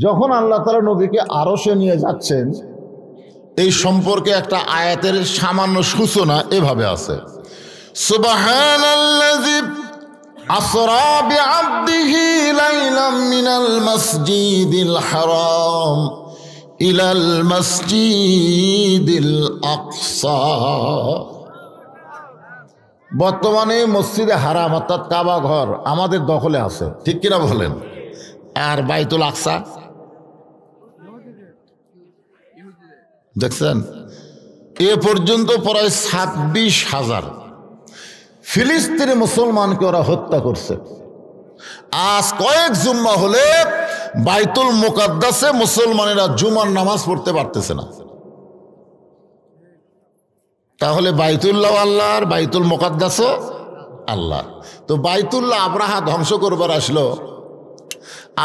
যখন আল্লাহ তাআলা নবীকে আরশে নিয়ে যাচ্ছেন, এই সম্পর্কে একটা আয়াতের সামান্য সূচনা এভাবে আছে, সুবহানাল্লাযী আসরা বিআবদিহি লাইলাম মিনাল মাসজিদিল হারাম ইলাল মাসজিদিল আকসা। বর্তমানে মসজিদে হারাম অর্থাৎ কাবা ঘর আমাদের দখলে আছে, ঠিক কিনা বলেন? আর বাইতুল আকসা দেখছেন, এ পর্যন্ত প্রায় 26,000 ফিলিস্তিনি মুসলমানকে ওরা হত্যা করছে। আজ কয়েক জুম্মা হলে বাইতুল মুকাদ্দাসে মুসলমানেরা জুমার নামাজ পড়তে পারতেছে না। তাহলে বাইতুল্লাহ আল্লাহর, বাইতুল মুকাদ্দাসও আল্লাহ। তো বাইতুল্লাহ আব্রাহা ধ্বংস করবার আসলো,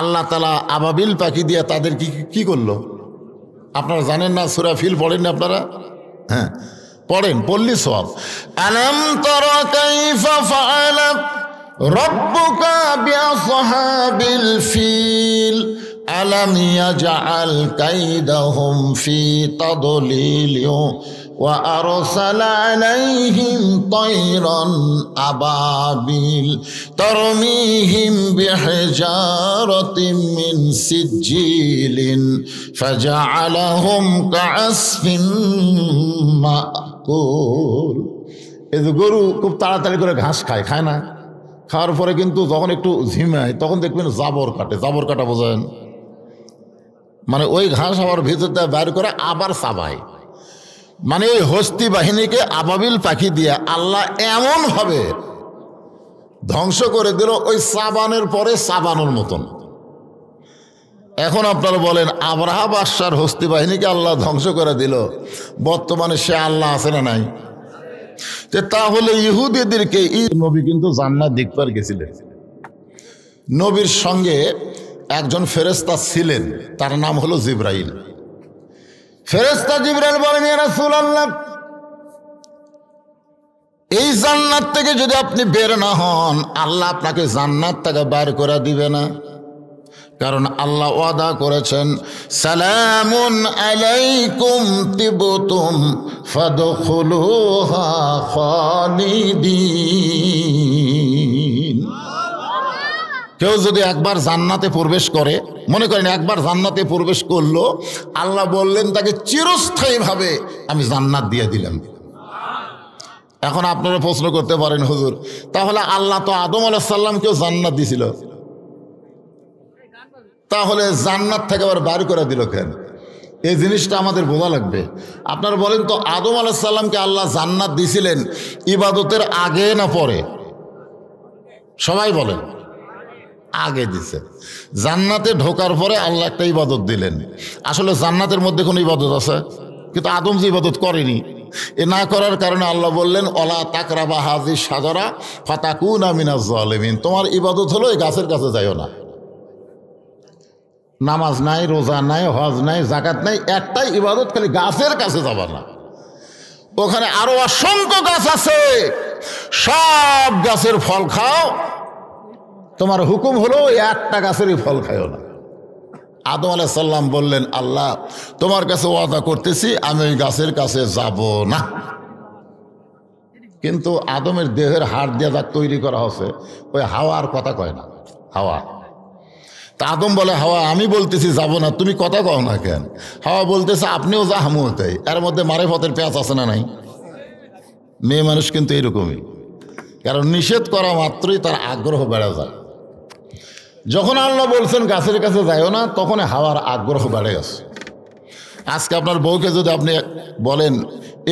আল্লাহ তাআলা আবাবিল পাখি দিয়ে তাদের কি করলো আপনারা জানেন না? সূরা ফিল পড়েন না আপনারা? হ্যাঁ পড়েন, পড়লি সওয়াব। আলাম তারা কাইফা ফাআলা রাব্বুকা বিআসহাবিল ফিল আলাম ইয়াজআল কাইদাহুম ফি তাদলিল ওয়া আরসালা আলাইহিম তায়রান আবাবিল তারমিহিম বিহিজারাতিন মিন সিজিলিন ফাজআলাহুম কাআসফিন মাকুল। এই যে গরু খুব তাড়াতাড়ি করে ঘাস খায় না? খাওয়ার পরে কিন্তু যখন একটু ঝিমায় তখন দেখবেন জাবর কাটে। জাবর কাটা বোঝেন? মানে ওই ঘাস আবার ভিতর দিয়ে বাইর করে আবার চাবায়। মানে ওই হস্তি বাহিনীকে আবাবিল পাখি দিয়ে আল্লাহ এমন ভাবে ধ্বংস করে দিল, ওই সাবানের পরে সাবানোর মতন। এখন আপনারা বলেন, আবরাহা বাদশার হস্তি বাহিনীকে আল্লাহ ধ্বংস করে দিল, বর্তমানে সে আল্লাহ আছে না নাই? তাহলে ইহুদিদেরকে নবী কিন্তু জান্নাত দেখবার গেছিলেন। নবীর সঙ্গে একজন ফেরেশতা ছিলেন, তার নাম হলো জিবরাইল। ফেরেশতা জিবরাইল বলেন, ইয়া রাসূলুল্লাহ, এই জান্নাত থেকে যদি আপনি বের না হন, আল্লাহ আপনাকে জান্নাত থেকে বের করে দিবে না। কারণ আল্লাহ ওয়াদা করেছেন, সালামুন আলাইকুম তিবতুম ফাদখুলুহা খালিদিন। কেউ যদি একবার জান্নাতে প্রবেশ করে, মনে করেন একবার জান্নাতে প্রবেশ করলো, আল্লাহ বললেন তাকে চিরস্থায়ীভাবে আমি জান্নাত দিয়ে দিলাম। এখন আপনারা প্রশ্ন করতে পারেন, হুজুর তাহলে আল্লাহ তো আদম আলাইহিস সালামকেও জান্নাত দিয়েছিল, তাহলে জান্নাত থেকে আবার বাইর করে দিল কেন? এই জিনিসটা আমাদের বোঝা লাগবে। আপনারা বলেন তো, আদম আলাইহিস সালামকে আল্লাহ জান্নাত দিয়েছিলেন ইবাদতের আগে না পরে? সবাই বলেন আগে দিছে। জান্নাতে ঢোকার পরে আল্লাহ একটা ইবাদত দিলেন। আসলে জান্নাতের মধ্যে কোনো ইবাদত আছে? কিন্তু আদম যে ইবাদত করেনি, এ না করার কারণে আল্লাহ বললেন, ওয়ালা তাকরাবা হাযিহিশ শাজারা ফাতাকুনা মিনাজ জালিমিন। তোমার ইবাদত হলো এই গাছের কাছে যাইও না। নামাজ নাই, রোজা নাই, হজ নাই, যাকাত নাই, একটাই ইবাদত, খালি গাছের কাছে যাবা না। ওখানে আরো অসংখ্য গাছ আছে, সব গাছের ফল খাও, তোমার হুকুম হলো একটা গাছেরই ফল খাও না। আদম আলাইহিস সালাম বললেন, আল্লাহ তোমার কাছে ওয়াদা করতেছি আমি ওই গাছের কাছে যাব না। কিন্তু আদমের দেহের হাড় দিয়ে যা তৈরি করা হচ্ছে, ওই হাওয়ার কথা কয় না। হাওয়া, তা আদম বলে, হাওয়া আমি বলতেছি যাব না, তুমি কথা কও না কেন? হাওয়া বলতেছে আপনিও যা আমিও তাই। এর মধ্যে মারেফতের পেঁচ আছে না নাই? মেয়ে মানুষ কিন্তু এরকমই, কারণ নিষেধ করা মাত্রই তার আগ্রহ বেড়ে যায়। যখন আল্লাহ বলছেন গাছের কাছে যাইও না, তখন হাওয়ার আগ্রহ বেড়ে গেছে। আজকে আপনার বউকে যদি আপনি বলেন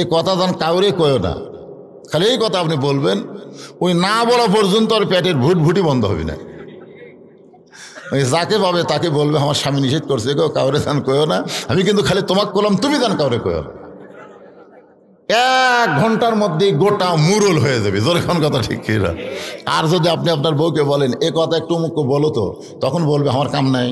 এ কথা যেন কাউরে কয়ও না, খালি এই কথা আপনি বলবেন, ওই না বলা পর্যন্ত আর পেটের ভুটভুটি বন্ধ হবে না। ওই যাকে পাবে তাকে বলবে আমার স্বামী নিষেধ করছে গো, কাউরে যান কয়ও না, আমি কিন্তু খালি তোমাকে বললাম, তুমি যান কাউরে কয়ও না। 1 ঘন্টার মধ্যেই গোটা মুরল হয়ে যাবে। যখন কথা ঠিক কিনা? আর যদি আপনি আপনার বউকে বলেন এ কথা একটু মুখ বলো তো, তখন বলবে আমার কাম নাই,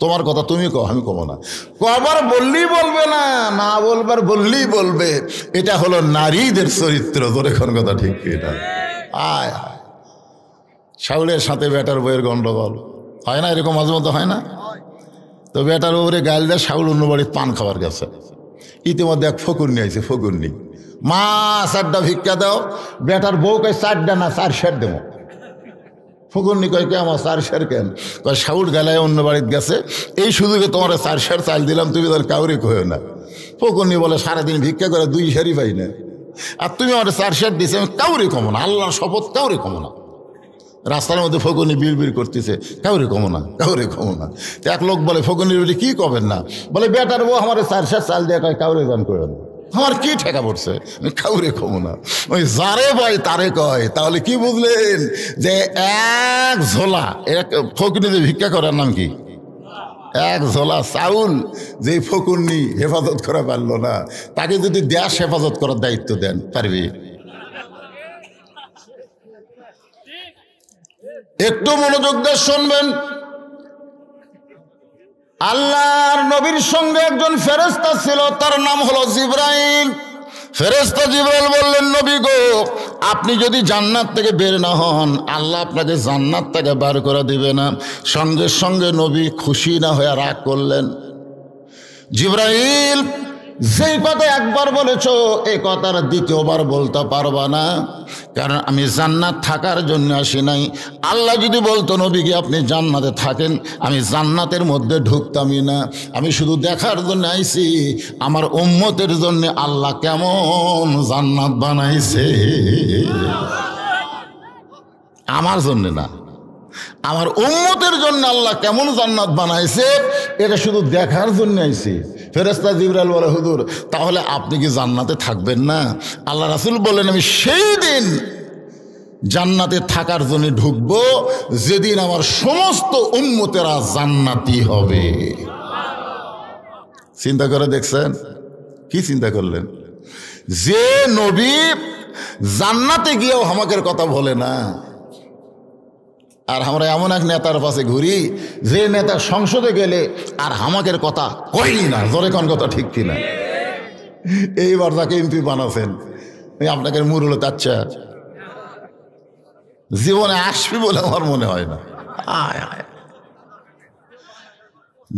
তোমার কথা তুমি কও, আমি কব না। কবার বললেই বলবে না, না বলবার বললেই বলবে। এটা হলো নারীদের চরিত্র। যখন কথা ঠিক কিনা? আয় শাউলের সাথে বেটার বইয়ের গন্ডগোল হয় না? এরকম মাঝে মধ্যে হয় না? তো বেটার ওরে গাল দেয় শাউল অন্য বাড়ির পান খাবার গেছে। ইতিমধ্যে এক ফকুর নিয়ে আইছে, ফকুর নি মা 4টা ভিক্ষা দাও। বেটার বউ কয় 4টা না 4 সের দেবো। ফকুরনি কয় কে আমার 4 সের কেন? কয় শাউল গালায় অন্য বাড়িতে গেছে, এই সুযোগে তোমার 4 সের চাল দিলাম, তুমি তার কাউরে কয়েও না। ফকুরনি বলে সারাদিন ভিক্ষা করে 2 সেরই পাই না, আর তুমি আমার 4 সের দিছে, আমি কাউরে কমো না, আল্লাহর শপথ কাউরে কমো না। রাস্তার মধ্যে ফকুনি বিড় করতেছে, কাউরে কমো না, কাউরে কমো না। তো এক লোক বলে ফকুনির বলে কি করবেন না? বলে বেটার বউ আমার 4 সের চাল দিয়ে কয় কাউরে গান করে না, আমার কি ঠেকা পড়ছে, আমি কাউরে কমো না। ওই যারে ভাই তারে কয়। তাহলে কি বুঝলেন যে এক ঝোলা, এক ফকুনি যে ভিক্ষা করার নাম কি? এক ঝোলা চাউল যে ফকুনি হেফাজত করা পারলো না, তাকে যদি দেশ হেফাজত করার দায়িত্ব দেন, পারবি? একটু মনোযোগ দিয়ে শুনবেন। আল্লাহর নবীর সঙ্গে একজন ফেরেশতা ছিল, তার নাম হলো জিবরাইল। ফেরেশতা জিবরাইল বললেন, নবী গো, আপনি যদি জান্নাত থেকে বের না হন, আল্লাহ আপনাকে জান্নাত থেকে বার করে দিবে না। সঙ্গে সঙ্গে নবী খুশি না হয়ে রাগ করলেন। জিবরাইল, যেই কথা একবার বলেছো এই কথার দ্বিতীয়বার বলতে পারবা না, কারণ আমি জান্নাত থাকার জন্য আসি নাই। আল্লাহ যদি বলতো নবী গিয়ে আপনি জান্নাতে থাকেন, আমি জান্নাতের মধ্যে ঢুকতামই না। আমি শুধু দেখার জন্য আইছি আমার উম্মতের জন্য আল্লাহ কেমন জান্নাত বানাইছে। আমার জন্য না, আমার উম্মতের জন্য আল্লাহ কেমন জান্নাত বানাইছে এটা শুধু দেখার জন্য আইছি। ফেরেশতা জিবরাইল বলে, হুজুর তাহলে আপনি কি জান্নাতে থাকবেন না? আল্লাহ রাসূল বলেন, আমি সেই দিন জান্নাতে থাকার জন্য ঢুকবো যেদিন আমার সমস্ত উম্মতেরা জান্নাতি হবে। চিন্তা করে দেখছেন? কি চিন্তা করলেন? যে নবী জান্নাতে গিয়েও হামাকের কথা বলে না, আর আমরা এমন এক নেতার পাশে ঘুরি যে নেতা সংসদে গেলে আর হামাকের কথা কই না। জোরে কোন কথা ঠিক কিনা? এইবার তাকে এমপি বানাচ্ছেন, আপনাকে মুরুল তাচ্ছা জীবনে আসবি বলে আমার মনে হয় না। আয় আয়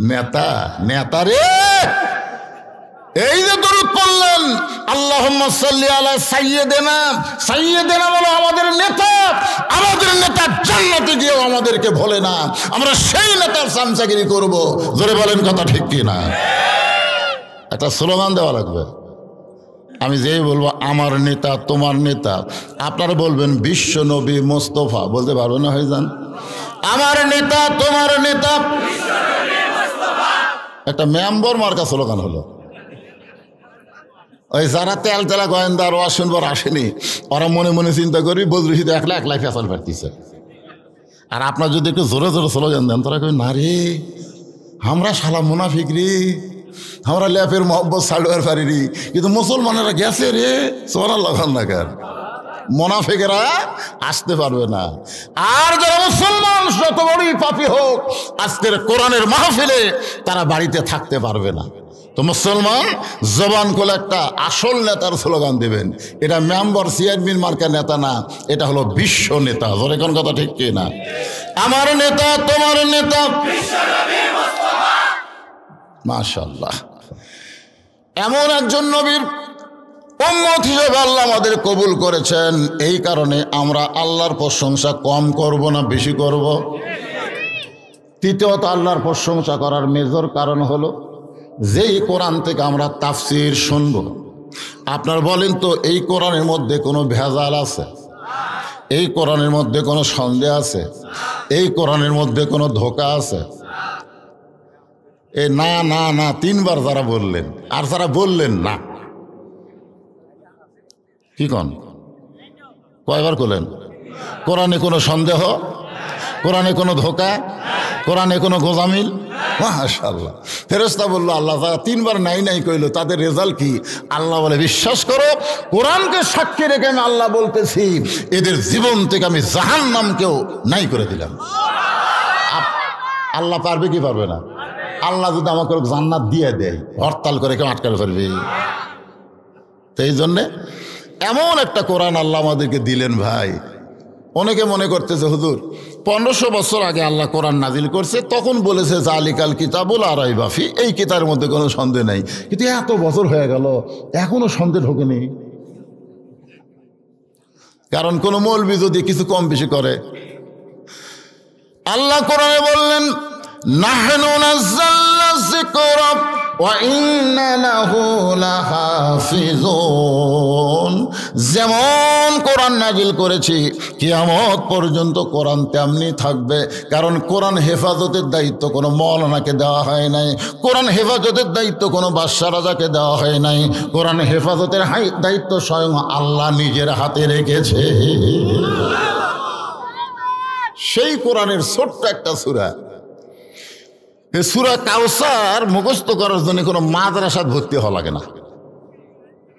নেতা, নেতা রে, এই যে দরুদ পড়লেন, আল্লাহুম্মা সাল্লি আলা সাইয়্যিদিনা, সাইয়্যিদিনা বলো আমাদের নেতা। আমাদের নেতা জান্নাতে গিয়েও আমাদেরকে ভোলে না, আমরা সেই নেতার চামচাগিরি করব। জোরে বলেন কথা ঠিক কি না? একটা স্লোগান দেওয়া লাগবে। আমি যেই বলবো আমার নেতা তোমার নেতা, আপনারা বলবেন বিশ্ব নবী মোস্তফা, বলতে পারবো না হয়ে যান। আমার নেতা তোমার নেতা, একটা মেম্বর মার্কা স্লোগান হলো। ওই যারা তেল তেলা গোয়েন্দা আর ওয়াজ শুনবার আসেনি, ওরা মনে মনে চিন্তা করবি বদরুশিদ একলাই ফেসাল পারতিছে। আর আপনার যদি একটু জোরে জোরে স্লোগান দেন, তারা কই না রে আমরা শালা মুনাফিক রে, আমরা ল্যাপের মহব্বত ছাড়বার পারিনি, কিন্তু মুসলমানেরা গেছে রে, সোনার লাগান না কার মুনাফিকেরা আসতে পারবে না। আর যারা মুসলমান যত বড়ই পাপী হোক, আজকের কোরআনের মাহফিলে তারা বাড়িতে থাকতে পারবে না। তো মুসলমান জবান করে একটা আসল নেতার স্লোগান দেবেন। এটা মেম্বার চেয়ারম্যান মার্কা নেতা না, এটা হলো বিশ্ব নেতা। জোরে কোন কথা ঠিক কি না? আমার নেতা তোমার নেতা, মাশাআল্লাহ। এমন একজন নবীর উম্মত হিসেবে আল্লাহ আমাদের কবুল করেছেন। এই কারণে আমরা আল্লাহর প্রশংসা কম করব না বেশি করব? তৃতীয়ত আল্লাহর প্রশংসা করার মেজর কারণ হলো যেই কোরআন থেকে আমরা তাফসির শুনব, আপনার বলেন তো এই কোরআনের মধ্যে কোনো ভেজাল আছে? এই কোরআনের মধ্যে কোনো সন্দেহ আছে? এই কোরআনের মধ্যে কোনো ধোঁকা আছে? এ না না না 3 বার যারা বললেন, আর যারা বললেন না, কি কন কয়বার করলেন? কোরআনে কোনো সন্দেহ, কোরআনে কোনো ধোঁকা, কোরআনে কোনো গোজামিল। মাশাআল্লাহ। ফেরেশতা বলল আল্লাহ যারা 3 বার নাই নাই কইল তাদের রেজাল্ট কি? আল্লাহ বলে বিশ্বাস করো, কোরআনকে সাক্ষী রেখে আমি আল্লাহ বলতেছি এদের জীবন থেকে আমি জাহান্নামকেও নাই করে দিলাম। আল্লাহ পারবে কি পারবে না? আল্লাহ যদি আমাকে জান্নাত দিয়ে দেয়, হরতাল করে কেউ আটকাতে পারবে? তো এই জন্যে এমন একটা কোরআন আল্লাহ আমাদেরকে দিলেন ভাই। অনেকে মনে করতেছে হুজুর 1500 বছর আগে আল্লাহ কোরআন নাজিল করছে, তখন বলেছে জালিকাল কিতাবুল লা রাইবা ফি, এই কিতাবের মধ্যে কোনো সন্দেহ নাই। কিন্তু এত বছর হয়ে গেল এখনো সন্দেহ ঢোকেনি। কারণ কোন মৌলবি যদি কিছু কম বেশি করে, আল্লাহ কোরআনে বললেন নাহনু নাযালনা যিকরা ওয়া ইন্না লাহু লাহাফিজুন। যেমন কোরআন নাজিল করেছি কিয়ামত পর্যন্ত কোরআন তেমনি থাকবে। কারণ কোরআন হেফাজতের দায়িত্ব কোনো মৌলানাকে দেওয়া হয় নাই, কোরআন হেফাজতের দায়িত্ব কোনো বাদশা রাজাকে দেওয়া হয় নাই, কোরআন হেফাজতের দায়িত্ব স্বয়ং আল্লাহ নিজের হাতে রেখেছে। সেই কোরআনের ছোট্ট একটা সূরা, এই সূরা কাউসার মুখস্থ করার জন্য কোনো মাদ্রাসায় ভর্তি হওয়া লাগে না।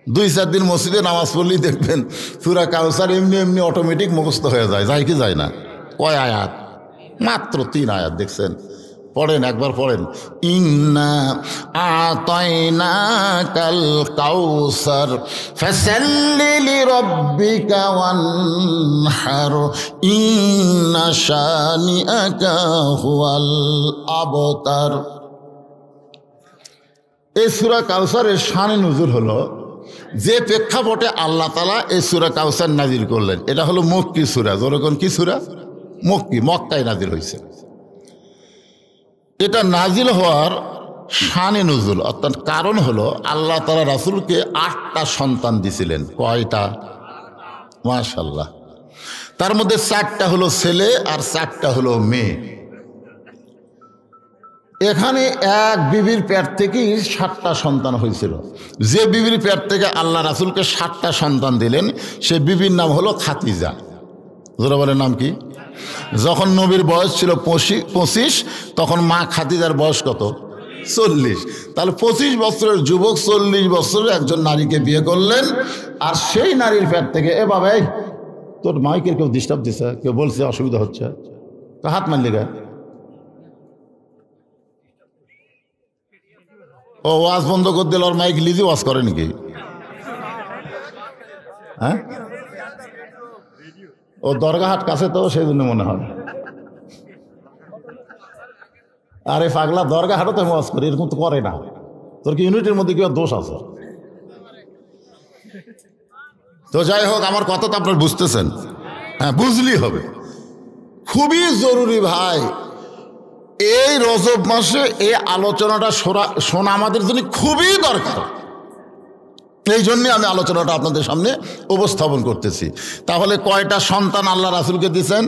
2-4 দিন মসজিদে নামাজ পড়লেই দেখবেন সূরা কাউসার এমনি এমনি অটোমেটিক মুখস্থ হয়ে যায়। যায় কি যায় না? কয় আয়াত? মাত্র 3 আয়াত। দেখছেন? পড়েন, একবার পড়েন। ইন্না আতাইনাকাল কাউসার ফাসাল্লি লিরাব্বিকা ওয়ানহার ইন্না শানিআকা হুয়াল আবতার। এই সূরা কাউসারের শানে নুজুল হলো যে প্রেক্ষাপটে আল্লাহ তাআলা এই সূরা কাউসার নাজিল করলেন। এটা হলো মক্কি সূরা। যেরকম কি সূরা? মক্কি, মক্কায় নাজিল হয়েছে। এটা নাজিল হওয়ার শানে নুজুল, অর্থাৎ কারণ হলো আল্লাহ তাআলা রাসূলকে 8টা সন্তান দিছিলেন। কয়টা? মাশাআল্লাহ। তার মধ্যে 4টা হলো ছেলে আর 4টা হলো মেয়ে। এখানে এক বিবির পেট থেকেই 7টা সন্তান হয়েছিল। যে বিবির পেট থেকে আল্লাহ রাসূলকে 7টা সন্তান দিলেন সে বিবির নাম হলো খাদিজা। জোরে বলেন নাম কি? যখন নবীর বয়স ছিল 25, তখন মা খাদিজার বয়স কত? 40। তাহলে 25 বছরের যুবক 40 বছরের একজন নারীকে বিয়ে করলেন। আর সেই নারীর পেট থেকে, এ বাবা তোর মাইকের কেউ ডিস্টার্ব দিছে, কেউ বলছে অসুবিধা হচ্ছে, তো হাত মারলি গায়ে। ও ওয়াজ বন্ধ করে দিল, ওর মাইক লিজি ওয়াজ করে নাকি? হ্যাঁ, ও দরগাহাট কাছে তো সেই জন্য মনে হয়। আরে পাগলা, দরগাহাটও তো ওয়াজ করে, এরকম তো করে না। তোর কি ইউনিটের মধ্যে কি দোষ আছে? তো যাই হোক, আমার কথা তো আপনার বুঝতেছেন? হ্যাঁ, বুঝলেই হবে। খুবই জরুরি ভাই, এই রজব মাসে এই আলোচনাটা শোনা আমাদের জন্য খুবই দরকার। এই জন্যে আমি আলোচনাটা আপনাদের সামনে উপস্থাপন করতেছি। তাহলে কয়টা সন্তান আল্লাহ রাসূলকে দিয়েছেন?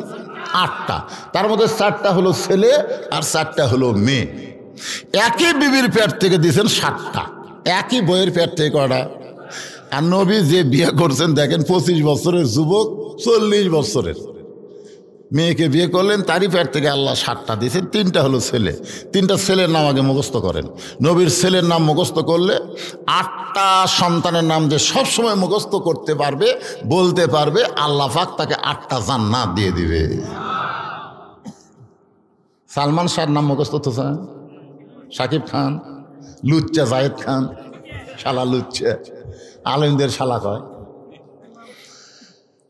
8টা। তার মধ্যে 4টা হলো ছেলে আর 4টা হলো মেয়ে। একই বিবির পেট থেকে দিয়েছেন 7টা, একই বইয়ের পেট থেকে কয়টা? আর নবী যে বিয়ে করছেন দেখেন, 25 বছরের যুবক 40 বছরের মেয়েকে বিয়ে করলেন, তারই পেট থেকে আল্লাহ 7টা দিয়েছেন। 3টা হলো ছেলে। 3টা ছেলের নাম আগে মুখস্থ করেন। নবীর ছেলের নাম মুখস্থ করলে 8টা সন্তানের নাম যে সবসময় মুখস্থ করতে পারবে, বলতে পারবে, আল্লাহ পাক তাকে 8টা জান্নাত দিয়ে দিবে। সালমান শাহর নাম মুখস্থ তো স্যার, শাকিব খান, লুচ্চা জায়েদ খান, শালা লুচ্চা, আলেমদের শালা কয়।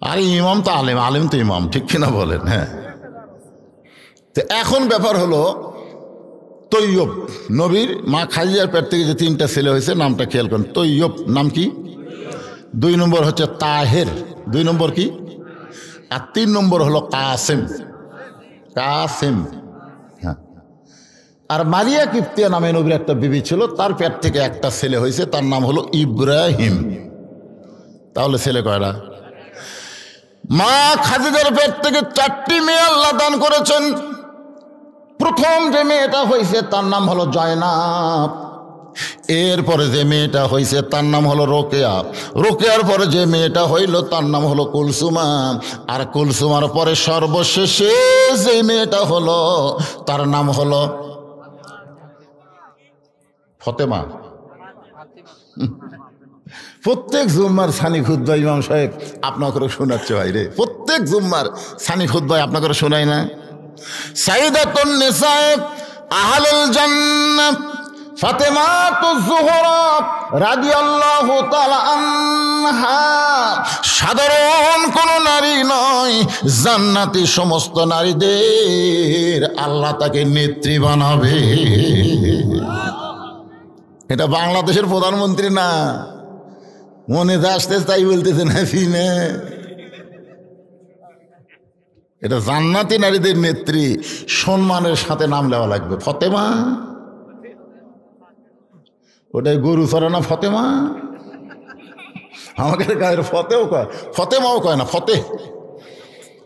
আরে ইমাম তো আলেম, আলেম তো ইমাম, ঠিক কিনা বলেন? হ্যাঁ। তো এখন ব্যাপার হলো তৈয়ব, নবীর মা খাদিজার পেট থেকে যে 3টা ছেলে হয়েছে, নামটা খেয়াল করেন। তৈয়ব নাম কি? 2 নম্বর হচ্ছে তাহের, 2 নম্বর কি? আর 3 নম্বর হলো কাসেম। কাসেম, হ্যাঁ। আর মারিয়া কিপ্তিয়া নামে নবীর একটা বিবি ছিল, তার পেট থেকে একটা ছেলে হয়েছে, তার নাম হলো ইব্রাহিম। তাহলে ছেলে কয়টা? মা খাদিজার পেট থেকে 4টি মেয়ে আল্লাহ দান করেছেন। প্রথম যে মেয়েটা হয়েছে তার নাম হলো জয়নাব। এরপরে যে মেয়েটা হয়েছে তার নাম হলো রোকেয়া। রোকেয়ার পরে যে মেয়েটা হইল তার নাম হলো কুলসুমা। আর কুলসুমার পরে সর্বশেষে যে মেয়েটা হলো তার নাম হলো ফতেমা। প্রত্যেক জুম্মার সানি খুতবা ইমাম সাহেব আপনাকে শোনাচ্ছে ভাই রে, প্রত্যেক জুম্মার সানি খুতবা আপনাকে শোনাই না? সাইয়্যিদাতুন নিসা আহলুল জান্নাহ ফাতেমাতুজ যোহরা রাদিয়াল্লাহু তাআলা আনহা সাধারণ কোন নারী নয়, জান্নাতি সমস্ত নারীদের আল্লাহ তাকে নেত্রী বানাবে। এটা বাংলাদেশের প্রধানমন্ত্রী না, মনে আসতে তাই বলতেছে না ফিনে, এটা জান্নাতি নারীদের নেত্রী, সম্মানের সাথে নাম নেওয়া লাগবে। ফতেমা, ওটাই গরু চড়ে না ফতেমা, আমাকে গায়ের ফতেও কয়, ফতেমাও কয় না, ফতে,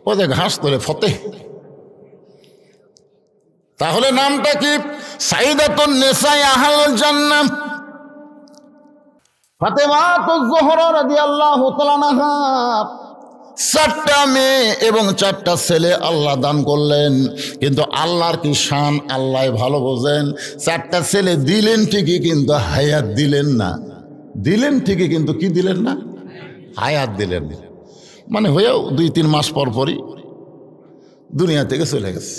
ও যে ঘাস তোলে ফতে। তাহলে নামটা কি? সাইদাতুন নিসা আহলুল জান্নাহ ফাতেমাতুজ যোহরা রাদিয়াল্লাহু তাআলা আনহা। 4টা মেয়ে এবং 4টা ছেলে আল্লাহ দান করলেন, কিন্তু আল্লাহর কি শান আল্লাহ ভালো বোঝেন। 4টা ছেলে দিলেন ঠিকই, কিন্তু হায়াত দিলেন না। দিলেন ঠিকই, কিন্তু কি দিলেন না? হায়াত দিলেন। মানে হয়েও 2-3 মাস পর পরই দুনিয়া থেকে চলে গেছে।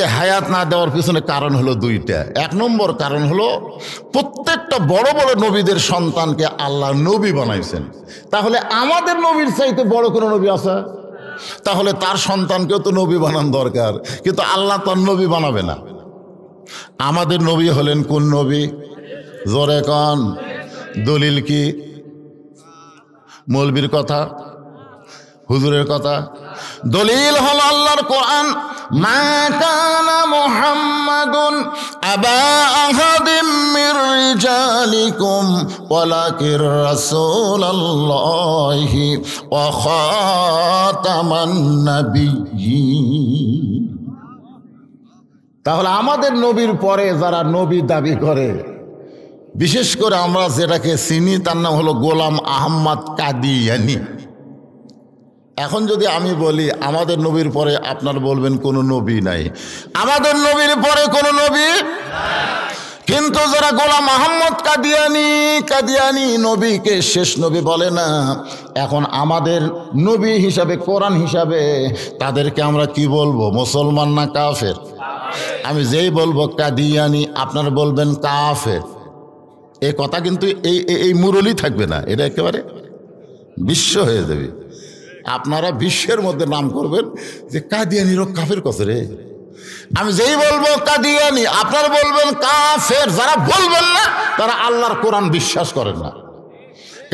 এ হায়াত না দেওয়ার পিছনে কারণ হলো 2টা। 1 নম্বর কারণ হলো প্রত্যেকটা বড় বড় নবীদের সন্তানকে আল্লাহ নবী বানাইছেন। তাহলে আমাদের নবীর চাইতে বড় কোনো নবী আছে? তাহলে তার সন্তানকেও তো নবী বানানো দরকার, কিন্তু আল্লাহ তার নবী বানাবে না। আমাদের নবী হলেন কোন নবী? জোরে কন। দলিল কি? মৌলবীর কথা, হুজুরের কথা? দলিল হলো আল্লাহর কোরআন। মা কানা মুহাম্মাদুন আবা আহাদিম মির রিজালিকুম ওয়ালাকির রাসূলুল্লাহি ওয়া খাতামান নাবিয়্যিন। তাহলে আমাদের নবীর পরে যারা নবী দাবি করে, বিশেষ করে আমরা যেটাকে চিনি তার নাম হলো গোলাম আহমদ কাদিয়ানী। এখন যদি আমি বলি আমাদের নবীর পরে, আপনার বলবেন কোনো নবী নাই। আমাদের নবীর পরে কোনো নবী, কিন্তু যারা গোলাম আহমদ কাদিয়ানী নবীকে শেষ নবী বলে না, এখন আমাদের নবী হিসাবে, কোরআন হিসাবে তাদেরকে আমরা কি বলবো? মুসলমান না কাফের? আমি যেই বলবো কাদিয়ানী, আপনার বলবেন কাফের। এই কথা কিন্তু এই মুরলি থাকবে না, এটা একেবারে বিশ্ব হয়ে যাবে। আপনারা বিশ্বের মধ্যে নাম করবেন যে কাদিয়ানির কাফের কছে রে। আমি যেই বলবো কাদিয়ানি, আপনারা বলবেন কাফের। যারা বলবেন না তারা আল্লাহর কোরআন বিশ্বাস করেন না।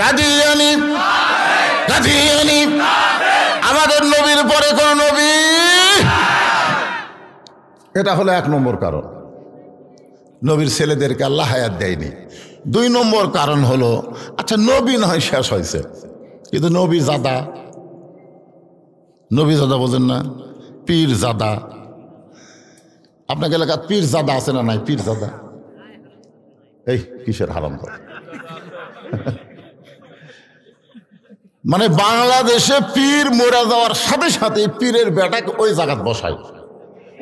কাদিয়ানি, কাদিয়ানি, আমাদের নবীর পরে কোন নবী। এটা হলো 1 নম্বর কারণ, নবীর ছেলেদেরকে আল্লাহ হায়াত দেয়নি। 2 নম্বর কারণ হলো, আচ্ছা নবী নয় শেষ হয়েছে, কিন্তু নবী জাদা, নবী জাদা বোঝেন না? পীর জাদা। আপনাকে এলাকার পীর জাদা আছে না নাই? পীর জাদা এই কিসের হারাম করে? মানে বাংলাদেশে পীর মরে যাওয়ার সাথে সাথে পীরের বেটাকে ওই জায়গাত বসায়,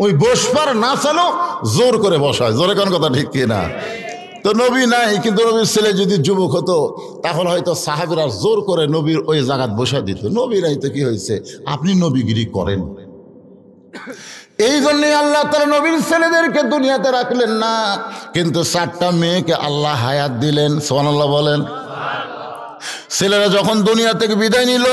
ওই বসবার না চালো জোর করে বসায়। জোরে কোন কথা ঠিক কিনা? তো নবী নাই, কিন্তু নবীর ছেলে যদি যুবক হতো তাহলে হয়তো সাহাবীরা জোর করে নবীর ওই জায়গাত বসা দিত। নবী নাই তো কি হয়েছে, আপনি নবীগিরি করেন। এই জন্যই আল্লাহ তাআলা নবীর ছেলেদেরকে দুনিয়াতে রাখলেন না, কিন্তু 4টা মেয়েকে আল্লাহ হায়াত দিলেন। সুবহানাল্লাহ বলেন। ছেলেরা যখন দুনিয়া থেকে বিদায় নিল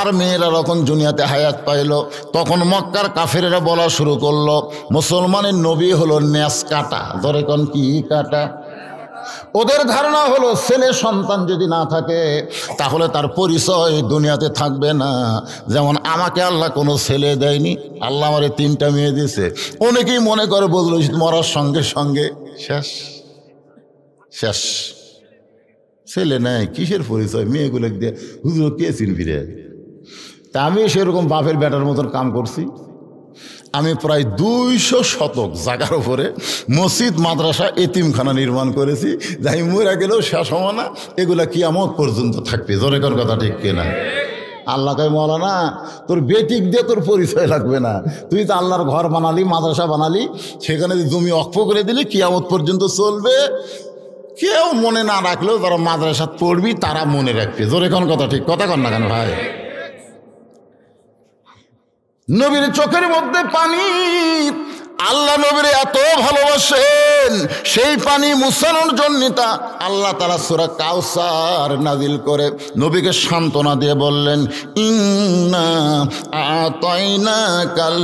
আর মেয়েরা যখন দুনিয়াতে হায়াত পাইল, তখন মক্কার কাফেরেরা বলা শুরু করলো মুসলমানের নবী হলো নেস কাটা। ধরে কোন কি কাটা? ওদের ধারণা হলো ছেলে সন্তান যদি না থাকে তাহলে তার পরিচয় দুনিয়াতে থাকবে না। যেমন আমাকে আল্লাহ কোনো ছেলে দেয়নি, আল্লাহ আমারে 3টা মেয়ে দিয়েছে। অনেকেই মনে করে বদল মরার সঙ্গে সঙ্গে শেষ শেষ, ছেলে নাই, কিসের পরিচয়? মেয়েগুলো দিয়ে হুজুর কে চিনবি রে? তা আমি সেরকম বাপের বেটার মতন কাম করছি। আমি প্রায় 200 শতক জায়গার উপরে মসজিদ, মাদ্রাসা, এতিমখানা নির্মাণ করেছি। যাই মরে গেলেও শেষ হওয়া না, এগুলা কিয়ামত পর্যন্ত থাকবে। জোরে কোন কথা ঠিক কিনা? আল্লাহ কয় মৌলানা তোর বেটিক দিয়ে তোর পরিচয় লাগবে না, তুই তো আল্লাহর ঘর বানালি, মাদ্রাসা বানালি, সেখানে জমি অক্ষ করে দিলি, কিয়ামত পর্যন্ত চলবে। কেউ মনে না রাখলেও যারা মাদ্রাসা পড়বি তারা মনে রাখবে। জোরে কোন কথা ঠিক? কথা কন না কেন ভাই? নবীর চোখের মধ্যে পানি। আল্লাহ নবীর এত ভালোবাসেন, করলেন সেই পানি মুছানোর জন্য তা আল্লাহ তাআলা সূরা কাউসার নাজিল করে নবীকে সান্ত্বনা দিয়ে বললেন, ইন্না আতাইনাকাল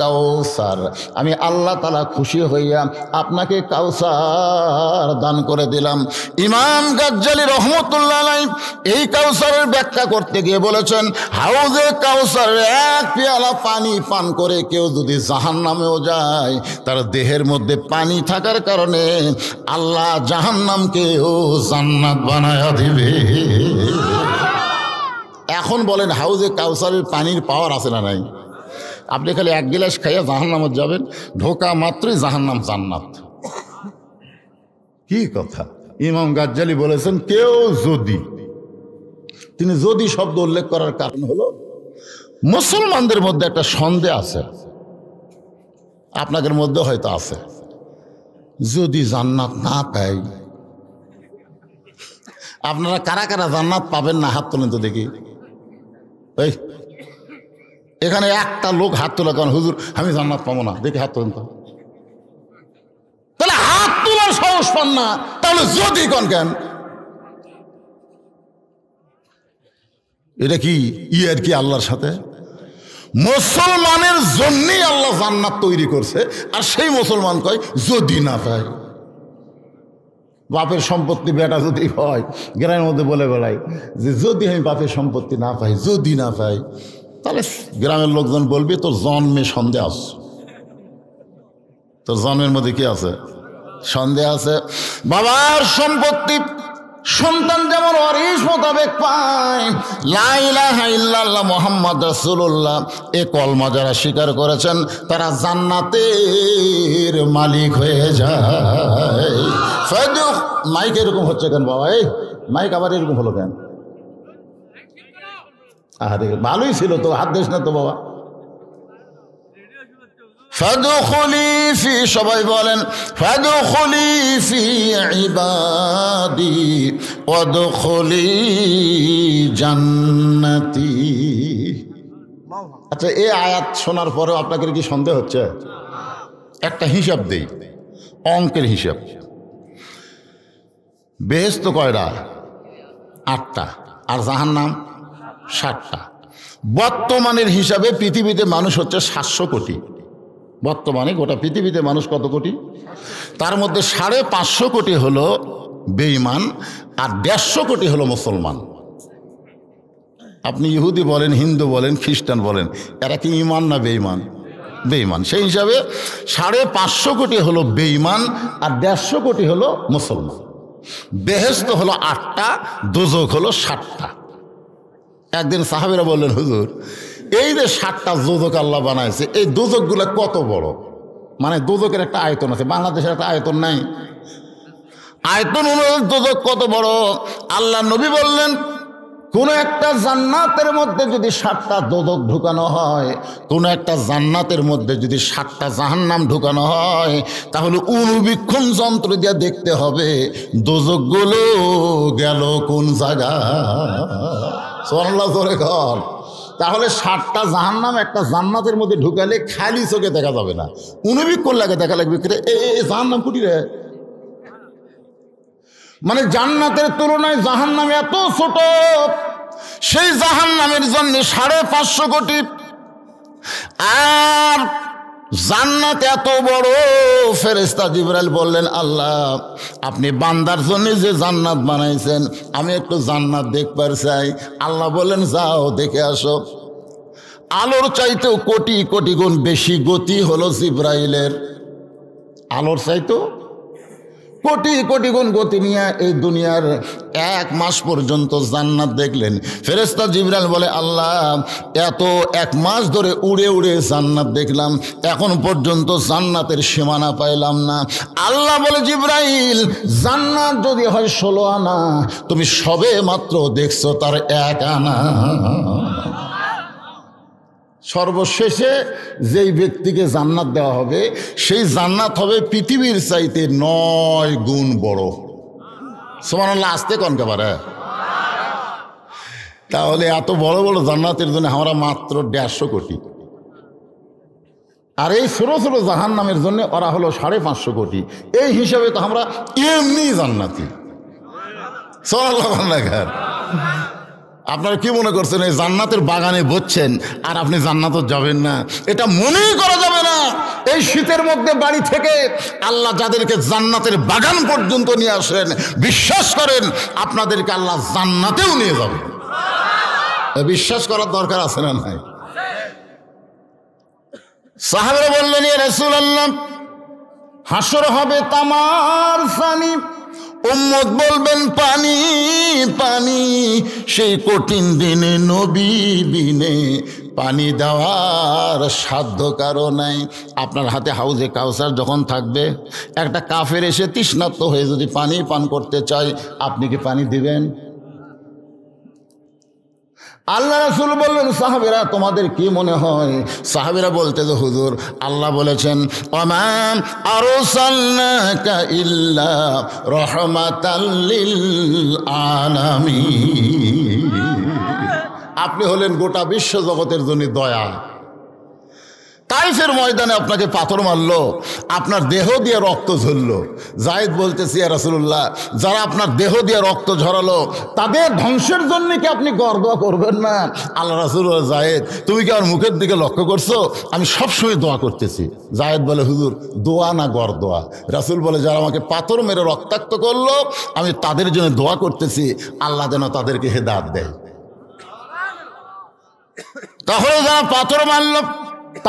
কাউসার, আমি আল্লাহ তাআলা খুশি হইয়া আপনাকে কাউসার দান করে দিলাম। ইমাম গাজ্জালী রহমতুল্লাহ আলাইহি এই কাউসারের ব্যাখ্যা করতে গিয়ে বলেছেন, হাউজে কাউসার এক পেয়ালা পানি পান করে কেউ যদি জাহান্নামেও যায়, তার দেহের মধ্যে পানি থাকার কারণে আল্লাহ জাহান্নামকেও জান্নাত বানায়া দিবে। এখন বলেন হাউজে কাউসারের পানির পাওয়ার আছে না নাই? আপনি খালি এক গিলাস খাইয়া জাহান্নামে যাবেন, ঢোকা মাত্রই জাহান্নাম জান্নাত। কি কথা! ইমাম গাজ্জালী বলেছেন কেউ যদি, তিনি যদি শব্দ উল্লেখ করার কারণ হলো মুসলমানদের মধ্যে একটা সন্দেহ আছে, আপনাদের মধ্যে হয়তো আছে, যদি জান্নাত না পাই। আপনারা কারা কারা জান্নাত পাবেন না হাত তোলেন তো দেখি। এই এখানে একটা লোক হাত তোলা কারণ হুজুর আমি জান্নাত পাবো না, দেখি হাত তোলেন তো। তাহলে হাত তোলার সাহস পান না, তাহলে যদি কন কেন? এটা কি আর কি আল্লাহর সাথে? মুসলমানের জন্যই আল্লাহ জান্নাত তৈরি করছে, আর সেই মুসলমান কয় যদি না পাই। বাপের সম্পত্তি বেটা যদি হয়, গ্রামের মধ্যে বলে বেড়াই যে যদি আমি বাপের সম্পত্তি না পাই, যদি না পাই, তাহলে গ্রামের লোকজন বলবে তোর জন্মে সন্দেহ আছে, তোর জন্মের মধ্যে কি আছে? সন্দেহ আছে। বাবার সম্পত্তি সন্তান যেমন ওয়ারিশ মোতাবেক পায়, লা ইলাহা ইল্লাল্লাহ মুহাম্মদ রাসূলুল্লাহ এ কলমা যারা স্বীকার করেছেন তারা জান্নাতের মালিক হয়ে যায়। মাইক এরকম হচ্ছে কেন বাবা? এই মাইক আবার এরকম হলো কেন? আরে ভালোই ছিল তো, হাত দিস না তো বাবা। ফাদখুলি ফি, সবাই বলেন ফাদখুলি ফি ইবাদি ওয়াদখুলি জান্নাতি। আচ্ছা, এই আয়াত শোনার পরেও আপনাদের কি সন্দেহ হচ্ছে? একটা হিসাব দেই, অঙ্কের হিসাব। বেহেশত কয়টা? 8টা, আর জাহান্নাম 7টা। বর্তমানের হিসাবে পৃথিবীতে মানুষ হচ্ছে 700 কোটি। বর্তমানে গোটা পৃথিবীতে মানুষ কত কোটি? তার মধ্যে 550 কোটি হলো বেঈমান, আর 150 কোটি হলো মুসলমান। আপনি ইহুদি বলেন, হিন্দু বলেন, খ্রিস্টান বলেন, এরা কি ইমান না বেঈমান? বেঈমান। সেই হিসাবে 550 কোটি হলো বেঈমান, আর 150 কোটি হলো মুসলমান। বেহেশত হলো 8টা, দোজখ হলো 7টা। একদিন সাহাবীরা বললেন, হুজুর এই যে 7টা দোজখ আল্লাহ বানাইছে, এই দোজখগুলো কত বড়? মানে দোজখের একটা আয়তন আছে, বাংলাদেশের একটা আয়তন নাই? আয়তন অনুযায়ী দোজখ কত বড়? আল্লাহ নবী বললেন, কোন একটা জান্নাতের মধ্যে যদি 7টা দোজখ ঢুকানো হয়, কোন একটা জান্নাতের মধ্যে যদি 7টা জাহান্নাম ঢুকানো হয়, তাহলে অনুবীক্ষণ যন্ত্র দিয়ে দেখতে হবে দোজখগুলো গেল কোন জায়গা। সুবহানাল্লাহ জোরে কর। তাহলে 7টা জাহান্নাম একটা জান্নাতের মধ্যে ঢুকালে খালি চোখে দেখা যাবে না, অনুবীক্ষণ লাগে দেখা লাগবে এই জাহান্নাম কুটি রে। মানে জান্নাতের তুলনায় জাহান্নাম এত ছোট, সেই জাহান্নামের জন্য 550 কোটি, আর জান্নাত এত বড়। ফেরেশতা জিবরাইল বললেন, আল্লাহ আপনি বান্দার জন্য যে জান্নাত বানাইছেন, আমি একটু জান্নাত দেখবার চাই। আল্লাহ বললেন, যাও দেখে আসো। আলোর চাইতেও কোটি কোটি গুণ বেশি গতি হলো জিবরাইলের। আলোর চাইতেও কোটি কোটি গুণ গতি নিয়ে এই দুনিয়ার 1 মাস পর্যন্ত জান্নাত দেখলেন। ফেরেশতা জিবরাইল বলে, আল্লাহ এত 1 মাস ধরে উড়ে উড়ে জান্নাত দেখলাম, এখন পর্যন্ত জান্নাতের সীমানা পাইলাম না। আল্লাহ বলে, জিবরাইল জান্নাত যদি হয় 16 আনা, তুমি সবে মাত্র দেখছো তার 1 আনা। সর্বশেষে যেই ব্যক্তিকে জান্নাত দেওয়া হবে, সেই জান্নাত হবে পৃথিবীর চাইতে 9 গুণ বড়। সুবহানাল্লাহ, আসতে কোন কেবারে? তাহলে এত বড় বড় জান্নাতের জন্য আমরা মাত্র 150 কোটি। আর এই ছোটো ছোটো জাহান্নামের জন্য ওরা হলো 550 কোটি। এই হিসাবে তো আমরা এমনি জান্নাতি। সুবহানাল্লাহ। আপনারা কি মনে করছেন এই জান্নাতের বাগানে বসছেন আর আপনি জান্নাতও যাবেন না? এটা মনেই করা যাবে না। এই শীতের মধ্যে বাড়ি থেকে আল্লাহ যাদেরকে জান্নাতের বাগান পর্যন্ত নিয়ে আসেন, বিশ্বাস করেন আপনাদেরকে আল্লাহ জান্নাতেও নিয়ে যাবে। বিশ্বাস করার দরকার আছে না নাই? সাহাবারা বললেন, ইয়া রাসূলুল্লাহ, হাসর হবে তামার পানি, উম্মত বলবেন পানি পানি। সেই কঠিন দিনে নবী বিনে পানি দেওয়ার সাধ্য কারো নাই। আপনার হাতে হাউজে কাউসার যখন থাকবে, একটা কাফের এসে তৃষ্ণার্ত হয়ে যদি পানি পান করতে চায়, আপনি কি পানি দিবেন? আল্লাহ রাসূল বললেন, সাহাবীরা তোমাদের কি মনে হয়? সাহাবীরা বলতে যে হুজুর, আল্লাহ বলেছেন ওমা আরসালনাকা ইল্লা রাহমাতাল লিল আলামিন। আপনি হলেন গোটা বিশ্ব জগতের জন্য দয়া। তাইফের ময়দানে আপনাকে পাথর মারলো, আপনার দেহ দিয়ে রক্ত ঝরলো। জায়েদ বলতেছি, ইয়া রাসূলুল্লাহ, যারা আপনার দেহ দিয়ে রক্ত ঝরালো তাদের ধ্বংসের জন্য কি আপনি গড় দোয়া করবেন না? আল্লাহ রাসূল, জায়েদ তুমি কি আমার মুখের দিকে লক্ষ্য করছো? আমি সবসময় দোয়া করতেছি। জায়েদ বলে, হুজুর দোয়া না গড় দোয়া? রাসূল বলে, যারা আমাকে পাথর মেরে রক্তাক্ত করলো আমি তাদের জন্য দোয়া করতেছি, আল্লাহ যেন তাদেরকে হেদায়েত দেয়। তাহলে যারা পাথর মারল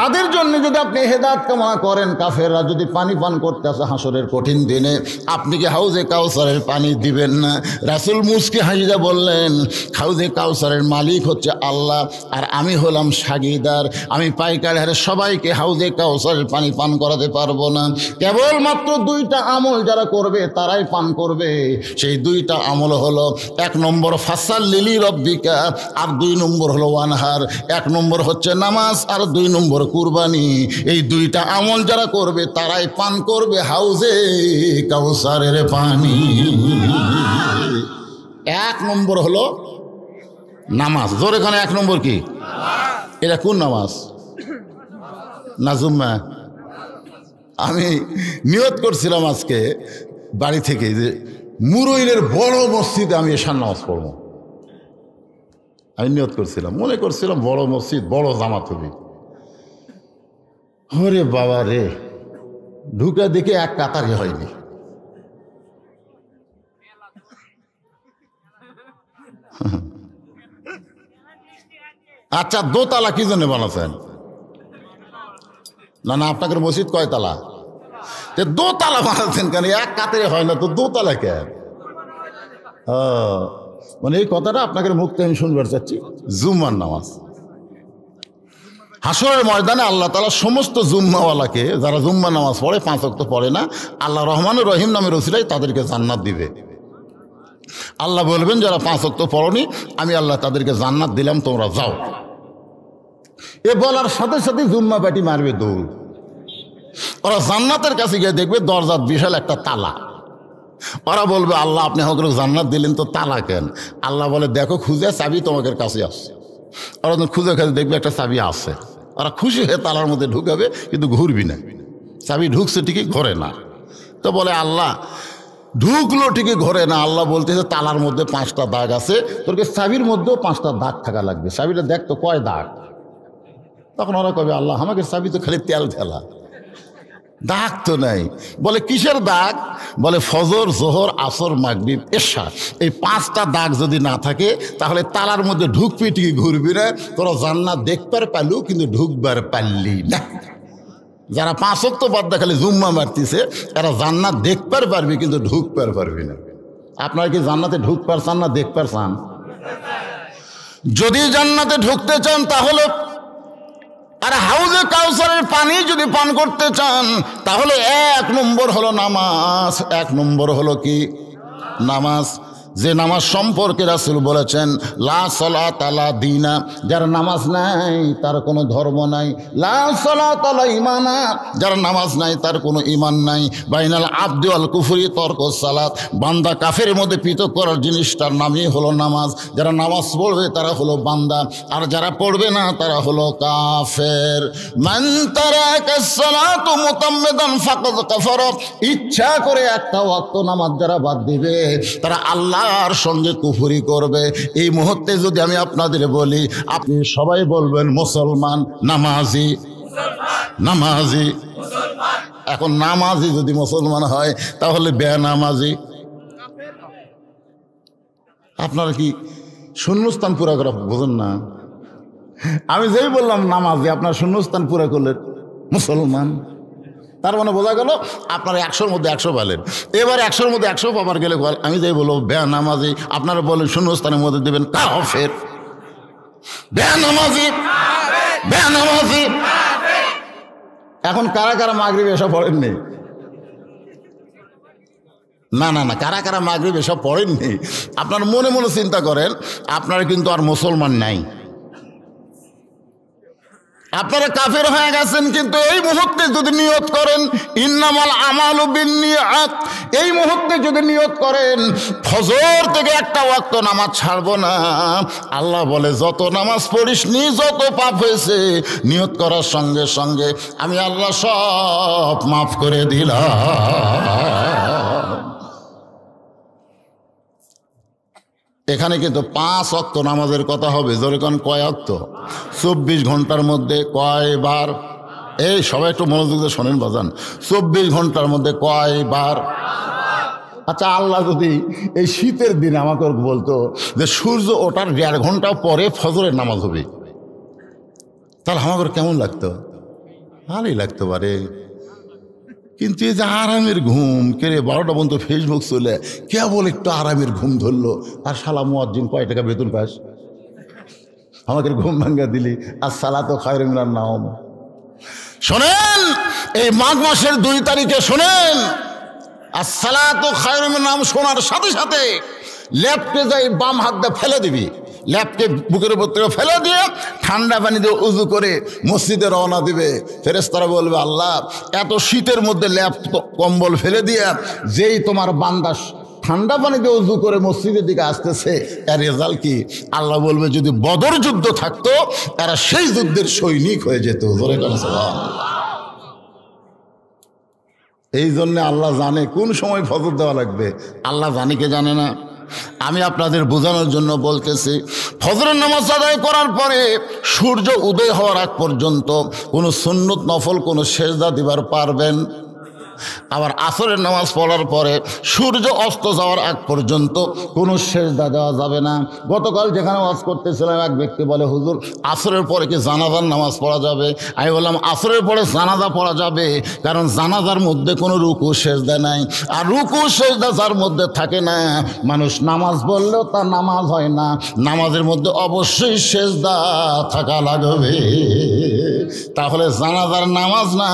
তাদের জন্য যদি আপনি হেদায়েত কামনা করেন, কাফেররা যদি পানি পান করতে আসে হাসরের কঠিন দিনে, আপনি কি হাউজে কাউসারের পানি দিবেন না? রাসূল মুসকি হাসিয়া বললেন, হাউজে কাউসারের মালিক হচ্ছে আল্লাহ, আর আমি হলাম সাগীদার। আমি পাইকারি হারে সবাইকে হাউজে কাউসারের পানি পান করাতে পারবো না। কেবলমাত্র 2টা আমল যারা করবে তারাই পান করবে। সেই 2টা আমল হলো, 1 নম্বর ফাসাল্লি লিরাব্বিকা, আর 2 নম্বর হলো ওয়ানহার। 1 নম্বর হচ্ছে নামাজ, আর 2 নম্বর কুরবানি। এই 2টা আমল যারা করবে তারাই পান করবে হাউজে কাউসারের পানি। 1 নম্বর হলো নামাজ। জোরে খানে 1 নম্বর কি? এটা কোন নামাজ? না জুম্মা? আমি নিয়ত করছিলাম আজকে বাড়ি থেকে যে মুরইনের বড় মসজিদে আমি এশার নামাজ পড়বো। আমি নিয়ত করছিলাম, মনে করছিলাম বড় মসজিদ, বড় জামাত হবে। ওরে বাবা রে, ঢুকে দেখে এক কাতারই হয়নি। আচ্ছা, দোতলা কি জন্য বানাচ্ছেন? না না, আপনাদের মসজিদ কয়তলা? দোতলা বানাচ্ছেন কেন? এক কাতারে হয় না তো দোতলা কেন? মানে এই কথাটা আপনাদের মুখ থেকে আমি শুনবার চাচ্ছি। জুম্মার নামাজ হাসরের ময়দানে আল্লাহ তাআলা সমস্ত জুম্মাওয়ালাকে, যারা জুম্মা নামাজ পড়ে, 5 ওয়াক্ত পড়ে না, আল্লাহ রহমানুর রহিম নামের ওসিলায় তাদেরকে জান্নাত দিবে। আল্লাহ বলবেন, যারা 5 ওয়াক্ত পড়নি আমি আল্লাহ তাদেরকে জান্নাত দিলাম, তোমরা যাও। এ বলার সাথে সাথে জুম্মা পাটি মারবে দৌড়। ওরা জান্নাতের কাছে গিয়ে দেখবে দরজার বিশাল একটা তালা। ওরা বলবে, আল্লাহ আপনি আমাকে জান্নাত দিলেন তো তালা কেন? আল্লাহ বলে, দেখো খুঁজে চাবি তোমাদের কাছে আসছে। ওরা খুঁজে খুঁজে দেখবে একটা চাবি আছে। ওরা খুশি হয়ে তালার মধ্যে ঢুকাবে, কিন্তু ঘুরবি না। চাবি ঢুকছে ঠিকই, ঘরে না। তো বলে, আল্লাহ ঢুকলো ঠিকই, ঘরে না। আল্লাহ বলতেছে, তালার মধ্যে 5টা দাগ আছে, তোরকে চাবির মধ্যেও 5টা দাগ থাকা লাগবে। চাবিটা দেখতো কয় দাগ। তখন ওরা কবে, আল্লাহ আমাকে চাবি তো খালি তেল ফেলা, দাগ তো নাই। বলে, কিসের দাগ? বলে, ফজর, জোহর, আসর, মাগরিব, এশা, এই 5টা দাগ যদি না থাকে তাহলে তালার মধ্যে ঢুকবি ঠিকই, ঘুরবি না। তোরা জান্নাত দেখবার পারলু কিন্তু ঢুকবার পারলি না। যারা 5 ওয়াক্ত বাদ খালি জুম্মা মারতেছে, এরা জান্নাত দেখবার পারবি কিন্তু ঢুকবার পারবি না। আপনারা কি জান্নাতে ঢুকবার চান না দেখবার চান? যদি জান্নাতে ঢুকতে চান তাহলে, আর হাউজে কাউসারের পানি যদি পান করতে চান তাহলে 1 নম্বর হলো নামাজ। 1 নম্বর হলো কি? নামাজ। যে নামাজ সম্পর্কে রাসূল বলেছেন লা সালাতা লা দীনা, যার নামাজ নাই তার কোনো ধর্ম নাই। লা সালাতা লা ঈমানা, যার নামাজ নাই তার কোনো ঈমান নাই। বাইনাল আবদি ওয়াল কুফরি তরকুস সালাত, বান্দা কাফের মধ্যে পৃথক করার জিনিসটার নামই হলো নামাজ। যারা নামাজ পড়বে তারা হলো বান্দা, আর যারা পড়বে না তারা হলো কাফের। মান তারাকাস সালাতু মুতাম্মিদান ফাকাদ কাফারা, ইচ্ছা করে একটা ওয়াক্ত নামাজ যারা বাদ দিবে তারা আল্লাহর সঙ্গে কুফরি করবে। এই মুহূর্তে যদি আমি আপনাদের বলি, আপনি সবাই বলবেন মুসলমান, নামাজি নামাজি। এখন নামাজি যদি মুসলমান হয় তাহলে বেনামাজি। আপনারা কি শূন্যস্থান পুরা করা বোঝেন না? আমি যেই বললাম নামাজি, আপনার শূন্যস্থান পুরা করলেন মুসলমান। তার মানে বোঝা গেল আপনারা 100-র মধ্যে 100 পেলেন। এবার 100-র মধ্যে 100 পাবার গেলে আমি যাই বলবো বেনামাজি, আপনারা বলেন শূন্যস্থানের মধ্যে দেবেন কাফের। বেনামাজি বেনামাজি। এখন কারা কারা মাগরিব এসব পড়েননি? না না না, কারা কারা মাগরিব এসব পড়েননি? আপনার মনে মনে চিন্তা করেন, আপনারা কিন্তু আর মুসলমান নাই, আপনারা কাফের হয়ে গেছেন। কিন্তু এই মুহূর্তে যদি নিয়ত করেন ইন্নামাল আমালু বিন্নিয়াত, এই মুহূর্তে যদি নিয়ত করেন ফজর থেকে একটা ওয়াক্ত নামাজ ছাড়বো না, আল্লাহ বলে যত নামাজ পড়িসনি, যত পাপ হয়েছে, নিয়ত করার সঙ্গে সঙ্গে আমি আল্লাহ সব মাফ করে দিলাম। এখানে কিন্তু 5 ওয়াক্ত নামাজের কথা হবে। যেরকম কয় ওয়াক্ত? 24 ঘন্টার মধ্যে কয়বার? এই সবাই একটু মনোযোগ দিয়ে শোনেন বাজান, 24 ঘন্টার মধ্যে কয়বার? আচ্ছা, আল্লাহ যদি এই শীতের দিন আমাকে বলতো যে সূর্য ওঠার 1.5 ঘন্টা পরে ফজরের নামাজ হবে, তাহলে আমাকে কেমন লাগতো? ভালোই লাগতে পারে। কিন্তু এই যে আরামের ঘুম, কেড়ে 12টা পর্যন্ত ফেসবুক চলে, কেবল একটু আরামের ঘুম ধরলো, আর শালা মুয়াজ্জিন কয় টাকা বেতন পাস, আমাকে ঘুম ভাঙ্গা দিলি, আর সালাতু খায়রুম মিনান নাওম। শোনেন, এই মাঘ মাসের 2 তারিখে শোনেন, আর সালাতু খায়রুম মিনান নাওম শোনার সাথে সাথে লেফটে যাই বাম হাত দিয়ে ফেলে দিবি, ল্যাপকে বুকের উপর থেকে ফেলে দিয়ে ঠান্ডা পানি দিয়ে উজু করে মসজিদে রওনা দিবে। ফেরেশতারা বলবে আল্লাহ, এত শীতের মধ্যে ল্যাপ কম্বল ফেলে দিয়ে যেই তোমার বান্দা ঠান্ডা পানি দিয়ে উজু করে মসজিদের দিকে আসতেছে, এর রেজাল্ট কি? আল্লাহ বলবে যদি বদর যুদ্ধ থাকতো এরা সেই যুদ্ধের সৈনিক হয়ে যেত। এই জন্যে আল্লাহ জানে কোন সময় ফজর দেওয়া লাগবে, আল্লাহ জানে কে জানে না? আমি আপনাদের বোঝানোর জন্য বলতেছি, ফজরের নামাজ আদায় করার পরে সূর্য উদয় হওয়ার আগ পর্যন্ত কোনো সুন্নত নফল কোনো সেজদা দিবার পারবেন। আবার আসরের নামাজ পড়ার পরে সূর্য অস্ত যাওয়ার আগ পর্যন্ত কোনো সেজদা দেওয়া যাবে না। গতকাল যেখানে ওয়াজ করতেছিলাম, এক ব্যক্তি বলে হুজুর আসরের পরে কি জানাজার নামাজ পড়া যাবে? আমি বললাম আসরের পরে জানাজা পড়া যাবে, কারণ জানাজার মধ্যে কোনো রুকু সেজদা নাই, আর রুকু সেজদা যার মধ্যে থাকে না, মানুষ নামাজ বললেও তার নামাজ হয় না। নামাজের মধ্যে অবশ্যই সেজদা থাকা লাগবে। তাহলে জানাজার নামাজ না,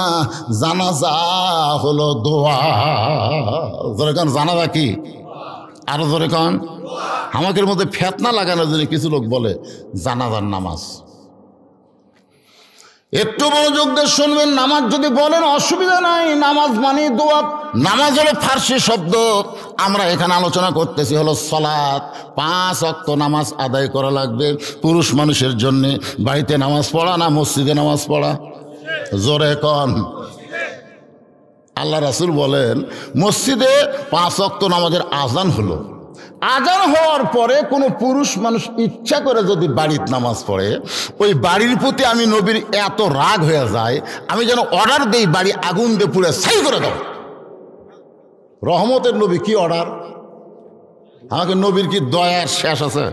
জানাজা হলো দোয়া। জোরে কান, জানাজা কি? আরো জোরে কান। আমাদের মধ্যে ফেতনা লাগানোর জন্য কিছু লোক বলে জানাজার নামাজ। একটু মনোযোগ দিয়ে শুনবেন, নামাজ যদি বলেন অসুবিধা নাই, নামাজ মানে দোয়া। নামাজ হলো ফার্সি শব্দ, আমরা এখানে আলোচনা করতেছি হলো সালাত। 5 ওয়াক্ত নামাজ আদায় করা লাগবে পুরুষ মানুষের জন্যে। বাড়িতে নামাজ পড়া না মসজিদে নামাজ পড়া? জোরে কন। আল্লাহ রাসূল বলেন মসজিদে 5 ওয়াক্ত নামাজের আজান হলো, আজান হওয়ার পরে কোনো পুরুষ মানুষ ইচ্ছা করে যদি বাড়ির নামাজ পড়ে, ওই বাড়ির প্রতি আমি নবীর এত রাগ হয়ে যায়, আমি যেন অর্ডার দেই বাড়ি আগুন দিয়ে পুড়ে ছাই করে দাও। রহমতের নবী কি অর্ডার? আমাকে নবীর কি দয়ার শেষ আছে?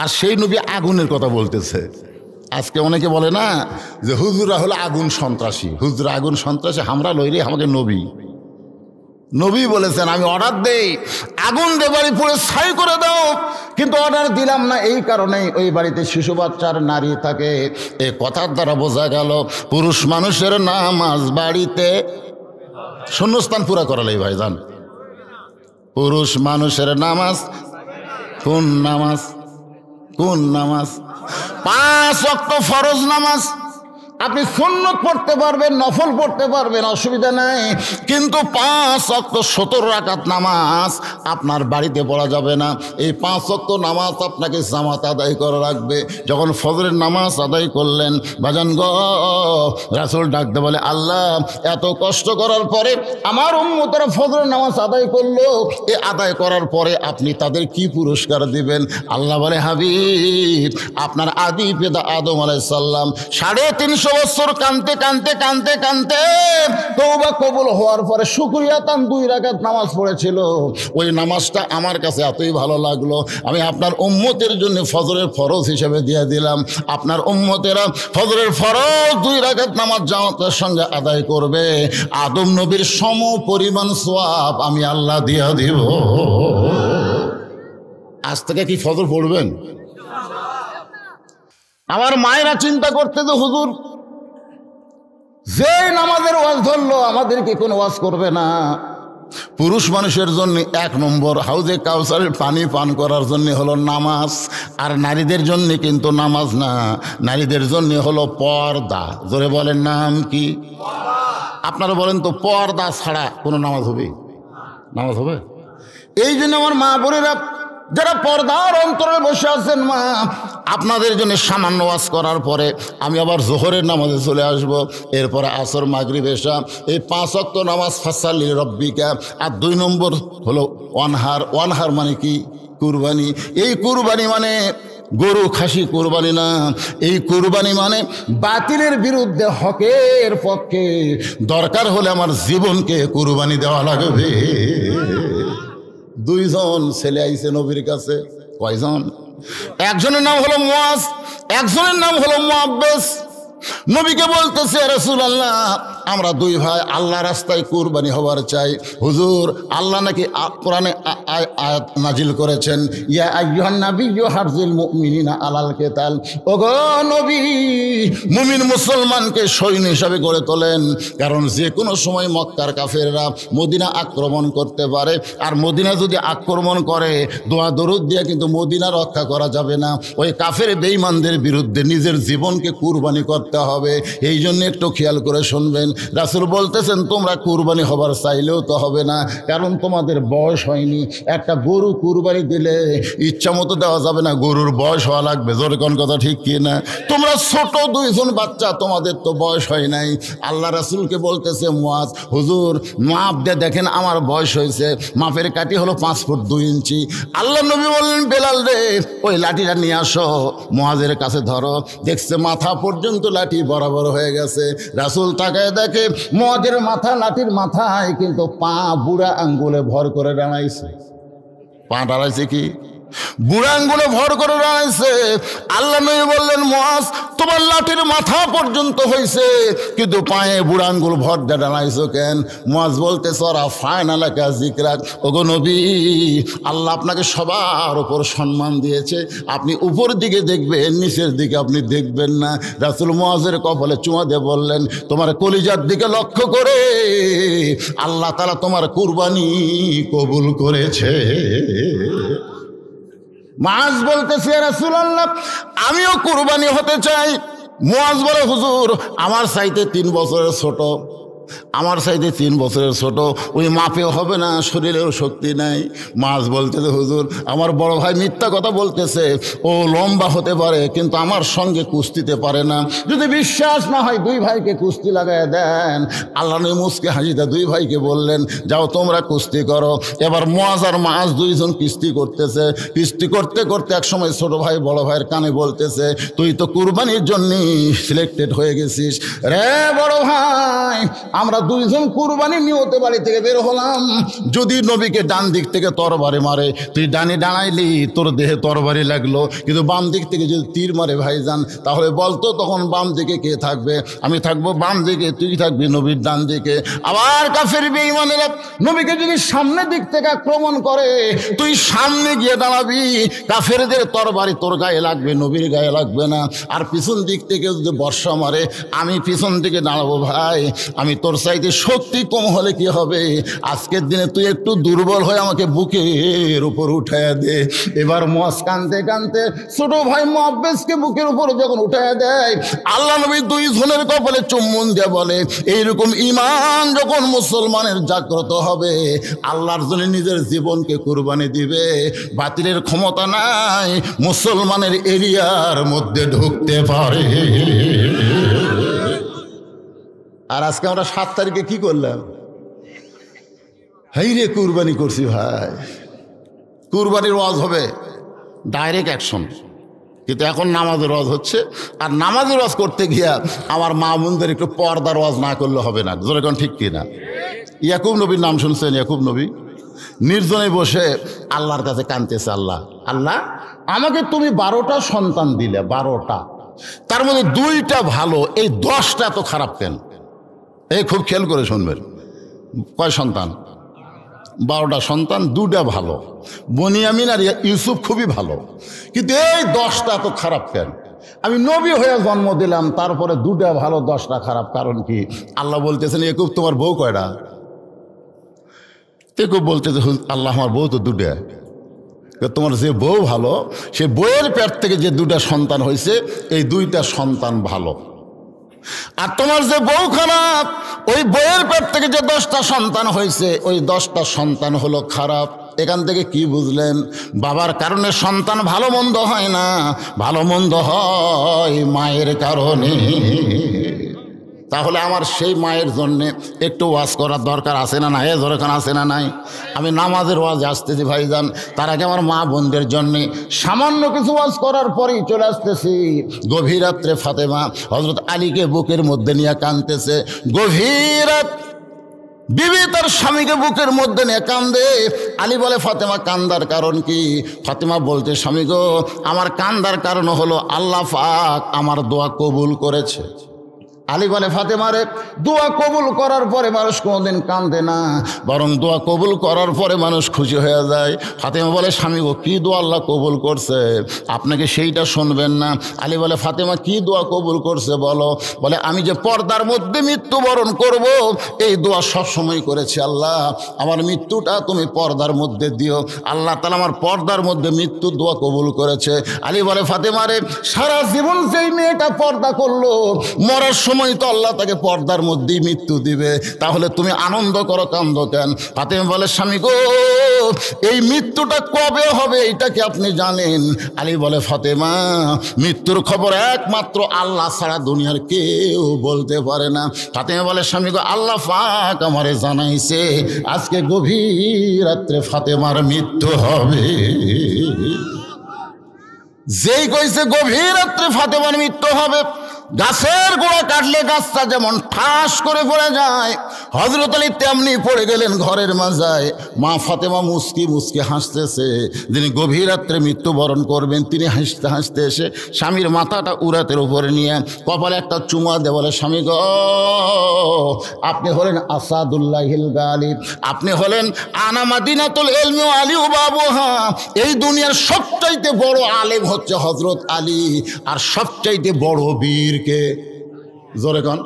আর সেই নবী আগুনের কথা বলতেছে। আজকে অনেকে বলে না যে হুজুরা হলো আগুন সন্ত্রাসী, হুজুরা আগুন সন্ত্রাসী, আমরা লইরে আমাকে নবী। নবী বলেছেন আমি অর্ডার দেই আগুন দিয়ে বাড়ি পুড়ে ছাই করে দাও, কিন্তু অর্ডার দিলাম না এই কারণেই ওই বাড়িতে শিশু বাচ্চার নারী থাকে। এই কথার দ্বারা বোঝা গেল পুরুষ মানুষের নামাজ বাড়িতে শূন্যস্থান পুরা করালেই ভাইজান। পুরুষ মানুষের নামাজ কোন নামাজ? কোন নামাজ? 5 ওয়াক্ত ফরজ নামাজ। আপনি সুন্নত পড়তে পারবেন, নফল পড়তে পারবেন, অসুবিধা নাই, কিন্তু 5 ওয়াক্ত 17 রাকাত নামাজ আপনার বাড়িতে পড়া যাবে না। এই 5 ওয়াক্ত নামাজ আপনাকে জামাত আদায় করা রাখবে। যখন ফজরের নামাজ আদায় করলেন, বাজান গো, রাসূল ডাকতে বলে, আল্লাহ, এত কষ্ট করার পরে আমার উম্মতেরা ফজরের নামাজ আদায় করলো, এ আদায় করার পরে আপনি তাদের কি পুরস্কার দিবেন? আল্লাহ বলে, হাবিব, আপনার আদি পিতা আদম আলাইহিস সালাম 350 বছর কানতে কানতে কানতে কানতে তওবা কবুল হওয়ার পরে শুকরিয়া তান 2 রাকাত নামাজ পড়েছিল। ওই নামাজটা আমার কাছে এতই ভালো লাগলো, আমি আপনার উম্মতের জন্য ফজরের ফরজ হিসেবে দিয়ে দিলাম। আপনার উম্মতেরা ফজরের ফরজ 2 রাকাত নামাজ জামাতের সঙ্গে আদায় করবে, আদম নবীর সম পরিমাণ সওয়াব আমি আল্লাহ দিয়ে দিব। আজ থেকে কি ফজর পড়বেন? আমার মায়েরা চিন্তা করতে, তো হুজুর যে নামাজের ওয়াজ ধরলো, আমাদের কি কোনো ওয়াজ করবে না? পুরুষ মানুষের জন্য 1 নম্বর হাউজে কাউসারের পানি পান করার জন্য হলো নামাজ, আর নারীদের জন্য কিন্তু নামাজ না, নারীদের জন্য হলো পর্দা। জোরে বলেন, নাম কি? আপনারা বলেন তো, পর্দা ছাড়া কোনো নামাজ হবে? নামাজ হবে? এই জন্য আমার মা বোনেরা যারা পর্দার অন্তরে বসে আছেন, মা, আপনাদের জন্য সামান্য ওয়াজ করার পরে আমি আবার জোহরের নামাজে চলে আসব। এরপরে আসর, মাগরিব, এশা, এই 5 ওয়াক্ত নামাজ ফাসাল্লি রব্বিকা। আর 2 নম্বর হলো ওয়ানহার। ওয়ানহার মানে কি? কুরবানি। এই কুরবানি মানে গরু খাসি কুরবানি না, এই কুরবানি মানে বাতিলের বিরুদ্ধে হকের পক্ষে দরকার হলে আমার জীবনকে কুরবানি দেওয়া লাগবে। 2 জন ছেলে আইছে নবীর কাছে। কয়জন? একজনের নাম হলো মুয়াজ, একজনের নাম হলো মুআব্বাস। নবীকে বলতেছে, রাসূলুল্লাহ, আমরা 2 ভাই আল্লাহ রাস্তায় কুরবানি হবার চাই। হুজুর, আল্লাহ নাকি কোরআনে আয়াত নাজিল করেছেন, ইয়া আইয়ুহান নাবিয়্যু হারজিল মুমিনিনা আলাল কিতাল। ওগো নবী, মুমিন মুসলমানকে সৈন্য হিসাবে গড়ে তোলেন, কারণ যে কোনো সময় মক্কার কাফেররা মদিনা আক্রমণ করতে পারে, আর মদিনা যদি আক্রমণ করে দোয়া দরুদ দিয়ে কিন্তু মদিনা রক্ষা করা যাবে না। ওই কাফের বেঈমানদের বিরুদ্ধে নিজের জীবনকে কুরবানি করতে হবে। এই জন্য একটু খেয়াল করে শুনবেন। রাসূল বলতেছেন, তোমরা কুরবানি হবার চাইলেও তো হবে না, কারণ তোমাদের বয়স হয়নি। একটা গরু কুরবানি দিলে ইচ্ছা মতো দেওয়া যাবে না, গরুর বয়স হওয়া লাগবে। জোরে কোন কথা ঠিক কি না? তোমরা ছোট 2 জন বাচ্চা, তোমাদের তো বয়স হয় নাই। আল্লাহ রাসূলকে বলতেছে মুয়াজ, হুজুর মাপ দিয়ে দেখেন আমার বয়স হয়েছে। মাপের কাঠি হলো 5 ফুট 2 ইঞ্চি। আল্লাহ নবী বললেন, বেলাল রে, ওই লাঠিটা নিয়ে আসো। মুয়াজের কাছে ধরো। দেখছে মাথা পর্যন্ত লাঠি বরাবর হয়ে গেছে। রাসূল তাকায় দেখে মুয়াজের মাথা, লাঠির মাথায় কিন্তু পা বুড়া আঙ্গুলে ভর করে দাঁড়াইছে। পা দাঁড়াইছে কি? বুড়া আঙ্গুলে ভর করে দাঁড়াইছে। আল্লাহ নবী বললেন, মুয়াজ, তোমার লাঠির মাথা পর্যন্ত হয়েছে, কিন্তু পায়ে বুড়া আঙ্গুল ভর দিয়ে দাঁড়াইছো কেন? মুয়াজ বলতে, সরা ফায়নালাকা যিকরাক। ওগো নবী, আল্লাহ আপনাকে সবার উপর সম্মান দিয়েছে, আপনি উপর দিকে দেখবেন, নিচের দিকে আপনি দেখবেন না। রাসূল মুয়াজের কপালে চুমা দিয়ে বললেন, তোমার কলিজার দিকে লক্ষ্য করে আল্লাহ তাআলা তোমার কুরবানি কবুল করেছে। মুয়াজ বলতেছে, ইয়া রাসূলুল্লাহ, আমিও কুরবানি হতে চাই। মুয়াজ বলে, হুজুর, আমার চাইতে 3 বছরের ছোট, আমার চাইতে 3 বছরের ছোট, ওই মাপেও হবে না, শরীরেও শক্তি নাই। মুয়াজ বলতেছে, হুজুর, আমার বড় ভাই মিথ্যা কথা বলতেছে, ও লম্বা হতে পারে কিন্তু আমার সঙ্গে কুস্তিতে পারে না। যদি বিশ্বাস না হয় 2 ভাইকে কুস্তি লাগায় দেন। আল্লাহ নবী মুসকে হাসিতে 2 ভাইকে বললেন, যাও তোমরা কুস্তি করো। এবার মুয়াজ আর মুয়াজ 2 জন কুস্তি করতেছে। কুস্তি করতে করতে এক সময় ছোট ভাই বড় ভাইয়ের কানে বলতেছে, তুই তো কুরবানির জন্য সিলেক্টেড হয়ে গেছিস রে বড় ভাই। আমরা 2 জন কুরবানি নিয়তে বাড়ি থেকে বের হলাম। যদি নবীকে ডান দিক থেকে তরবারি মারে, তুই ডানে দাঁড়াইলি, তোর দেহে তরবারি লাগলো, কিন্তু বাম দিক থেকে যদি তীর মারে ভাইজান, তাহলে বলতো তখন বাম দিকে কে থাকবে? আমি থাকবো বাম দিকে, তুই থাকবি নবীর ডান দিকে। আবার কাফের বেঈমানেরা নবীকে যদি সামনের দিক থেকে আক্রমণ করে, তুই সামনে গিয়ে দাঁড়াবি, কাফেরদের তরবারি তোর গায়ে লাগবে, নবীর গায়ে লাগবে না। আর পিছন দিক থেকে যদি বর্ষা মারে, আমি পিছন দিকে দাঁড়াবো ভাই, আমি তোর চাইতে শক্তি কম হলে কি হবে, আজকের দিনে তুই একটু দুর্বল হয়ে আমাকে বুকের উপর উঠাইয়া দে। এবার মুয়াজ কানতে কানতে ছোট ভাই মুআব্বিসকে বুকের উপর যখন উঠাইয়া দেয়, আল্লাহ নবী দুই জনের কপালে চুম্বন দিয়ে বলে, এইরকম ঈমান যখন মুসলমানের জাগ্রত হবে, আল্লাহর জন্য নিজের জীবনকে কুরবানি দিবে, বাতিলের ক্ষমতা নাই মুসলমানের এরিয়ার মধ্যে ঢুকতে পারে। আর আজকে আমরা 7 তারিখে কি করলাম? হাই রে কুরবানি করছি ভাই। কুরবানির ওয়াজ হবে ডাইরেক্ট অ্যাকশন, কিন্তু এখন নামাজের ওয়াজ হচ্ছে। আর নামাজের ওয়াজ করতে গিয়া আমার মা বোনদের একটু পর্দার ওয়াজ না করলে হবে না। যেরকম ঠিক কিনা? ইয়াকুব নবীর নাম শুনছেন? ইয়াকুব নবী নির্জনে বসে আল্লাহর কাছে কাঁদতেছে, আল্লাহ আল্লাহ আমাকে তুমি 12টা সন্তান দিলে, 12টা, তার মধ্যে 2টা ভালো, এই 10টা তো খারাপ কেন? এই খুব খেয়াল করে শুনবেন। কয় সন্তান? 12টা সন্তান, 2টা ভালো, বনিয়ামিন আর ইউসুফ খুবই ভালো, কিন্তু এই 10টা তো খারাপ কেন? আমি নবী হয়ে জন্ম দিলাম, তারপরে 2টা ভালো 10টা খারাপ, কারণ কি? আল্লাহ বলতেছেন, ইয়াকুব তোমার বউ কয়টা? ইয়াকুব বলতেছে, আল্লাহ আমার বউ তো 2টা। তোমার যে বউ ভালো, সে বউয়ের পেট থেকে যে 2টা সন্তান হয়েছে, এই 2টা সন্তান ভালো। আর তোমার যে বউ খারাপ, ওই বউয়ের পেট থেকে যে 10টা সন্তান হয়েছে, ওই 10টা সন্তান হলো খারাপ। এখান থেকে কি বুঝলেন? বাবার কারণে সন্তান ভালো মন্দ হয় না, ভালো মন্দ হয় মায়ের কারণে। তাহলে আমার সেই মায়ের জন্যে একটু ওয়াজ করার দরকার আছে না নাই? দরকার আছে না নাই? আমি নামাজের ওয়াজে আসতেছি ভাইজান, তার আগে আমার মা বোনদের জন্যে সামান্য কিছু ওয়াজ করার পরেই চলে আসতেছি। গভীর রাত্রে ফাতেমা হযরত আলীকে বুকের মধ্যে নিয়ে কাঁদতেছে। গভীর রাত, বিবি তার স্বামীকে বুকের মধ্যে নিয়ে কান্দে। আলী বলে, ফাতেমা কান্দার কারণ কি? ফাতেমা বলতে, স্বামী গো, আমার কান্দার কারণ হলো আল্লাহ পাক আমার দোয়া কবুল করেছে। আলী বলে, ফাতেমারে, দোয়া কবুল করার পরে মানুষ কোনোদিন কান্দে না, বরং দোয়া কবুল করার পরে মানুষ খুশি হয়ে যায়। ফাতেমা বলে, স্বামী গো, কী দোয়া আল্লাহ কবুল করছে? আপনাকে সেইটা শুনবেন না। আলী বলে, ফাতেমা কী দোয়া কবুল করছে বলো। বলে, আমি যে পর্দার মধ্যে মৃত্যুবরণ করব, এই দোয়া সবসময় করেছি, আল্লাহ আমার মৃত্যুটা তুমি পর্দার মধ্যে দিও। আল্লাহ তাআলা আমার পর্দার মধ্যে মৃত্যুর দোয়া কবুল করেছে। আলী বলে, ফাতেমারে, সারা জীবন যেই মেয়েটা পর্দা করলো, মরার সময় তো আল্লাহ তাকে পর্দার মধ্যেই মৃত্যু দিবে, তাহলে তুমি আনন্দ করো, কান্দ কেন? ফাতেমা বলে, স্বামী গো, এই মৃত্যুটা কবে হবে এটা কি আপনি জানেন? আলী বলে, ফাতেমা, মৃত্যুর খবর একমাত্র আল্লাহ ছাড়া দুনিয়ার কেউ বলতে পারে না। ফাতেমা বলে, স্বামী গো, আল্লাহ পাক আমারে জানাইছে আজকে গভীর রাত্রে ফাতেমার মৃত্যু হবে। যেই কইছে গভীর রাত্রে ফাতেমার মৃত্যু হবে, গাছের গোড়া কাটলে গাছটা যেমন ঠাস করে পড়ে যায়, হযরত আলী তেমনি পড়ে গেলেন ঘরের মাঝায়। মা ফাতেমা মুস্কি মুস্কি হাসতেছে। যিনি গভীর রাত্রে মৃত্যুবরণ করবেন, তিনি হাসতে হাসতে এসে স্বামীর মাথাটা উরাতের উপরে নিয়ে কপালে একটা চুমা দিয়ে বলে, স্বামী গো, আপনি হলেন আসাদুল্লাহিল গালিব, আপনি হলেন আনা মাদিনাতুল ইলমি ওয়া আলী বাবুহা। এই দুনিয়ার সবচাইতে বড় আলেম হচ্ছে হযরত আলী, আর সবচাইতে বড় বীর কে? জোরে কোন?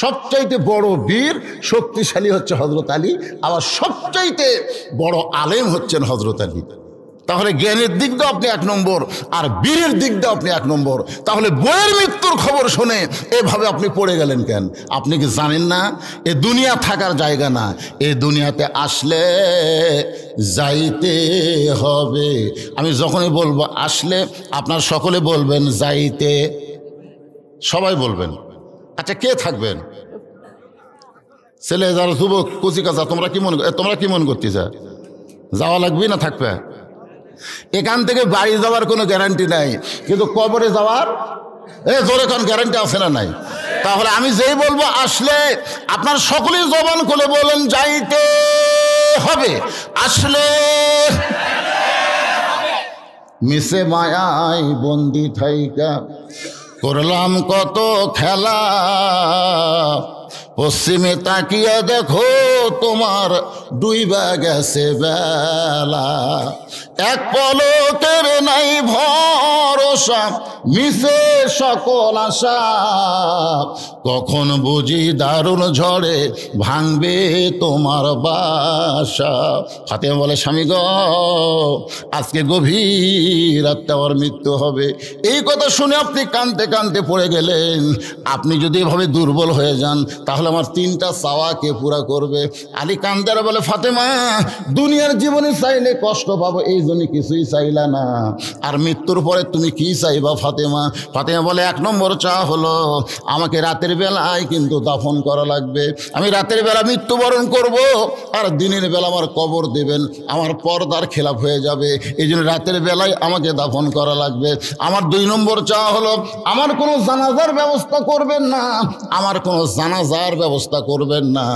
সবচাইতে বড় বীর শক্তিশালী হচ্ছে হযরত আলী, আবার সবচাইতে বড় আলেম হচ্ছেন হযরত আলী। তাহলে জ্ঞানের দিক দিয়ে আপনি 1 নম্বর, আর বীরের দিক দিয়ে আপনি 1 নম্বর। তাহলে বইয়ের মৃত্যুর খবর শুনে এভাবে আপনি পড়ে গেলেন কেন? আপনি কি জানেন না এ দুনিয়া থাকার জায়গা না, এ দুনিয়াতে আসলে যাইতে হবে। আমি যখনই বলবো আসলে, আপনার সকলে বলবেন যাইতে, সবাই বলবেন। আচ্ছা, কে থাকবেন? ছেলে যারা যুবক কচি কাঁচা, তোমরা কি মনে করতেছে? যাওয়া লাগবে না থাকবে? এখান থেকে বাড়ি যাওয়ার কোনো গ্যারান্টি নাই, কিন্তু কবরে যাওয়ার জোরে কোন গ্যারান্টি আছে না নাই? তাহলে আমি যেই বলবো আসলে, আপনার সকলেই জবান খুলে বলেন যাইতে হবে। আসলে মিশে মায়ায় বন্দি থাইকা করলাম কত খেলা, পশ্চিমে তাকিয়ে দেখো তোমার ডুইবা গেছে বেলা, এক পলকের নাই ভরসা, মিশে সকল আশা, কখন বুঝি দারুণ ঝড়ে ভাঙবে তোমার বাসা। ফাতেমা বলে, স্বামী গো, আজকে গভীর রাতে আমার মৃত্যু হবে। এই কথা শুনে আপনি কাঁদতে কাঁদতে পড়ে গেলেন। আপনি যদি এভাবে দুর্বল হয়ে যান তাহলে আমার 3টা চাওয়া কে পুরা করবে? আলী কান্দার বলে, ফাতেমা, দুনিয়ার জীবনে চাইলে কষ্ট পাবো এই জন্য কিছুই চাইলা না, আর মৃত্যুর পরে তুমি কি চাইবা ফাতেমা? ফাতেমা বলে, 1 নম্বর চাওয়া হলো আমাকে রাতের বেলায় কিন্তু দাফন করা লাগবে। আমি রাতের বেলা মৃত্যুবরণ করব, আর দিনের বেলা আমার কবর দেবেন, আমার পর্দার খেলাপ হয়ে যাবে, এই জন্য রাতের বেলায় আমাকে দাফন করা লাগবে। আমার 2 নম্বর চাওয়া হলো আমার কোনো জানাজার ব্যবস্থা করবেন না, আমার কোনো জানাজার ব্যবস্থা করবেন না।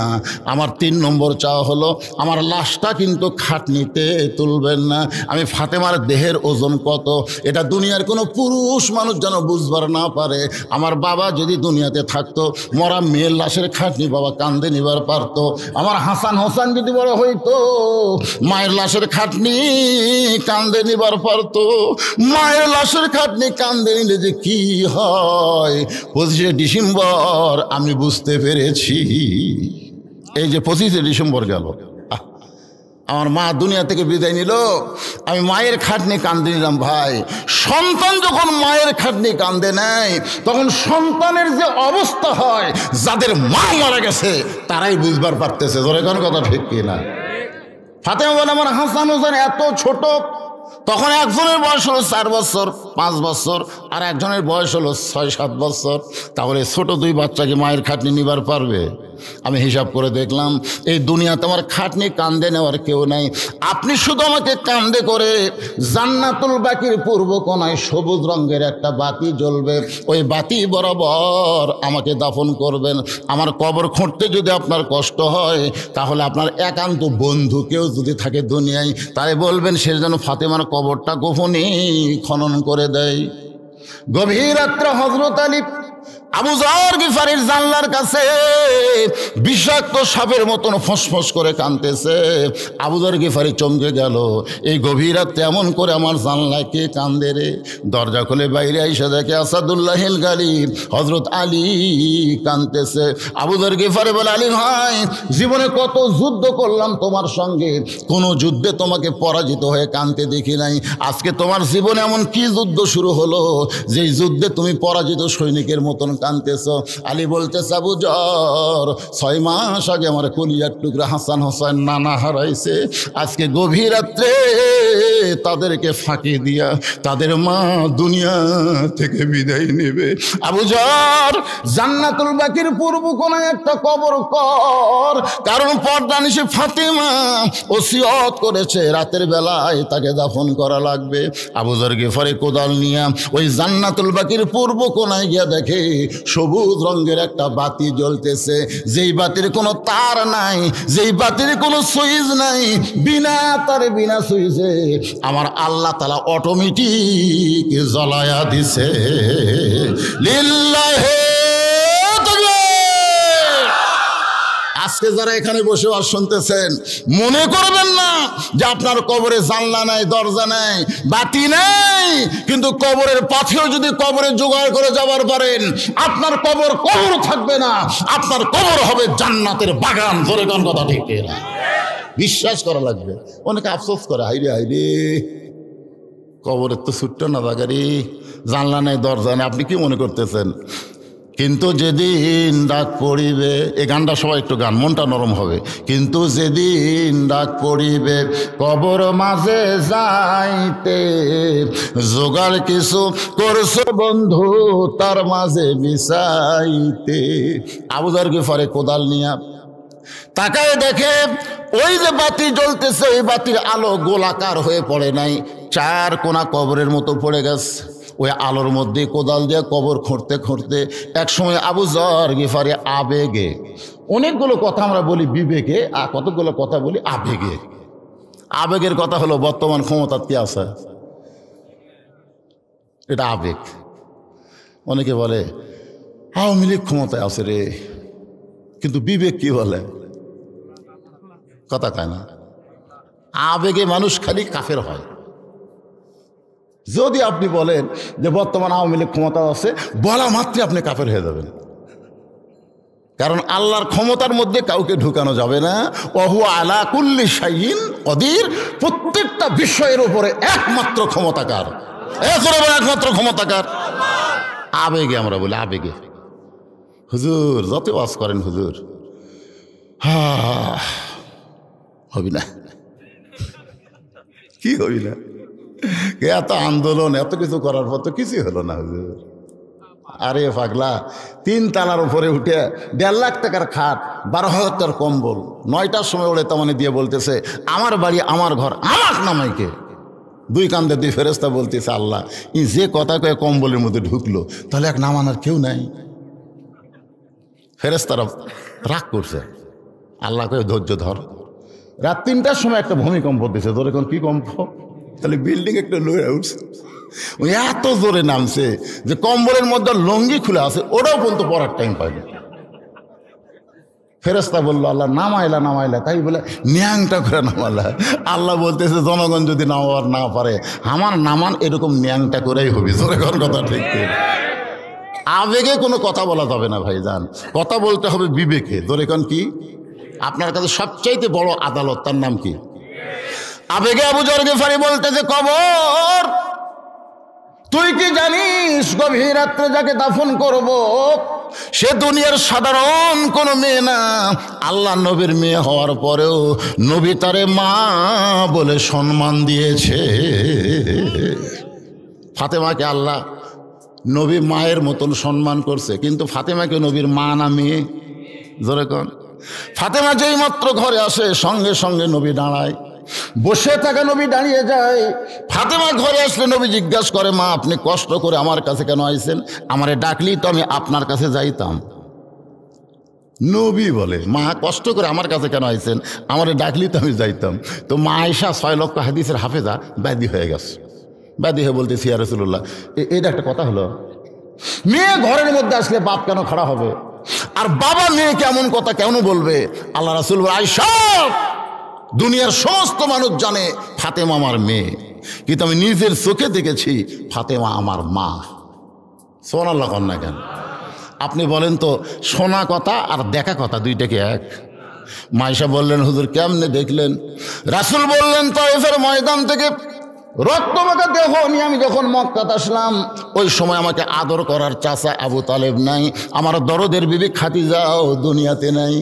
আমার 3 নম্বর চাওয়া হলো আমার লাশটা কিন্তু খাটনিতে তুলবেন না। আমি ফাতেমার দেহের ওজন কত এটা দুনিয়ার কোনো পুরুষ মানুষ যেন বুঝবার না পারে। আমার বাবা যদি দুনিয়াতে থাকতো, মরা মেয়ের লাশের খাটনি বাবা কান্দে নিবার পারতো। আমার হাসান হোসেন যদি বড় হইতো, মায়ের লাশের খাটনি কান্দে নিবার পারতো। মায়ের লাশের খাটনি কান্দে নিলে যে কি হয় 25শে ডিসেম্বর আমি বুঝতে পেরেছি। এই যে 25শে ডিসেম্বর গেল, আমার মা দুনিয়া থেকে বিদায় নিল, আমি মায়ের খাটনি কান্দে নিলাম। ভাই, সন্তান যখন মায়ের খাটনি কান্দে নেয় তখন সন্তানের যে অবস্থা হয়, যাদের মা মারা গেছে তারাই বুঝবার পারতেছে। ধরে কোন কথা ঠিক কিনা? ফাতেমা বলে, আমার হাসান হোসেন এত ছোট, তখন একজনের বয়স হলো 4 বছর 5 বছর, আর একজনের বয়স হলো 6-7 বছর। তাহলে ছোট 2 বাচ্চাকে মায়ের খাটনি নিবার পারবে? আমি হিসাব করে দেখলাম এই দুনিয়াতে আমার খাটনি কান্দে নেওয়ার কেউ নাই। আপনি শুধু আমাকে কান্দে করে জান্নাতুল বাকির পূর্ব কোণায় সবুজ রঙের একটা বাতি জ্বলবে, ওই বাতি বরাবর আমাকে দাফন করবেন। আমার কবর খুঁড়তে যদি আপনার কষ্ট হয় তাহলে আপনার একান্ত বন্ধু কেউ যদি থাকে দুনিয়ায়, তাই বলবেন সে যেন ফাতেমার কবরটা গোপনে খনন করে দেয়। গভীর রাত্রে হযরত আলী আবু যর গিফারির জানলার কাছে বিষাক্ত সাপের মতন ফসফস করে কাঁদতেছে। আবু যর গিফারি চমকে গেল, এই গভীর রাতে এমন করে আমার জানলায় কে কান্দে রে? দরজা খুলে বাইরে আইসা দেখে আসাদুল্লাহিল গালিব হযরত আলী কাঁদতেছে। আবু যর গিফারি বলে, আলী ভাই, জীবনে কত যুদ্ধ করলাম তোমার সঙ্গে, কোনো যুদ্ধে তোমাকে পরাজিত হয়ে কাঁদতে দেখি নাই। আজকে তোমার জীবনে এমন কি যুদ্ধ শুরু হলো যেই যুদ্ধে তুমি পরাজিত সৈনিকের মতন কাঁদতেছ? আলী বলতেছে, আবু যর, 6 মাস আগে আমার কলিজার টুকরা হাসান হোসেন নানা হারাইছে। আজকে গভীর রাত্রে তাদেরকে ফাঁকি দিয়া তাদের মা দুনিয়া থেকে বিদায় নেবে। আবু যর, জান্নাতুল বাকির পূর্ব কোণায় একটা কবর কর, কারণ পর্দা নিশে ফাতেমা ওসিয়ত করেছে রাতের বেলায় তাকে দাফন করা লাগবে। আবু যর গিফারি কোদাল নিয়ে ওই জান্নাতুল বাকির পূর্ব কোণায় গিয়া দেখে সবুজ রঙের একটা বাতি জ্বলতেছে, যেই বাতির কোনো তার নাই, যেই বাতির কোনো সুইচ নাই, বিনা তারে বিনা সুইচে আমার আল্লাহ তাআলা অটোমেটিক জ্বলায়া দিছে। লিল্লাহি আজকে যারা এখানে বসে আর শুনতেছেন, মনে করবেন না যে আপনার কবরে জানলা নাই, দরজা নাই, বাতি নাই, কিন্তু কবরের পাথেও যদি কবরে জোগাড় করে যাবার পারেন, আপনার কবর কবর থাকবে না, আপনার কবর হবে জান্নাতের বাগান। ধরে কোন কথা ঠিক না? বিশ্বাস করা লাগবে। অনেকে আফসোস করে, হাইরে হাইরে কবরের তো ছুট্ট না বাগারি, জানলা নাই, দরজা নাই। আপনি কি মনে করতেছেন? কিন্তু যেদিন ডাক পড়িবে, এই গানটা সবাই একটু গান, মনটা নরম হবে। কিন্তু যেদিন ডাক পড়িবে কবর মাঝে যাইতে, জোগাড় কিছু করছো বন্ধু তার মাঝে বিছাইতে। আবু যর গিফারি কোদাল নিয়া তাকায় দেখে ওই যে বাতি জ্বলতেছে, ওই বাতির আলো গোলাকার হয়ে পড়ে নাই, 4 কোণা কবরের মতো পড়ে গেছে। ওই আলোর মধ্যে কোদাল দিয়ে কবর খুঁড়তে খুঁড়তে একসময় আবু যর গিফারি আবেগে, অনেকগুলো কথা আমরা বলি বিবেকে, আর কতগুলো কথা বলি আবেগে। আবেগের কথা হলো বর্তমান ক্ষমতা কি আছে, এটা আবেগ। অনেকে বলে আওয়ামী লীগ ক্ষমতায় আছে রে, কিন্তু বিবেক কি বলে? কথা কয় না। আবেগে মানুষ খালি কাফের হয়। যদি আপনি বলেন যে বর্তমান আওয়ামী লীগ ক্ষমতা আছে, বলা মাত্রই আপনি কাফের হয়ে যাবেন। কারণ আল্লাহর ক্ষমতার মধ্যে কাউকে ঢুকানো যাবে না। ওহু আলা কুল্লি শাইইন কদির, প্রত্যেকটা বিষয়ের উপরে একমাত্র ক্ষমতাকার, একমাত্র ক্ষমতাকার। আবেগে আমরা বলি, আবেগে। হুজুর যত ওয়াজ করেন হুজুর, হবি না, কি হবি না? এত আন্দোলন, এত কিছু করার পর তো কিছুই হলো না হুজুর। আরে পাগলা, 3 তলার উপরে উঠে 1.5 লাখ টাকার খাট, 12,000 টাকার কম্বল, 9টার সময় ওড়ে তামানে দিয়ে বলতেছে আমার বাড়ি আমার ঘর, আমার নামাইকে। 2 কান্দে 2 ফেরেস্তা বলতেছে আল্লাহ ই যে কথা কয়ে কম্বলের মধ্যে ঢুকলো, তাহলে এক নামানোর কেউ নাই। ফেরেস্তারা রাগ করছে, আল্লাহ কয়ে ধৈর্য ধর। রাত 3টার সময় একটা ভূমিকম্প দিছে। তোর এখন কি কম্প? তাহলে বিল্ডিং একটা লয়ে উঠছে, ওই এত জোরে নামছে যে কম্বলের মধ্যে লঙ্গি খুলে আছে, ওটাও পর্যন্ত পড়ার টাইম পাইনি। ফেরেস্তা বললো আল্লাহ নামাইলা নামাইলা, তাই বলে ন্যাংটা করে নামালা। আল্লাহ বলতেছে জনগণ যদি নামাবার না পারে, আমার নামান এরকম ন্যাংটা করেই হবে। জোরে কোন কথা ঠিক? আবেগে কোনো কথা বলা যাবে না ভাইজান, কথা বলতে হবে বিবেকে। জোরে কোন কি? আপনার কাছে সবচাইতে বড় আদালত, তার নাম কি? আবেগে আবু যর গিফারি বলতেছে কবর, তুই কি জানিস গভীর রাত্রে যাকে দাফন করব সে দুনিয়ার সাধারণ কোনো মেয়ে না, আল্লাহ নবীর মেয়ে হওয়ার পরেও নবী তারে মা বলে সম্মান দিয়েছে। ফাতেমাকে আল্লাহ নবী মায়ের মতন সম্মান করছে, কিন্তু ফাতেমাকে নবীর মা না মেয়ে? জোরে কোন? ফাতেমা যেই মাত্র ঘরে আসে সঙ্গে সঙ্গে নবী দাঁড়ায়, বসে থাকা নবী দাঁড়িয়ে যায়। ফাতেমা ঘরে আসলে নবী জিজ্ঞাসা করে মা আপনি কষ্ট করে আমার কাছে কেন আইছেন? আমারে ডাকলি তো আমি আপনার কাছে যাইতাম। নবী বলে মা কষ্ট করে আমার কাছে কেন আইছেন? আমারে ডাকলি তো আমি যাইতাম। তো মা আয়েশা 6 লক্ষ হাদিসের হাফেজা ব্যাধি হয়ে গেছে। ব্যাধি হয়ে বলতেছি ইয়া রাসূলুল্লাহ, এটা একটা কথা হলো? মেয়ে ঘরের মধ্যে আসলে বাপ কেন খাড়া হবে? আর বাবা মেয়েকে এমন কথা কেন বলবে? আল্লাহ রাসূল আয়েশা, দুনিয়ার সমস্ত মানুষ জানে ফাতেমা আমার মেয়ে, কিন্তু আমি নিজের চোখে দেখেছি ফাতেমা আমার মা। সুবহানাল্লাহ কন না কেন? আপনি বলেন তো শোনা কথা আর দেখা কথা দুইটাকে এক? মাইশা বললেন হুজুর কেমনে দেখলেন? রাসূল বললেন তায়েফের ময়দান থেকে রক্তমাখা দেহ নিয়ে আমি যখন মক্কাতে আসলাম, ওই সময় আমাকে আদর করার চাচা আবু তালেব নাই, আমার দরদের বিবি খাদিজাও দুনিয়াতে নাই।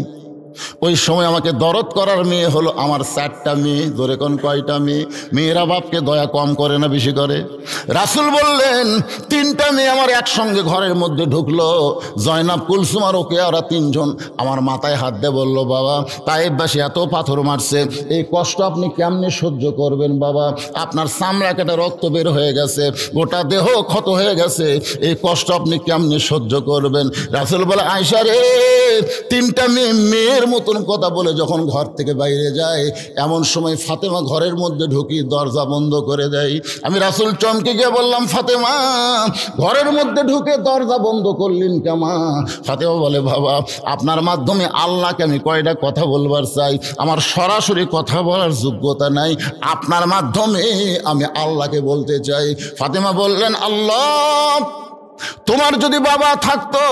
ওই সময় আমাকে দরদ করার মেয়ে হলো আমার 4টা মেয়ে। জোরে কোন কয়টা মেয়ে? মেয়েরা বাপকে দয়া কম করে না বেশি করে? রাসূল বললেন 3টা মেয়ে আমার একসঙ্গে ঘরের মধ্যে ঢুকলো, জয়নাব, কুলসুম আর রোকেয়া, ওরা 3 জন আমার মাথায় হাত দিয়ে বলল বাবা তায়েফবাসী এত পাথর মারছে, এই কষ্ট আপনি কেমনে সহ্য করবেন বাবা? আপনার চামড়া কেটে রক্ত বের হয়ে গেছে, গোটা দেহ ক্ষত হয়ে গেছে, এই কষ্ট আপনি কেমনে সহ্য করবেন? রাসূল বলে আয়েশা রে, 3টা মেয়ের মতন কথা বলে যখন ঘর থেকে বাইরে যায়, এমন সময় ফাতেমা ঘরের মধ্যে ঢুকি দরজা বন্ধ করে দেয়। আমি রাসূল চমকে গিয়ে বললাম ফাতেমা ঘরের মধ্যে ঢুকে দরজা বন্ধ করলেন কেমা? ফাতেমা বলে বাবা আপনার মাধ্যমে আল্লাহকে আমি কয়টা কথা বলবার চাই, আমার সরাসরি কথা বলার যোগ্যতা নাই, আপনার মাধ্যমে আমি আল্লাহকে বলতে চাই। ফাতেমা বললেন আল্লাহ তোমার যদি বাবা থাকতো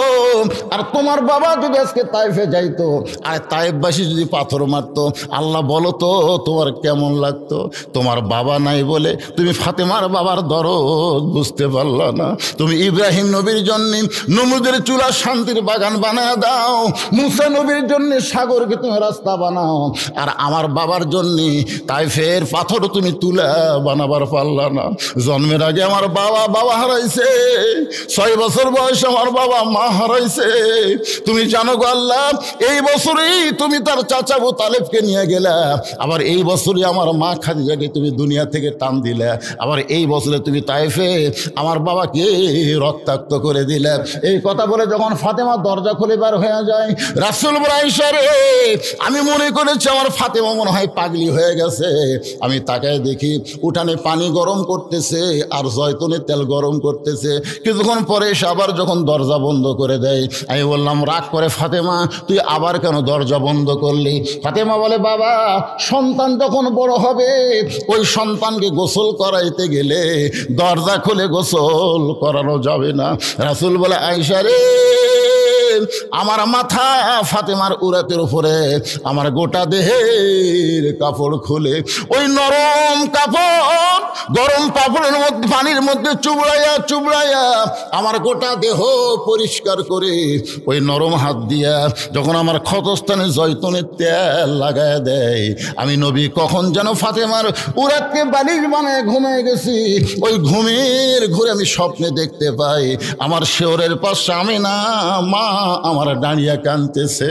আর তোমার বাবা যদি আজকে তায়েফে যাইতো আর তায়েফবাসী যদি পাথর মারতো, আল্লাহ বলো তো তোমার কেমন লাগতো? তোমার বাবা নাই বলে তুমি ফাতেমার বাবার দরদ বুঝতে পারলা না। তুমি ইব্রাহিম নবীর জন্য নমরুদের চুলা শান্তির বাগান বানায় দাও, মুসা নবীর জন্য সাগরকে তুমি রাস্তা বানাও, আর আমার বাবার জন্য তায়েফের পাথর তুমি তুলা বানাবার পারলা না। জন্মের আগে আমার বাবা হারাইছে, 6 বছর বয়সে আমার বাবা মা হারাইছে। তুমি জানো গো আল্লাহ, এই বছরেই তুমি তার চাচা আবু তালেবকে নিয়ে গেলা, আবার এই বছরই আমার মা খাদিজাকে তুমি দুনিয়া থেকে টান দিলে, আবার এই বছরে তুমি তায়েফে আমার বাবাকে রক্তাক্ত করে দিলে। এই কথা বলে যখন ফাতেমা দরজা খুলে বার হয়ে যায়, রাসূল বলে আয়েশা রে, আমি মনে করেছি আমার ফাতেমা মনে হয় পাগলি হয়ে গেছে। আমি তাকায় দেখি উঠানে পানি গরম করতেছে আর জয়তুনের তেল গরম করতেছে। কিছুক্ষণ পরে এসে আবার যখন দরজা বন্ধ করে দেয়, আমি বললাম, রাগ করে ফাতেমা তুই আবার কেন দরজা বন্ধ করলি? ফাতেমা বলে, বাবা সন্তান যখন বড় হবে ওই সন্তানকে গোসল করাইতে গেলে দরজা খুলে গোসল করানো যাবে না। রাসূল বলে, আয়েশা রে, আমার মাথা ফাতেমার উরাতের উপরে আমার গোটা দেহের কাপড় খুলে ওই নরম কাপড় গরম কাপড়ের মধ্যে পানির মধ্যে চুবড়াইয়া চুবড়াইয়া আমার গোটা দেহ পরিষ্কার করে ওই নরম হাত দিয়া যখন আমার ক্ষতস্থানে জয়তুনের তেল লাগায় দেয়, আমি নবী কখন যেন ফাতেমার উরাতকে বালিশ বানায় ঘুমিয়ে গেছি। ওই ঘুমের ঘুরে আমি স্বপ্নে দেখতে পাই আমার শেওরের পাশে আমি না মা আমার দাঁড়িয়ে কাঁদতেছে।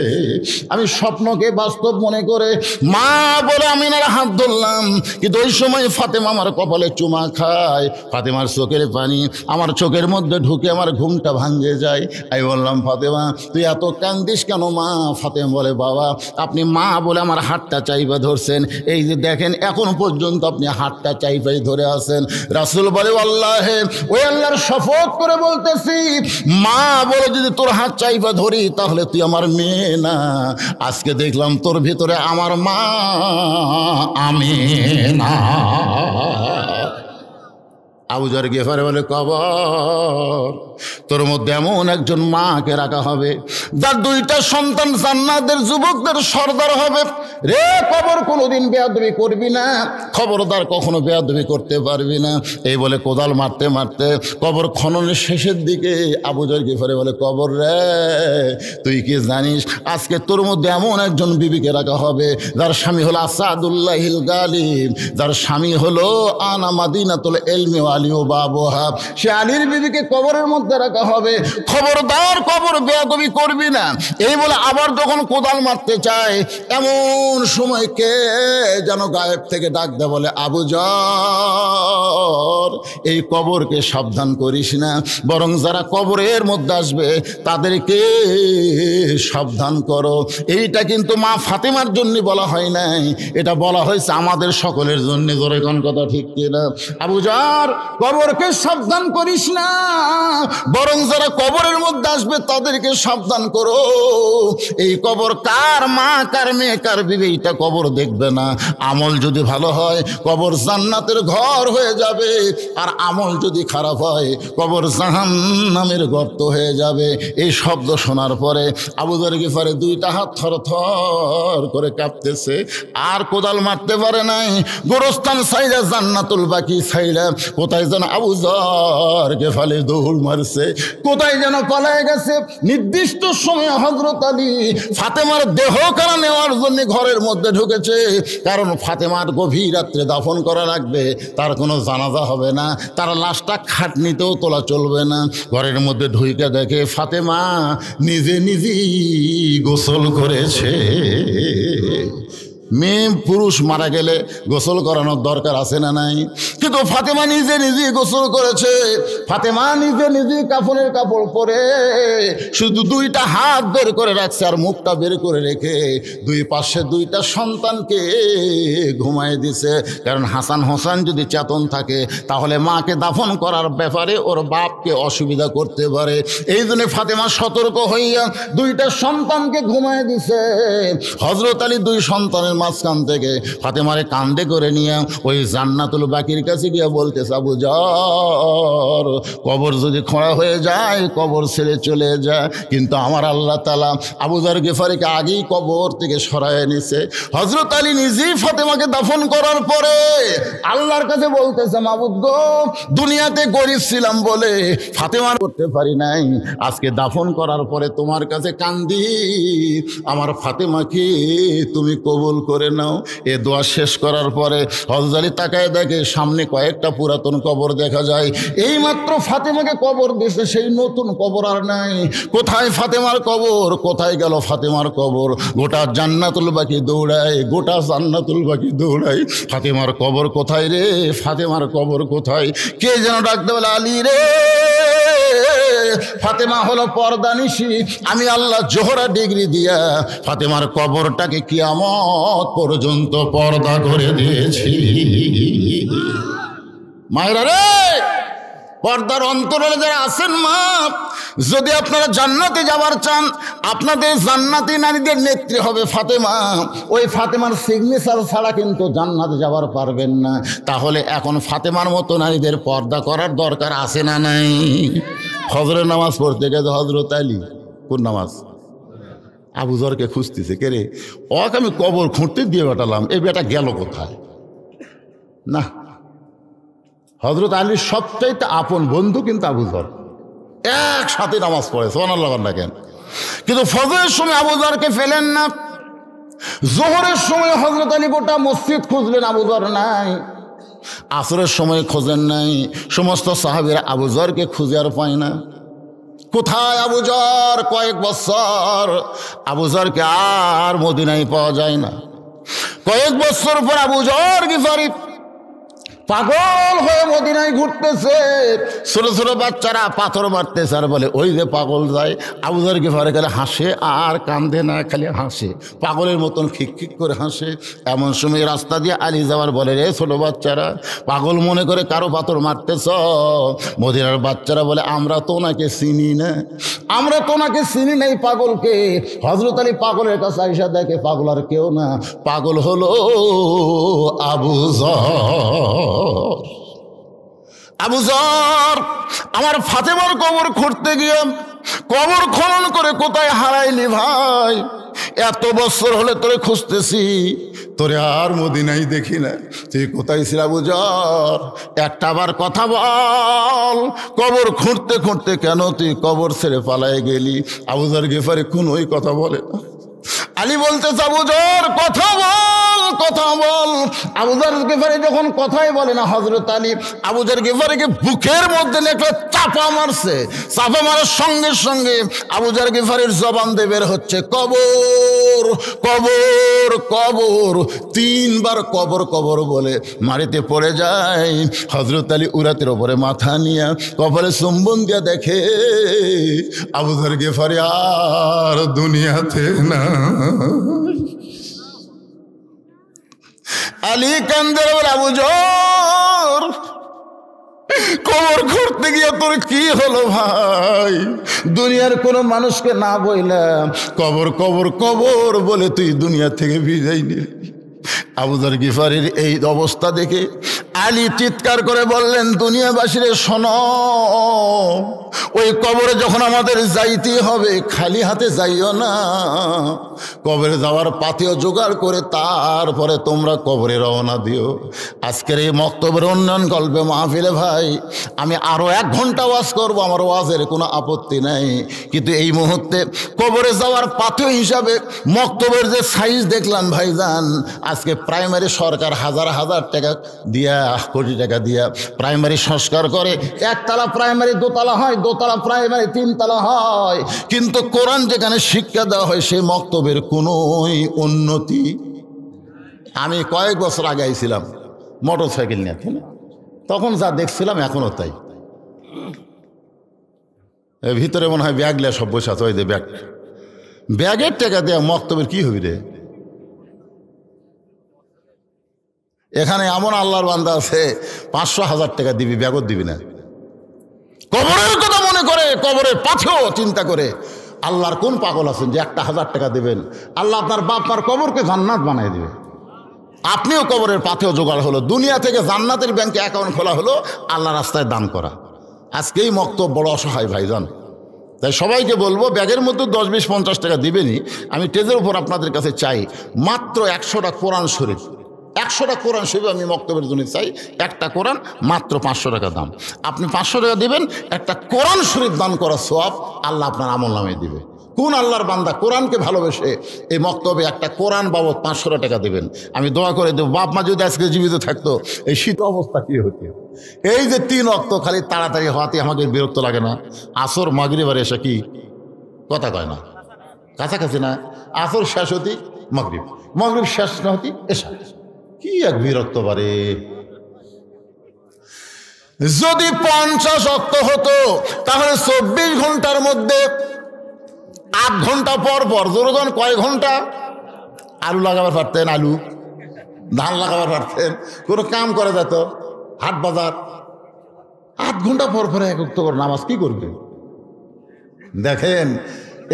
আমি স্বপ্নকে বাস্তব মনে করে মা বলে আমিনার হাত ধরলাম, কিন্তু ওই সময় ফাতেমা আমার কপালে চুমা খায়, ফাতেমার চোখের পানি আমার চোখের মধ্যে ঢুকে আমার ঘুমটা ভাঙে যায়। আমি বললাম, ফাতেমা তুই এত কান্দিস কেন মা? ফাতেমা বলে, বাবা আপনি মা বলে আমার হাতটা চাইবা ধরছেন, এই যে দেখেন এখন পর্যন্ত আপনি হাতটা চাইবাই ধরে আছেন। রাসূল বলে, আল্লাহে ওই আল্লাহর শপথ করে বলতেছি, মা বলে যদি তোর হাত চাইবা ধরি তাহলে তুই আমার মেয়ে না। আজকে দেখলাম তোর ভিতরে আমার মা আমি না। আবু যর গিফারি বলে, কবর তোর মধ্যে এমন একজন মাকে রাখা হবে যার দুইটা সন্তান জান্নাতের যুবকদের সর্দার হবে। রে কবর কোনোদিন বেয়াদবি করবি না, খবরদার কখনো বেয়াদবি করতে পারবি না। এই বলে কোদাল মারতে মারতে কবর খননের শেষের দিকে আবু যর গিফারি বলে, কবর রে তুই কি জানিস আজকে তোর মধ্যে এমন একজন বিবিকে রাখা হবে যার স্বামী হলো আসাদুল্লাহিল গালিব, যার স্বামী হলো আনা মাদিনাতুল ইলমি ওয়া আলী ও বাবুহা। সে আলীর বিবিকে কবরের মধ্যে রাখা হবে, খবরদার কবর বেয়াদবি করবি না। এই বলে আবার যখন কোদাল মারতে চায় এমন সময় কে যেন গায়েব থেকে ডাক দেয়, বলে, আবু যর এই কবরকে সাবধান করিস না, বরং যারা কবরের মধ্যে আসবে তাদেরকে সাবধান করো। এইটা কিন্তু মা ফাতেমার জন্য বলা হয় নাই, এটা বলা হয়েছে আমাদের সকলের জন্য। জোরে কোন কথা ঠিক কিনা? আবু যর কবরকে সাবধান করিস না, বরং যারা কবরের মধ্যে আসবে তাদেরকে সাবধান করো। এই কবর কার মা কার মেয়ে কার বিবি এটা কবর দেখবে না। আমল যদি ভালো হয় কবর জান্নাতের ঘর হয়ে যাবে, আর আমল যদি খারাপ হয় কবর জাহান্নামের গর্ত হয়ে যাবে। এই শব্দ শোনার পরে আবু যর গিফারি দুইটা হাত থর থর করে কাঁপতেছে, আর কোদাল মারতে পারে নাই। গোরস্থান সাইরা জান্নাতুল বাকি সাইরা কোথায় যেন আবু যর গিফারি দৌড় মারছে, কোথায় যেন পালায় গেছে। নির্দিষ্ট সময়ে হযরত আলী ফাতেমার দেহ কারা নেওয়ার জন্য ঘরের মধ্যে ঢুকেছে, কারণ ফাতেমার গভীর রাত্রে দাফন করা লাগবে, তার কোনো জানাজা হবে না, তার লাশটা খাটনিতেও তোলা চলবে না। ঘরের মধ্যে ঢুকে দেখে ফাতেমা নিজে নিজেই গোসল করেছে। মেয়ে পুরুষ মারা গেলে গোসল করানোর দরকার আছে না নাই? কিন্তু ফাতেমা নিজে নিজে গোসল করেছে। ফাতেমা নিজে নিজে কাফনের কাপড় পরে শুধু দুইটা হাত বের করে রাখছে আর মুখটা বের করে রেখে দুই পাশে দুইটা সন্তানকে ঘুমায় দিছে। কারণ হাসান হোসেন যদি চেতন থাকে তাহলে মাকে দাফন করার ব্যাপারে ওর বাপকে অসুবিধা করতে পারে। এই জন্য ফাতেমা সতর্ক হইয়া দুইটা সন্তানকে ঘুমায় দিছে। হযরত আলী দুই সন্তানের মাঝখান থেকে ফাতেমারে কান্দে করে নিয়ে ওই জান্নাতুল বাকির কাছে গিয়ে বলতেছে, আবু যর কবর যদি খোঁড়া হয়ে যায় কবর ছেড়ে চলে যায়, কিন্তু আমার আল্লাহ তাআলা আবু যর গিফারিকে আগেই কবর থেকে সরায় নিছে। হযরত আলী নিজেই ফাতেমাকে দাফন করার পরে আল্লাহর কাছে বলতেছে, মাবুদ গো দুনিয়াতে গরিব ছিলাম বলে ফাতেমার করতে পারি নাই, আজকে দাফন করার পরে তোমার কাছে কান্দি, আমার ফাতেমাকে তুমি কবুল করে নাও। এ দোয়া শেষ করার পরে হযরত আলী তাকায় দেখে সামনে কয়েকটা পুরাতন কবর দেখা যায়। এই মাত্র ফাতেমাকে কবর দিয়েছে, সেই নতুন কবর আর নাই। কোথায় ফাতেমার কবর? কোথায় গেল ফাতেমার কবর? গোটা জান্নাতুল বাকি দৌড়ায়, গোটা জান্নাতুল বাকি দৌড়ায়। ফাতেমার কবর কোথায় রে? ফাতেমার কবর কোথায়? কে যেন ডাকতে বলে, আলী রে ফাতেমা হলো পর্দানিশী, আমি আল্লাহ জোহরা ডিগ্রি দিয়া ফাতেমার কবরটাকে কিয়ামত পর্যন্ত পর্দা করে দিয়েছি। মায়েরা রে পর্দার অন্তরালে যারা আছেন মা, যদি আপনারা জান্নাতে যাবার চান, আপনাদের জান্নাতি নারীদের নেত্রী হবে ফাতেমা। ওই ফাতেমার সিগনেচার ছাড়া কিন্তু জান্নাতে যাবার পারবেন না। তাহলে এখন ফাতেমার মতো নারীদের পর্দা করার দরকার আছে না নাই? ফজরের নামাজ পড়তে গেছে হজরত আলী, কোন নামাজ? আবু যরকে খুঁজতেছে, কে রে? ওকে আমি কবর খুঁড়তে দিয়ে বেটালাম, এই বেটা গেল কোথায়? না, হজরত আলীর সবচাইতে আপন বন্ধু কিন্তু আবু যর, একসাথে নামাজ পড়ে, সুবহানাল্লাহ কেন? কিন্তু ফজরের সময় আবু যরকে ফেলেন না। জোহরের সময় হজরত আলী গোটা মসজিদ খুঁজলেন, আবু যর নাই। আসরের সময় খোঁজেন নাই। সমস্ত সাহাবীরা আবু যরকে খুঁজে আর পায় না। কোথায় আবু যর? কয়েক বছর আবু যরকে আর মদিনায় পাওয়া যায় না। কয়েক বছর পর আবু যর গিফারি পাগল হয়ে মদিনায় ঘুরতেছে। ছোট ছোট বাচ্চারা পাথর মারতেছে আর বলে ওই যে পাগল যায়। আবু যর গিফারি গেলে হাসে আর কান্দে না, খালি হাসে, পাগলের মতন খিক করে হাসে। এমন সময় রাস্তা দিয়ে আলী যাওয়ার বলে, রে ছোট বাচ্চারা, পাগল মনে করে কারো পাথর মারতেছ? মদিনার বাচ্চারা বলে আমরা তো ওনাকে চিনি না, আমরা তো ওনাকে চিনি নাই পাগলকে। হযরত আলী পাগলের কাছে আইসা দেখে পাগল আর কেউ না, পাগল হলো আবু যর। আবু যর আমার ফাতেমার কবর খুঁড়তে গিয়ে কবর খনন করে কোথায় হারাইলি ভাই? এত বছর হলে তোরে খুঁজতেছি, তোরে আর মদিনায় দেখি না, তুই কোথায় ছিল আবু যর? একটা বার কথা বল, কবর খুঁড়তে খুঁড়তে কেন তুই কবর ছেড়ে পালায় গেলি? আবু যর গিফারি কোনোই কথা বলে না। আলী বলতেছে আবু যর কথা বল, কথা বল। আবু যর গিফারি যখন কথাই বলে না, হযরত আলী আবু যর গিফারিকে বুকের মধ্যে একটা চাপা মারছে। চাপা মারার সঙ্গে সঙ্গে আবু যর গিফারির জবান দিয়ে বের হচ্ছে কবর কবর কবর। তিনবার কবর কবর বলে মাটিতে পড়ে যায়। হযরত আলী উরাতের ওপরে মাথা নিয়ে কবরে চুম্বন দিয়া দেখে আবু যর গিফারি আর দুনিয়াতে না। আলী কান্দের বলে আবু যর কবর খুঁড়তে গিয়ে তোর কি হলো ভাই? দুনিয়ার কোন মানুষকে না বইলাম, কবর কবর কবর বলে তুই দুনিয়া থেকে বিদায় নিলি। আবু যর গিফারির এই অবস্থা দেখে আলী চিৎকার করে বললেন, দুনিয়াবাসীরে শোনো, ওই কবরে যখন আমাদের যাইতে হবে খালি হাতে যাইও না, কবরে যাওয়ার পাথেও জোগাড় করে তারপরে তোমরা কবরে রওনা দিও। আজকের এই মক্তবের উন্নয়ন গল্পে মাহফিলে ভাই আমি আরো 1 ঘন্টা ওয়াজ করবো, আমার ওয়াজের কোনো আপত্তি নাই। কিন্তু এই মুহূর্তে কবরে যাওয়ার পাথেও হিসাবে মক্তবের যে সাইজ দেখলাম ভাইজান, আজকে প্রাইমারি সরকার হাজার হাজার টাকা দিয়া, কোটি টাকা দিয়া প্রাইমারি সংস্কার করে। 1 তলা প্রাইমারি 2 তলা হয়, 2 তলা প্রাইমারি 3 তলা হয়। কিন্তু কোরআন যেখানে শিক্ষা দেওয়া হয় সেই মক্তবের কোনোই উন্নতি। আমি কয়েক বছর আগে আইছিলাম মোটর সাইকেল নিয়ে, তখন যা দেখছিলাম এখনো তাই। ভিতরে মনে হয় ব্যাগ লিয়া সব বসে আছে, ওই যে ব্যাগ, ব্যাগের টাকা দেওয়া মক্তবের কি হবি রে? এখানে এমন আল্লাহর বান্দা আছে 500,000 টাকা দিবি, ব্যাগও দিবি না। কবরের কথা মনে করে, কবরের পাথেও চিন্তা করে। আল্লাহর কোন পাগল আছেন যে 1,000 টাকা দেবেন? আল্লাহ আপনার বাপ মার কবরকে জান্নাত বানাই দিবে। আপনিও কবরের পাথেও জোগাড় হলো, দুনিয়া থেকে জান্নাতের ব্যাংকে অ্যাকাউন্ট খোলা হলো আল্লাহ রাস্তায় দান করা। আজকেই মক্তব বড় অসহায় ভাইজান। তাই সবাইকে বলবো ব্যাগের মধ্যে 10, 20, 50 টাকা দিবেনই। আমি টেজের উপর আপনাদের কাছে চাই মাত্র 100টা কোরআন শরীফ, 100টা কোরআন শরীফ আমি মক্তবের জন্য চাই। একটা কোরআন মাত্র 500 টাকা দাম। আপনি 500 টাকা দিবেন, একটা কোরআন শরীফ দান করার সওয়াব আল্লাহ আপনার আমল নামে দিবে। কোন আল্লাহর বান্দা কোরআনকে ভালোবেসে এই মক্তবে একটা কোরআন বাবদ 500 টাকা দেবেন? আমি দোয়া করে দেব, বাপ মা যদি আজকে জীবিত থাকতো এই শীত অবস্থা কি হতো? এই যে 3 ওয়াক্ত খালি তাড়াতাড়ি হওয়াতে আমাকে বিরক্ত লাগে না? আসর মাগরিব আর এসে কি কথা কয় না, কাছাকাছি না? আসর শেষ হতি মাগরিব, মাগরিব শেষ না হতি এসা, কি এক বিরক্ত বারে। যদি 50 ওয়াক্ত হতো তাহলে 24 ঘন্টার মধ্যে 8 ঘন্টা পর পর, জোরগণ কয় ঘন্টা আলু লাগাবার পারতেন, আলু ধান লাগাবার পারতেন, কোনো কাম করে যেত, হাট বাজার 8 ঘন্টা পর পরে 1 ওয়াক্ত করে নামাজ কি করবে? দেখেন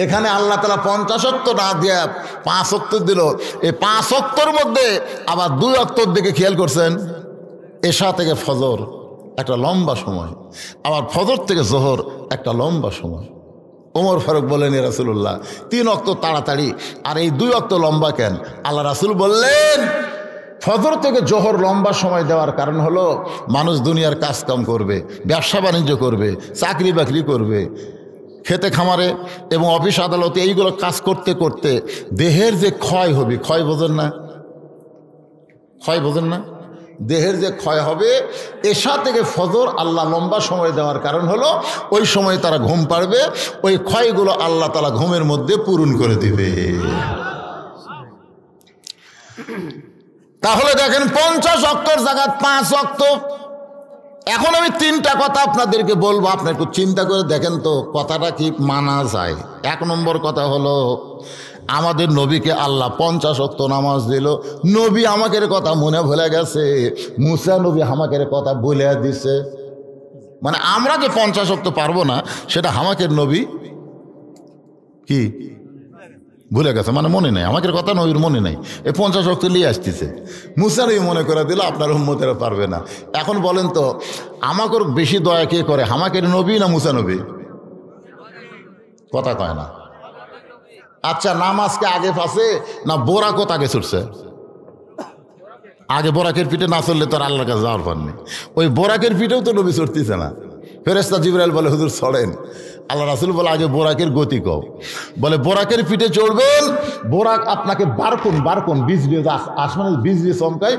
এখানে আল্লাহ তাআলা 50 ওয়াক্ত না দিয়ে 5 ওয়াক্ত দিল। এই 5 ওয়াক্তর মধ্যে আবার 2 ওয়াক্তর দিকে খেয়াল করছেন, এশা থেকে ফজর একটা লম্বা সময়, আবার ফজর থেকে জোহর একটা লম্বা সময়। ওমর ফারুক বলেন, ইয়া রাসূলুল্লাহ 3 ওয়াক্ত তাড়াতাড়ি আর এই 2 ওয়াক্ত লম্বা কেন? আল্লাহ রাসূল বললেন, ফজর থেকে জোহর লম্বা সময় দেওয়ার কারণ হলো মানুষ দুনিয়ার কাজকাম করবে, ব্যবসা বাণিজ্য করবে, চাকরি বাকরি করবে, খেতে খামারে এবং অফিস আদালতে এইগুলো কাজ করতে করতে দেহের যে ক্ষয় হবে, ক্ষয় বোঝেন না? ক্ষয় বোঝেন না? দেহের যে ক্ষয় হবে, এশা থেকে ফজর আল্লাহ লম্বা সময় দেওয়ার কারণ হলো ওই সময় তারা ঘুম পাড়বে, ওই ক্ষয়গুলো আল্লাহ তাআলা ঘুমের মধ্যে পূরণ করে দিবে। তাহলে দেখেন 50 ওয়াক্তের জায়গায় 5 ওয়াক্ত। এখন আমি 3টা কথা আপনাদেরকে বলবো, আপনি একটু চিন্তা করে দেখেন তো কথাটা কি মানা যায়। 1 নম্বর কথা হলো, আমাদের নবীকে আল্লাহ 50 ওয়াক্ত নামাজ দিল। নবী আমাদের কথা মনে ভুলে গেছে, মুসা নবী আমাদের কথা বলে দিছে। মানে আমরা যে 50 ওয়াক্ত পারবো না সেটা আমাদের নবী কি ভুলে গেছে, মানে মনে নেই, আমাদের কথা নবীর মনে নেই। এই 50 ওয়াক্ত নিয়ে আসতেছে, মুসা নবী মনে করে দিল, আপনার উম্মতেরা পারবে না। এখন বলেন তো আমাকে বেশি দয়া কে করে, আমাদের নবী না মুসা নবী? কথা কয় না। আচ্ছা নামাজকে আগে পাশে না বোরাকত আগে ছুটছে? আগে বোরাকের পিঠে না চললে তো আর আল্লাহর কাছে যাওয়ার পর নেই। ওই বোরাকের পিঠেও তো নবী চড়তেছে না। ফেরেশতা জিবরাইল বলে, হুজুর চড়েন। আল্লাহ রাসূল বলে, আগে বোরাকের গতি কও। বলে বোরাকের পিঠে চড়বেন, বোরাক আপনাকে বারকুন বিজলি, আসমানে বিজলি চমকায়,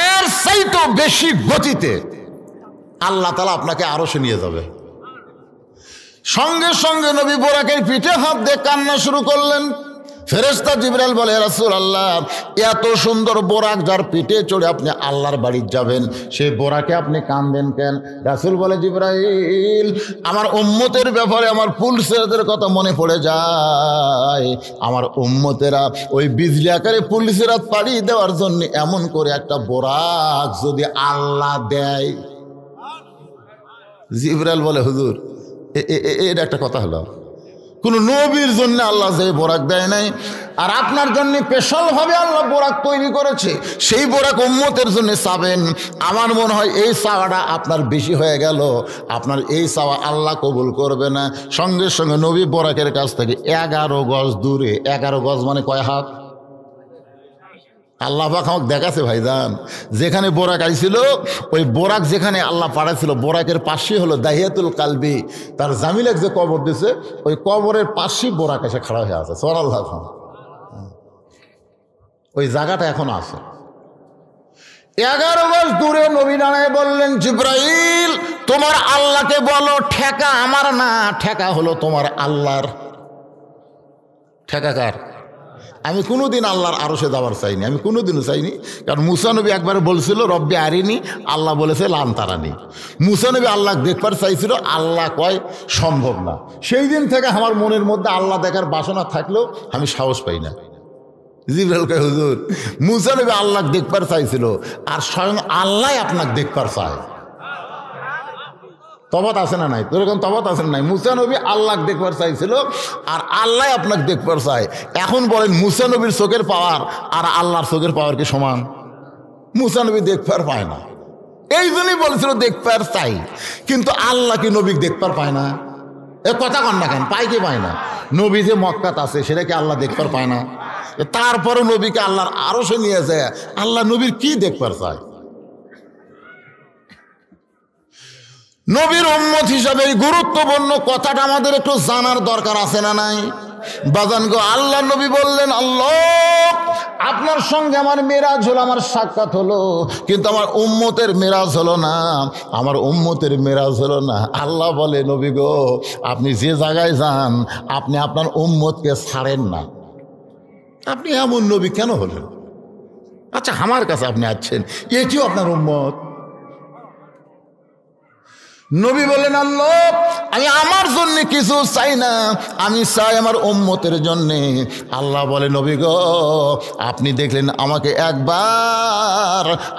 এর চাইতেও বেশি গতিতে আল্লাহ তাআলা আপনাকে আরশে নিয়ে যাবে। সঙ্গে সঙ্গে নবী বোরাকের পিঠে হাত দিয়ে কান্না শুরু করলেন। ফেরেশতা জিবরাইল বলে, রাসূলুল্লাহ এত সুন্দর বোরাক যার পিঠে চড়ে আপনি আল্লাহর বাড়ি যাবেন, সেই বোরাকে আপনি কাঁদেন কেন? রাসূল বলে, জিবরাইল আমার উম্মতের ব্যাপারে আমার পুলসেরাতের কথা মনে পড়ে যায়। আমার উম্মতেরা ওই বিজলি আকারে পুলসেরাত পাড়ি দেওয়ার জন্য এমন করে একটা বোরাক যদি আল্লাহ দেয়। জিবরাইল বলে, হুজুর এটা একটা কথা হলো, কোন নবীর জন্য আল্লাহ যে বোরাক দেয় নাই, আর আপনার জন্য স্পেশাল ভাবে আল্লাহ বোরাক তৈরি করেছে, সেই বোরাক উম্মতের জন্য চাবেন। আমার মনে হয় এই চাওয়াটা আপনার বেশি হয়ে গেল, আপনার এই চাওয়া আল্লাহ কবুল করবে না। সঙ্গে সঙ্গে নবী বোরাকের কাছ থেকে 11 গজ দূরে, 11 গজ মানে কয় হাত? আল্লাহ পাক আমাকে দেখাছে ভাইজান, যেখানে বোরাক আইছিল ওই বোরাক যেখানে আল্লাহ পাঠাইছিল, বোরাকের পাশে হলো দাহিয়াতুল কালবি, তার জামিলাক যে কবর দিছে, ওই কবরের পাশেই বোরাক এসে খাড়া হয়ে আছে। সুবহানাল্লাহ। ওই জায়গাটা এখন আছে। 11 গজ দূরে নবী দাঁড়ায় বললেন, জিবরাইল তোমার আল্লাহকে বলো ঠেকা আমার না, ঠেকা হলো তোমার আল্লাহর। ঠেকা কার? আমি কোনোদিন আল্লাহর আরশে যাওয়ার চাইনি, আমি কোনোদিনও চাইনি। কারণ মুসা নবী একবার বলছিল রব্বি আরিনি, আল্লাহ বলেছে লান তারানি। মুসা নবী আল্লাহ দেখবার চাইছিল, আল্লাহ কয় সম্ভব না। সেই দিন থেকে আমার মনের মধ্যে আল্লাহ দেখার বাসনা থাকলেও আমি সাহস পাই না। জিবরাইল কয়, হুজুর মুসা নবী আল্লাহ দেখবার চাইছিল, আর স্বয়ং আল্লাহ আপনাকে দেখবার চায়। তফাৎ আছে না নাই? তোর এখন তফাৎ আছে না নাই? মুসা নবী আল্লাহ দেখবার চাইছিল, আর আল্লাহ আপনাকে দেখবার চায়। এখন বলেন মুসা নবীর চোখের পাওয়ার আর আল্লাহর চোখের পাওয়ার কি সমান? মুসা নবী দেখবার পায় না, এই জন্যই বলেছিল দেখবার চাই। কিন্তু আল্লাহ কি নবী দেখবার পায় না? এ কথা কন না কেন? পায় কি পায় না? নবী যে মক্কাত আছে সেটা কি আল্লাহ দেখবার পায় না? তারপরে নবীকে আল্লাহর আরশে নিয়ে যায়, আল্লাহ নবীর কি দেখবার চায়? নবীর উম্মত হিসাবে এই গুরুত্বপূর্ণ কথাটা আমাদের একটু জানার দরকার আছে না নাই? বাজান গো, আল্লাহ নবী বললেন, আল্লাহ আপনার সঙ্গে আমার মেরাজ হলো, আমার সাক্ষাৎ হলো, কিন্তু আমার উম্মতের মেরাজ হলো না, আমার উম্মতের মেরাজ হলো না। আল্লাহ বলে, নবী গো আপনি যে জায়গায় যান আপনি আপনার উম্মতকে ছাড়েন না। আপনি এমন নবী কেন হলেন? আচ্ছা আমার কাছে আপনি আসছেন, এটিও আপনার উম্মত। নবী বলেন, আল্লাহ আমি আমার জন্য কিছু চাই না, আমি চাই আমার উম্মতের জন্য। আল্লাহ বলে, নবী গো আপনি দেখলেন আমাকে একবার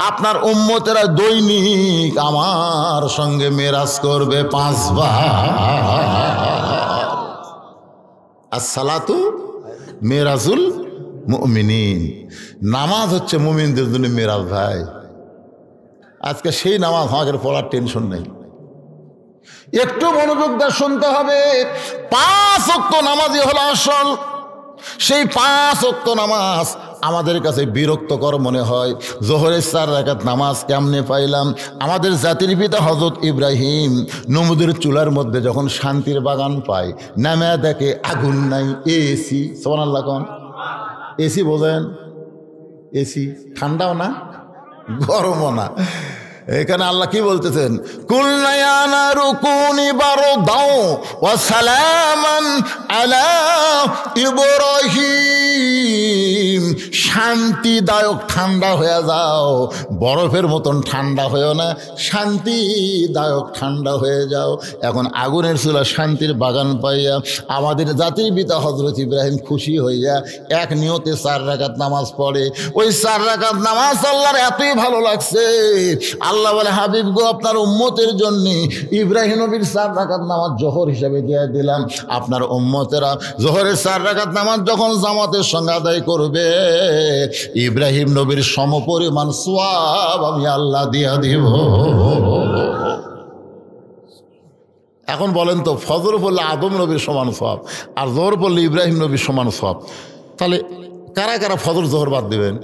আপনার উম্মতেরা দৈনিক আমার সঙ্গে মেরাজ করবে 5 বার। আসসালাতু মেরাজুল মুমিনিন, নামাজ হচ্ছে মুমিনদের জন্য মেরাজ ভাই। আজকে সেই নামাজ আমাদের পড়ার টেনশন নেই। একটু মনোযোগ দিয়ে শুনতে হবে। 5 ওয়াক্ত নামাজই হলো আসল। সেই 5 ওয়াক্ত নামাজ আমাদের কাছে বিরক্তকর মনে হয়। জোহরের 4 রাকাত নামাজ কেমনে পাইলাম? আমাদের জাতির পিতা হযরত ইব্রাহিম নমরুদের চুলার মধ্যে যখন শান্তির বাগান পায়, নামে দেখে আগুন নাই, এসি। সুবহানাল্লাহ কোন এসি বোঝেন? এসি ঠান্ডাও না গরমও না। এখানে আল্লাহ কি বলতেছেন? কুলনা ইয়া নারু কুনি বারদাও ওয়া সালামান আলা ইব্রাহিম, শান্তিদায়ক ঠান্ডা হয়ে যাও, বরফের মতন ঠান্ডা হয়েও না, শান্তিদায়ক ঠান্ডা হয়ে যাও। এখন আগুনের চুলা শান্তির বাগান পাইয়া আমাদের জাতির পিতা হযরত ইব্রাহিম খুশি হইয়া এক নিয়তে 4 রাকাত নামাজ পড়ে। ওই 4 রাকাত নামাজ আল্লাহর এতই ভালো লাগছে, আল্লাহ বলে, হাবিব গো, আপনার উম্মতের জন্য ইব্রাহিম নবীর 4 রাকাত নামাজ জোহর হিসেবে দিয়ে দিলাম। আপনার উম্মতেরা জোহরের 4 রাকাত নামাজ যখন জামাতের সঙ্গে আদায় করবে, ইব্রাহিম নবীর সমপরিমাণ সওয়াব আমি আল্লাহ দিয়া দিব। এখন বলেন তো, ফজর পড়লে আদম নবীর সমান সওয়াব আর জোহর পড়লে ইব্রাহিম নবীর সমান সওয়াব, তাহলে কারা কারা ফজর জোহর বাদ দিবেন?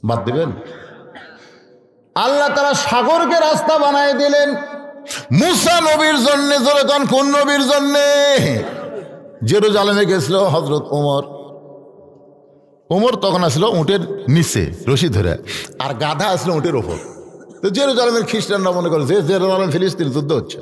বাদ দিবেন? আল্লাহ তাআলা সাগরকে রাস্তা বানায় দিলেন মুসা নবীর জন্য। যখন কোন নবীর জন্য? জেরুজালেমে গেছিল হযরত ওমর তখন আসলো উটের নিচে রশি ধরে, আর গাধা আসলো উটের ওপর। তো জেরুজালেমের খ্রিস্টানরা মনে করে যে জেরুজালেম ফিলিস্তিন যুদ্ধ হচ্ছে,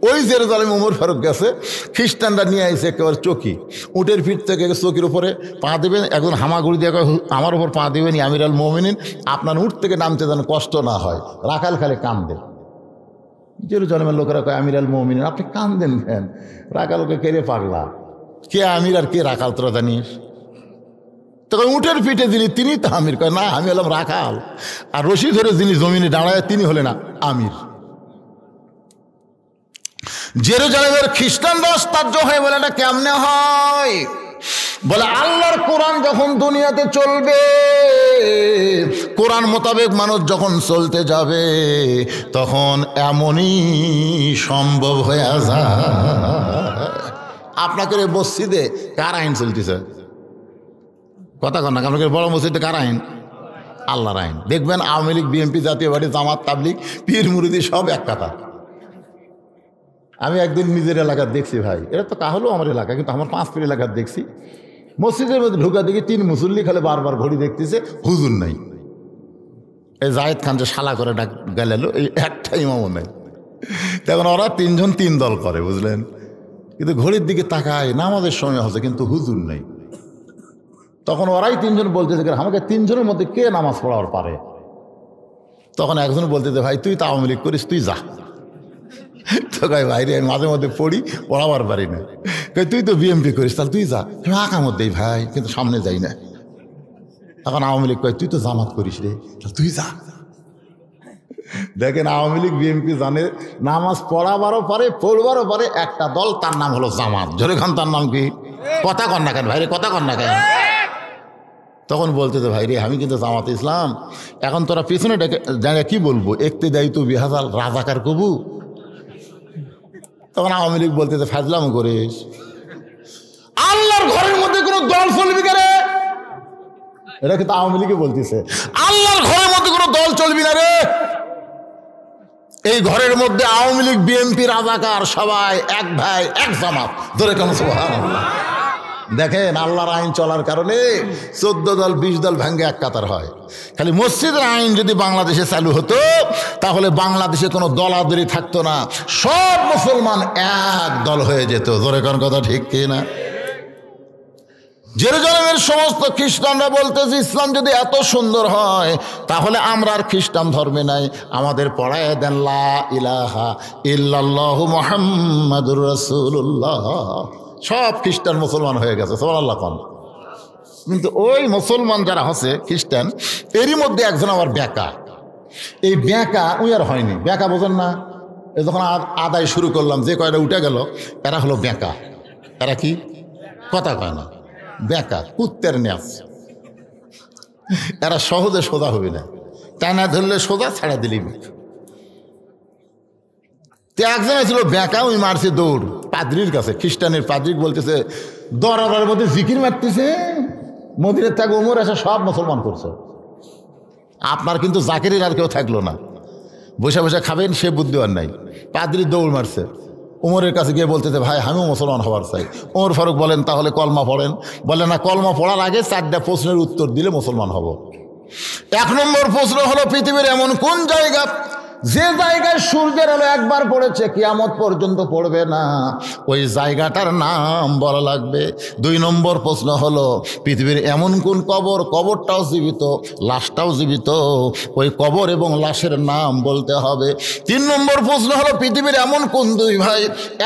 ওই জেরুজালেম ওমর ফারুক গেছে, খ্রিস্টানরা নিয়ে আসছে একেবারে চকি, উটের পিঠ থেকে চকির উপরে পা দেবেন, একজন হামাগুড়ি দিয়ে আমার উপর পা দেবেন, আমির আল মোমিনিন, আপনার উট থেকে নামতে যেন কষ্ট না হয়, রাখাল খালি কান্দেন। জেরুজালেমের লোকেরা কয়, আমির আল মোমিনিন, আপনি কান্দেন কেন? রাখালকে কেড়ে পাগলা, কে আমির আর কে রাখাল তোরা জানিস? তখন উটের পিঠে যিনি তিনি তো আমির। কয় না, আমি হলাম রাখাল, আর রশি ধরে যিনি জমিনে দাঁড়ায় তিনি হলেন আমির। জেরুজালেমের খ্রিস্টানরা আশ্চর্য হয়ে বলে, এটা কেমনে হয়? বলে, আল্লাহর কোরআন যখন দুনিয়াতে চলবে, কোরআন মোতাবেক মানুষ যখন চলতে যাবে, তখন এমনই সম্ভব হয়ে যায়। আপনাকে মসজিদে কার আইন চলতেছে? কথা কন না, আপনাকে বড় মসজিদে কার আইন? আল্লাহর আইন। দেখবেন আওয়ামী লীগ, বিএনপি, জাতীয় পার্টি, জামাত, তাবলীগ, পীর মুরিদি সব এক কথা। আমি একদিন নিজের এলাকার দেখছি ভাই, এটা তো কাহলেও আমার এলাকা, কিন্তু আমার 5 পীর এলাকার দেখছি, মসজিদের মধ্যে ঢুকা দেখি 3 মুসল্লি খালি বারবার ঘড়ি দেখতেছে, হুজুর নাই। এই জায়েদ খান যে শালা করে ডাক গেল, এই একটা ইমামও নাই। তখন ওরা 3 জন 3 দল করে, বুঝলেন? কিন্তু ঘড়ির দিকে তাকায়, নামাজের সময় হচ্ছে কিন্তু হুজুর নাই। তখন ওরাই 3 জন বলতেছে, আমাকে 3 জনের মধ্যে কে নামাজ পড়াবার পারে? তখন একজন বলতেছে, ভাই তুই তো আওয়ামী লীগ করিস, তুই যা। তো কয়, ভাইরে আমি মাঝে মধ্যে পড়ি, পড়াবার পারি না। তুই তো বিএমপি করিস, তাহলে তুই যা। আঁকা মধ্যেই ভাই, কিন্তু সামনে যাই না। এখন আওয়ামী লীগ কয়, তুই তো জামাত করিস রে, তুই যা। দেখেন, আওয়ামী লীগ বিএনপি জানে নামাজ পড়াবারও পারে, পড়বারও পারে, একটা দল, তার নাম হলো জামাত। জোরে খান, তার নাম কি? কথা কন না কেন ভাইরে, কথা কন না কেন? তখন বলতে তো, ভাই রে আমি কিন্তু জামাত ইসলাম। এখন তোরা পিছনে জায়গা কি বলবো, একতে দেয় তো বিহাজাল রাজাকার কবু। তখন আওয়ামী লীগ বলতে ফাজলাম করিস, আল্লাহর ঘরের মধ্যে কোনো দল চলবি রে? এটা কিন্তু আওয়ামী লীগে বলতেছে, আল্লাহর ঘরের মধ্যে কোনো দল চলবি না রে। এই ঘরের মধ্যে আওয়ামী লীগ, বিএনপি, রাজাকার সবাই এক ভাই, এক জামাত। ধরে কেন? সুবহানাল্লাহ। দেখেন, আল্লাহর আইন চলার কারণে 14 দল 20 দল ভাঙ্গে এক কাতার হয়। খালি মসজিদের আইন যদি বাংলাদেশে চালু হতো, তাহলে বাংলাদেশে কোনো দলাদলি থাকতো না, সব মুসলমান এক দল হয়ে যেত। জোরে কোন কথা ঠিক কি না? জেরুজালেমের সমস্ত খ্রিস্টানরা বলতেছে, ইসলাম যদি এত সুন্দর হয়, তাহলে আমরা আর খ্রিস্টান ধর্মে নাই, আমাদের পড়ায় দেন লা ইলাহা ইল্লাল্লাহু মুহাম্মাদুর রাসূলুল্লাহ। সব খ্রিস্টান মুসলমান হয়ে গেছে। সুবহানাল্লাহ। কিন্তু ওই মুসলমান যারা আছে খ্রিস্টান, এরই মধ্যে একজন আবার বেকা। এই বেকা ওই আর হয়নি, বেকা বোঝেন না? এ যখন আদায় শুরু করলাম, যে কয়টা উঠে গেল এরা হলো বেকা। এরা কি কথা কয় না, বেকা, কুত্তের ন্যাস। এরা সহজে সোজা হবে না, টানা ধরলে সোজা, ছাড়া দিলি বেকা। তো একজন ছিল বেকা, ওই মারছে দৌড় পাদ্রির কাছে, খ্রিস্টানের পাদ্রি বলতেছে দরবারের মধ্যে জিকির মারতেছে, মদিনের থেকে ওমর এসে সব মুসলমান করছে। আপনার কিন্তু জাকিরের আর কেউ থাকলো না, বসে বসে খাবেন সে বুদ্ধিমান নাই। পাদ্রি দৌড় মারছে, ওমরের কাছে গিয়ে বলতেছে ভাই আমিও মুসলমান হওয়ার চাই। ওমর ফারুক বলেন তাহলে কলমা পড়েন। বলে না, কলমা পড়ার আগে 4টা প্রশ্নের উত্তর দিলে মুসলমান হব। 1 নম্বর প্রশ্ন হলো, পৃথিবীর এমন কোন জায়গা যে জায়গায় সূর্যের আলো একবার পড়েছে কিয়ামত পর্যন্ত পড়বে না, ওই জায়গাটার নাম বলা লাগবে। 2 নম্বর প্রশ্ন হলো, পৃথিবীর এমন কোন কবর, কবরটাও জীবিত লাশটাও জীবিত, ওই কবর এবং লাশের নাম বলতে হবে। 3 নম্বর প্রশ্ন হলো, পৃথিবীর এমন কোন 2 ভাই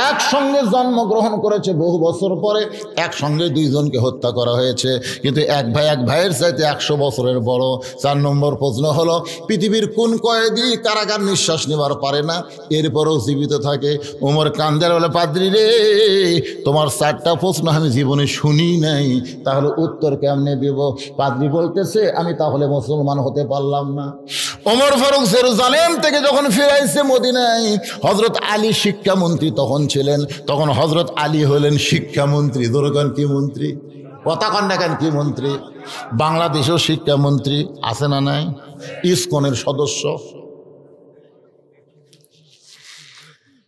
একসঙ্গে জন্মগ্রহণ করেছে, বহু বছর পরে একসঙ্গে 2 জনকে হত্যা করা হয়েছে, কিন্তু এক ভাই এক ভাইয়ের চাইতে 100 বছরের বড়। 4 নম্বর প্রশ্ন হলো, পৃথিবীর কোন কয়েদি কারাগার নিঃশ্বাস নেবার পারে না, এরপরও জীবিত থাকে। ওমর কান্দের বলে পাদ্রি রে, তোমার 4টা প্রশ্ন আমি জীবনে শুনি নাই, তাহলে উত্তর কেমনে দেব? পাদ্রি বলতেছে আমি তাহলে মুসলমান হতে পারলাম না। ওমর ফারুক জেরুজালেম থেকে যখন ফিরাইছে মদিনায়, হজরত আলী শিক্ষামন্ত্রী তখন ছিলেন। তখন হজরত আলী হলেন শিক্ষামন্ত্রী। দরকার কি মন্ত্রী, কথা কন দেখেন কি মন্ত্রী। বাংলাদেশেও শিক্ষামন্ত্রী আছে না নাই? ইসকনের সদস্য।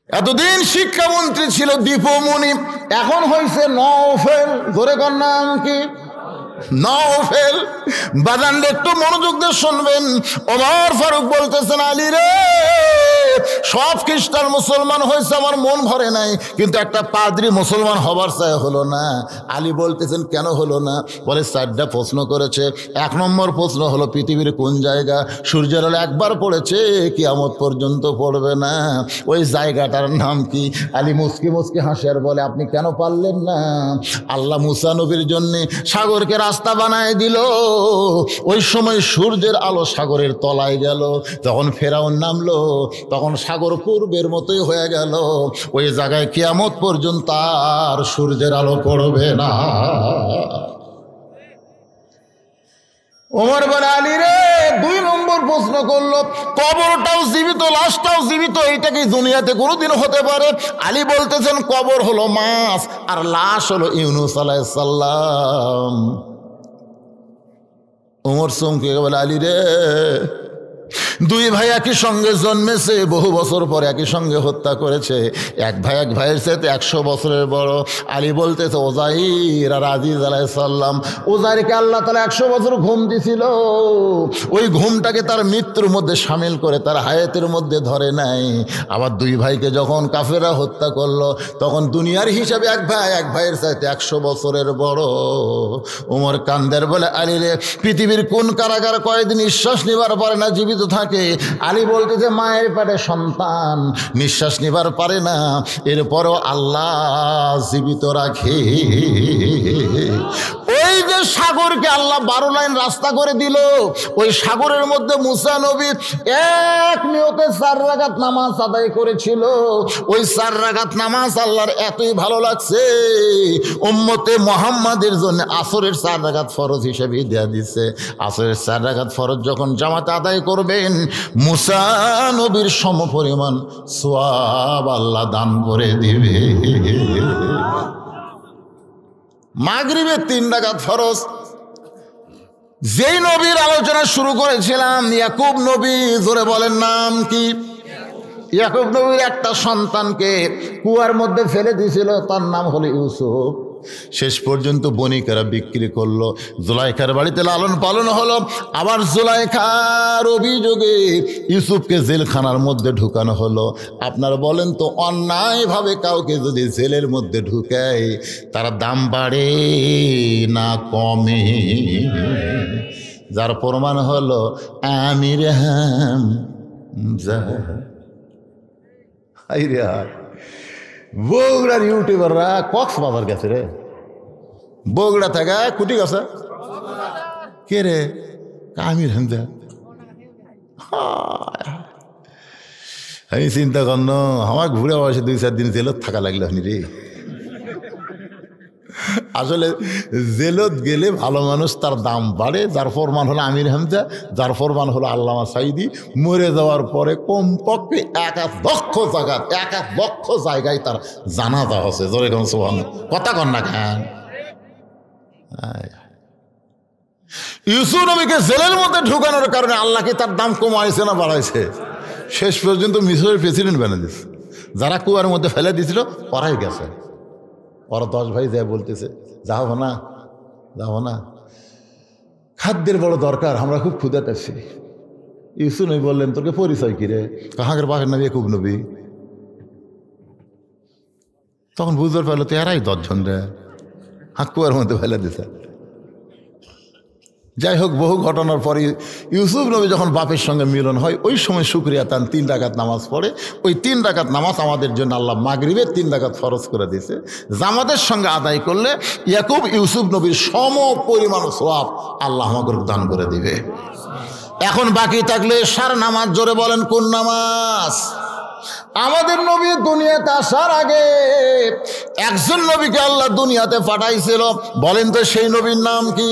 এতদিন শিক্ষামন্ত্রী ছিল দীপমণি, এখন হয়েছে নওফেল। ধরে কর নাম কি? নওফেল। বাজান একটু মনোযোগ দিয়ে শুনবেন। ওমর ফারুক বলতেছেন আলী রে, সব খ্রিস্টান মুসলমান হয়েছে, আমার মন ভরে নাই, কিন্তু একটা পাদ্রী মুসলমান হবার চাই হলো না। আলী বলতেছেন কেন হলো না? বলে 4টা প্রশ্ন করেছে। 1 নম্বর প্রশ্ন হলো, পৃথিবীর কোন জায়গা সূর্যের আলো একবার পড়েছে কিয়ামত পর্যন্ত পড়বে না, ওই জায়গাটার নাম কি? আলী মুসকি মুসকি হাসে আর বলে আপনি কেন পারলেন না? আল্লাহ মুসা নবীর জন্যে সাগরকে রাস্তা বানায় দিল, ওই সময় সূর্যের আলো সাগরের তলায় গেল, যখন ফেরাউন নামলো তখন সাগর পূর্বের মতোই হয়ে গেল, ওই জায়গায় কিয়ামত পর্যন্ত আর সূর্যের আলো পড়বে না। ওমর বলে আলী রে, 2 নম্বর প্রশ্ন করলো, কবরটাও জীবিত লাশটাও জীবিত, এটা কি দুনিয়াতে কোনোদিন হতে পারে? আলী বলতেছেন কবর হলো মাছ আর লাশ হলো ইউনূস আলাইহিস সালাম। ওমর চমকে বলে আলী রে, 2 ভাই একই সঙ্গে জন্মেছে, বহু বছর পর একই সঙ্গে হত্যা করেছে, এক ভাই এক ভাইয়ের সাথে 100 বছরের বড়। আলী বলতেছে ওজাইর আর আজিজ আলাইহিস সালাম, ওজাইরকে আল্লাহ তাআলা 100 বছর ঘুম দিছিল, ওই ঘুমটাকে তার মৃত্যুর মধ্যে শামিল করে তার হায়াতের মধ্যে ধরে নাই। আবার 2 ভাইকে যখন কাফেররা হত্যা করলো, তখন দুনিয়ার হিসাবে এক ভাই এক ভাইয়ের সাথে 100 বছরের বড়। ওমর কান্দের বলে আলী রে, পৃথিবীর কোন কারাগার কয়েকদিন নিঃশ্বাস নেবার পারে না, জীবিত থাকে? আলী বলতেছে মায়ের পেটে সন্তান নিঃশ্বাস নেবার পারে না, এরপরও আল্লাহ জীবিত রাখে। ওই যে সাগরকে আল্লাহ 12 লাইন রাস্তা করে দিল, ওই সাগরের মধ্যে মুসা নবী এক নিয়তে 4 রাকাত নামাজ আদায় করেছিল। ওই 4 রাকাত নামাজ আল্লাহর এতই ভালো লাগছে, উম্মতে মুহাম্মাদের জন্য আসরের 4 রাকাত ফরজ হিসেবে দেয়া দিচ্ছে। আসরের 4 রাকাত ফরজ যখন জামাতে আদায় করবেন, মুসা নবীর সমপরিমাণ সওয়াব আল্লাহ দান করে দিবে। মাগরিবের 3 রাকাত ফরজ। যেই নবীর আলোচনা শুরু করেছিলাম, ইয়াকুব নবী, জোরে বলেন নাম কি? ইয়াকুব নবীর একটা সন্তানকে কুয়ার মধ্যে ফেলে দিয়েছিল, তার নাম হলো ইউসুফ। শেষ পর্যন্ত বণিকেরা বিক্রি করলো, জুলাইখার বাড়িতে লালন পালন হলো। আবার জুলাইখার অভিযোগে ইউসুফকে জেলখানার মধ্যে ঢুকানো হলো। আপনারা বলেন তো, অন্যায়ভাবে কাউকে যদি জেলের মধ্যে ঢুকায়, তার দাম বাড়ে না কমে? যার প্রমাণ হলো আমির হামজা। বগুড়ার ইউটিউবাররা কক্সবাজার গেছে রে, বগুড়া থেকে কুটি গেছে, কে রে? আমির হামজা। আমি চিন্তা করল আমার ঘুরে বসে 2-4 দিন জেলত থাকা লাগলো রে। আসলে জেলত গেলে ভালো মানুষ তার দাম বাড়ে। যার ফরমান হলো আমির হামজা, যার ফরমান হলো আল্লামা সাঈদী। মরে যাওয়ার পরে কমপক্ষে 1 লক্ষ জায়গায় তার জানাজা হচ্ছে। জোরে কোন সুবহানাল্লাহ, কথা কন না কেন? ইউসুফ নবীকে জেলের মধ্যে ঢুকানোর কারণে আল্লাহ কি তার দাম কমাইছে না বাড়াইছে? শেষ পর্যন্ত মিশরের প্রেসিডেন্ট বানিয়ে দিচ্ছে। যারা কুয়ার মধ্যে ফেলে দিয়েছিল ওরাই গেছে। ওরা 10 ভাই যায় বলতেছে যাবো না, যাবো না, খাদ্যের বড় দরকার, আমরা খুব ক্ষুধাতে আছি। ইউসুফ নবী বললেন তোকে পরিচয় কিরে? কাহাগের বাঘের নবী একুব নবী। তখন বুঝতে পারলো তো এরাই 10 জন রে কুয়ার মধ্যে ফেলে দিছে। যাই হোক, বহু ঘটনার পরে ইউসুফ নবী যখন বাপের সঙ্গে মিলন হয় ওই সময় শুকরিয়া তান 3 রাকাত নামাজ পড়ে। ওই 3 রাকাত নামাজ আমাদের জন্য আল্লাহ মাগরিবের 3 রাকাত ফরজ করে দিয়েছে। জামাতের সঙ্গে আদায় করলে ইয়াকুব ইউসুফ নবীর সম পরিমাণ সওয়াব আল্লাহ আমাকে দান করে দিবে। এখন বাকি থাকলে এশার নামাজ। জোরে বলেন কোন নামাজ? আমাদের নবী দুনিয়াতে আসার আগে একজন নবীকে আল্লাহ দুনিয়াতে পাঠাইছিল। বলেন তো সেই নবীর নাম কি?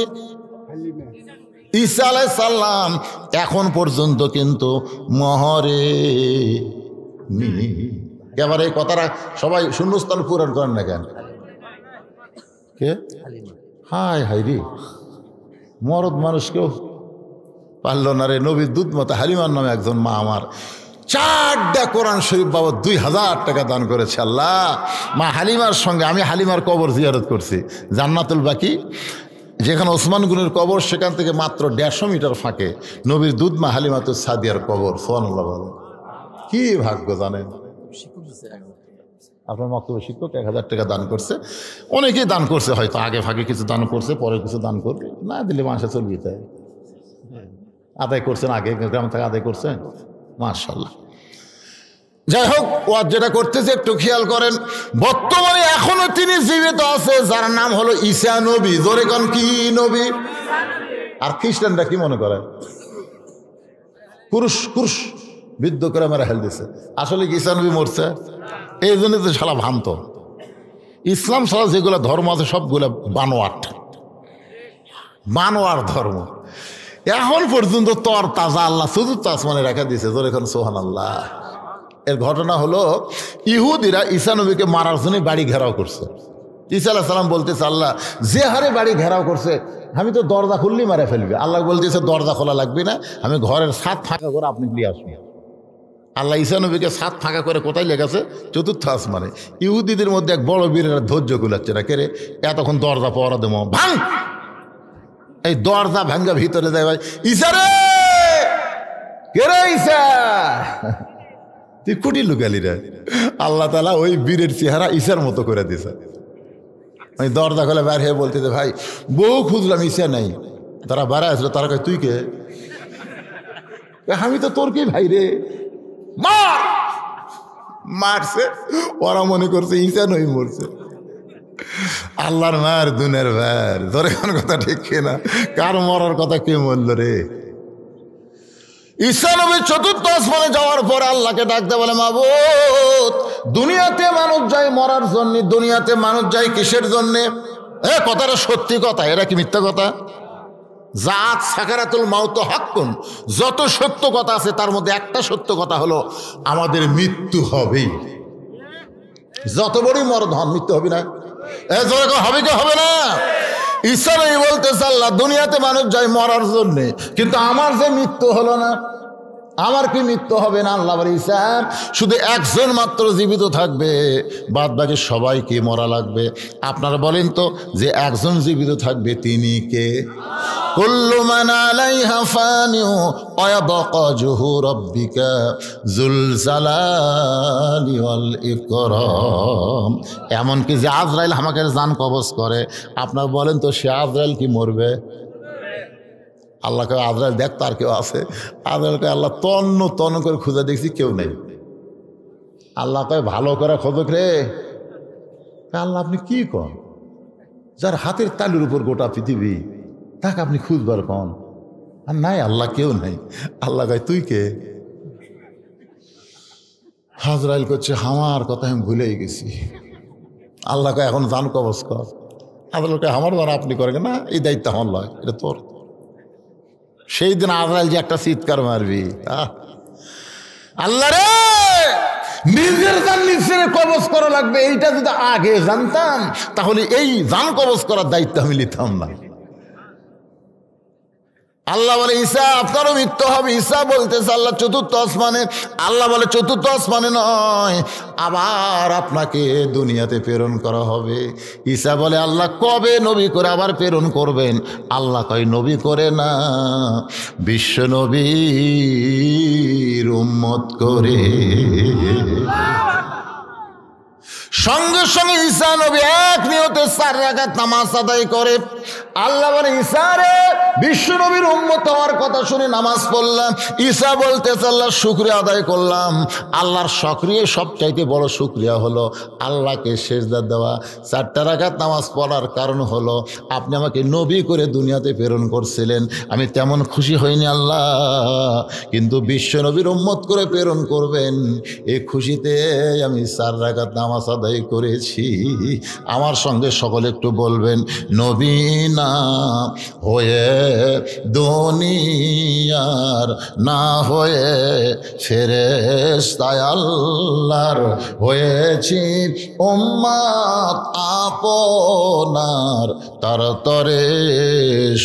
ঈসা আলাইহিস সালাম। এখন পর্যন্ত কিন্তু মহরে এবারে এই কথাটা সবাই শূন্যস্থান পূরণ করেন না কেন? কে? হায় হায় রে, মরদ মানুষকেও পারল না রে। নবীর দুধ মতো হালিমার নামে একজন মা আমার 4টা কোরআন শরীফ বাবদ 2000 টাকা দান করেছে আল্লাহ। মা হালিমার সঙ্গে আমি হালিমার কবর জিয়ারত করছি। জান্নাতুল বাকি যেখানে ওসমান গনির কবর, সেখান থেকে মাত্র 150 মিটার ফাঁকে নবীর দুধ মা হালিমাতুস সাদিয়ার কবর। সুবহানাল্লাহ বলে কি ভাগ্য জানেন? আপনার মক্তব্য শিক্ষক 1000 টাকা দান করছে। অনেকেই দান করছে, হয়তো আগে ফাঁকে কিছু দান করছে, পরে কিছু দান করবে, না দিলে মাসে চলবে। তাই আদায় করছেন, আগে গ্রাম থেকে আদায় করছেন, মাশাআল্লাহ। যাই হোক, ও যেটা করতেছে একটু খেয়াল করেন। বর্তমানে এখনো তিনি জীবিত আছে, যার নাম হলো ঈসা নবী। জোরে কোন কি নবী? আর খ্রিস্টানরা কি মনে করে? কুরুশ বিদ্ধ করে মেরে হেল দিছে। আসলে কি ঈসা নবী মরছে? এই জন্য তো শালা ভ্রান্ত। ইসলাম ছাড়া যেগুলো ধর্ম আছে সবগুলো বানোয়ার ধর্ম। এখন পর্যন্ত তর তাজা আল্লাহ চতুর্থ আসমানে রেখে দিয়েছে। জোরে কোন সুবহানাল্লাহ। এর ঘটনা হলো ইহুদিরা ঈসা নবীকে মারার জন্য বাড়ি ঘেরাও করছে। ঈসা আলাইহিস সালাম বলতেছে আল্লাহ যে হারে বাড়ি ঘেরাও করছে আমি তো দরজা খুললেই মারা ফেলবে। আল্লাহ বলতেছে দরজা খোলা লাগবে না, আমি ঘরের ছাদ ফাঁকা করে আপনি নিয়ে আসবেন। আল্লাহ ঈসা নবীকে ছাদ ফাঁকা করে কোথায় লেগেছে? চতুর্থ আসমানে। ইহুদিদের মধ্যে এক বড় বীরের ধৈর্য কুলাচ্ছে না, কে রে এতক্ষণ দরজা পড়া দেবো, ভাঙ। এই দরজা ভাঙ্গা ভিতরে যায়, ভাই ঈসা রে, কে রে ঈসা, তুই কুটি লুকালি রে। আল্লাহ তাআলা ওই বীরের চেহারা ঈসার মতো করে দিছে। আমি দরজা খোলা বের হয়ে বলতেছে ভাই বহু খুঁজলাম ঈসা নাই। তারা বাড়া আসলো, তারা কয় তুই কে? আমি তো তোর কি ভাই রে। মারছে, ওরা মনে করছে ঈসা নই মরছে। আল্লাহর মার দুনের ভার। ধরে কোন কথা ঠিক কিনা? কার মরার কথা কে বলল রে? ঈসা নবী চতুর্থ আসমানে যাওয়ার পর আল্লাহকে ডাকতে বলে মাবুদ, দুনিয়াতে মানুষ যায় মরার জন্য, দুনিয়াতে মানুষ যায় কিসের জন্য? কথাটা সত্যি কথা, এরা কি মিথ্যা কথা? জাত সাকারাতুল মাউত হাক্কুন, যত সত্য কথা আছে তার মধ্যে একটা সত্য কথা হলো আমাদের মৃত্যু হবেই। যত বড়ই মরদ হন মৃত্যু হবে না। হবে কি হবে না? ঈসা নবী বলতেছে আল্লাহ দুনিয়াতে মানুষ যায় মরার জন্যে, কিন্তু আমার যে মৃত্যু হলো না, আমার কি মৃত্যু হবে না? আল্লাহ বলে ঈসা শুধু একজন মাত্র জীবিত থাকবে, বাদ বাকি সবাইকে মরা লাগবে। আপনারা বলেন তো যে একজন জীবিত থাকবে তিনি কে? কুল্লু মান আলাইহা ফানি ওয়া ইয়াবকা ওয়াজহু রাব্বিকা যুল জালালি ওয়াল ইকরাম। এমনকি যে আজরাইল আমাকে জান কবজ করে, আপনারা বলেন তো সে আজরাইল কি মরবে? আল্লাহকে আজরাইল দেখ তার কেউ আছে? আজরাইলকে আল্লাহ তন্ন করে খুঁজে দেখছি কেউ নেই। আল্লাহ কয় ভালো করে খোঁজক রে। আল্লাহ আপনি কি কন? যার হাতের তালুর উপর গোটা পৃথিবী, তাকে আপনি খুঁজবার কন, আর নাই আল্লাহ কেউ নাই। আল্লাহ কয় তুই কে? হাজরাইল করছে আমার কথা আমি ভুলেই গেছি। আল্লাহ কয় এখন জান কবজ কর। আল্লাহ কয় আমার দ্বারা আপনি করেন না, এই দায়িত্ব আমার লয়, এটা তোর। সেই দিন আজরাইল যে একটা চিৎকার মারবি, আল্লাহ রে নিজের জান নিজের কবজ করা লাগবে, এইটা যদি আগে জানতাম তাহলে এই জান কবজ করার দায়িত্ব আমি নিতাম না। আল্লাহ বলে ঈসা আপনারও মৃত্যু হবে। ঈসা বলতেছে আল্লাহ চতুর্থ আসমানে। আল্লাহ বলে চতুর্থ আসমানে নয়, আবার আপনাকে দুনিয়াতে প্রেরণ করা হবে। ঈসা বলে আল্লাহ কবে নবী করে আবার প্রেরণ করবেন? আল্লাহ কয় নবী করে না, বিশ্ব নবীর উম্মত করে। সঙ্গে সঙ্গে ঈসা নবী এক নিয়তে 4 রাকাত নামাজ আদায় করে। আল্লাহ বলে ঈসা রে বিশ্ব নবীর উম্মত হওয়ার কথা শুনে নামাজ পড়লাম। ঈসা বলতেছে আল্লাহ শুকরিয়া আদায় করলাম। আল্লাহর সক্রিয় সবচাইতে বড় শুকরিয়া হলো আল্লাহকে সেজদা দেওয়া। 4 রাকাত নামাজ পড়ার কারণ হলো আপনি আমাকে নবী করে দুনিয়াতে প্রেরণ করছিলেন, আমি তেমন খুশি হইনি আল্লাহ, কিন্তু বিশ্ব নবীর উম্মত করে প্রেরণ করবেন এই খুশিতে আমি 4 রাকাত নামাজ আদায় করেছি। আমার সঙ্গে সকলে একটু বলবেন নবী না হয়ে দুনিয়ার, না হয়ে ফেরেশতা আল্লাহর হয়েছি উম্মত আপনার, তার তরে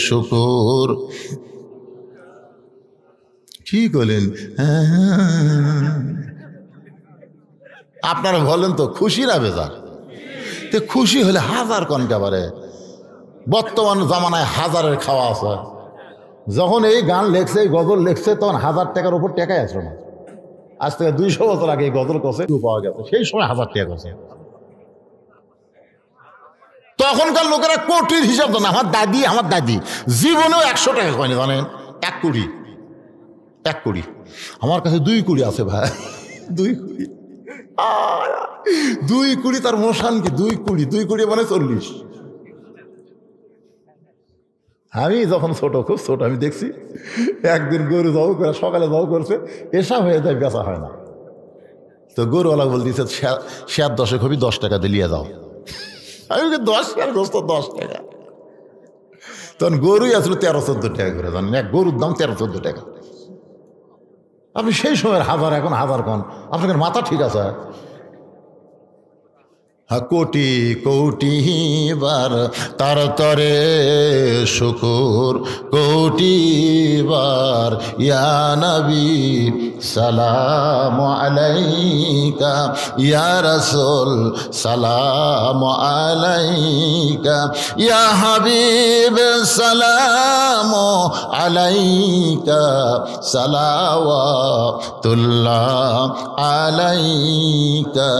শুকুর। কি করলেন? আপনারা বলেন তো খুশি না বেজার? তো খুশি হলে হাজার কনকাবারে। বর্তমান জামানায় হাজারের খাওয়া আছে। যখন এই গান লেখছে, এই গজল লেখছে, তখন 1000 টাকার উপর টাকাই আসলো না। আজ থেকে 200 বছর আগে এই গজল কষে পাওয়া গেছে, সেই সময় 1000 টাকা কষে। তখনকার লোকেরা কোটির হিসাব জানে। আমার দাদি জীবনেও 100 টাকা কয়নি জানেন? 1 কোটি। 1 কোটি আমার কাছে 2 কোটি আছে ভাই। 2 কোটি, 2 কোটি তার মোশান কি? 2 কোটি মানে 40। আমি যখন খুব ছোট আমি দেখছি একদিন গরু জব করে, সকালে জব করছে, এসা হয়ে যায়, বেচা হয় না। তো গরুওয়ালা বলতেছে 10 খুবই 10 টাকা দিলিয়ে যাও। আমি 10 টাকা। তখন গরুই আসলে 13-14 টাকা করে, জানেন? এক গরুর দাম 13-14 টাকা। আপনি সেই সময়ের হাজার, এখন হাজার কন। আপনাদের মাথা ঠিক আছে? কোটি কোটি বার তার তরে শুকুর, কোটি বার ইয়া নবী সালাম আলাইকা, ইয়া রাসূল সালাম আলাইকা, ইয়া হাবিব সালাম আলাইকা, সালাওয়াতুল্লাহ আলাইকা।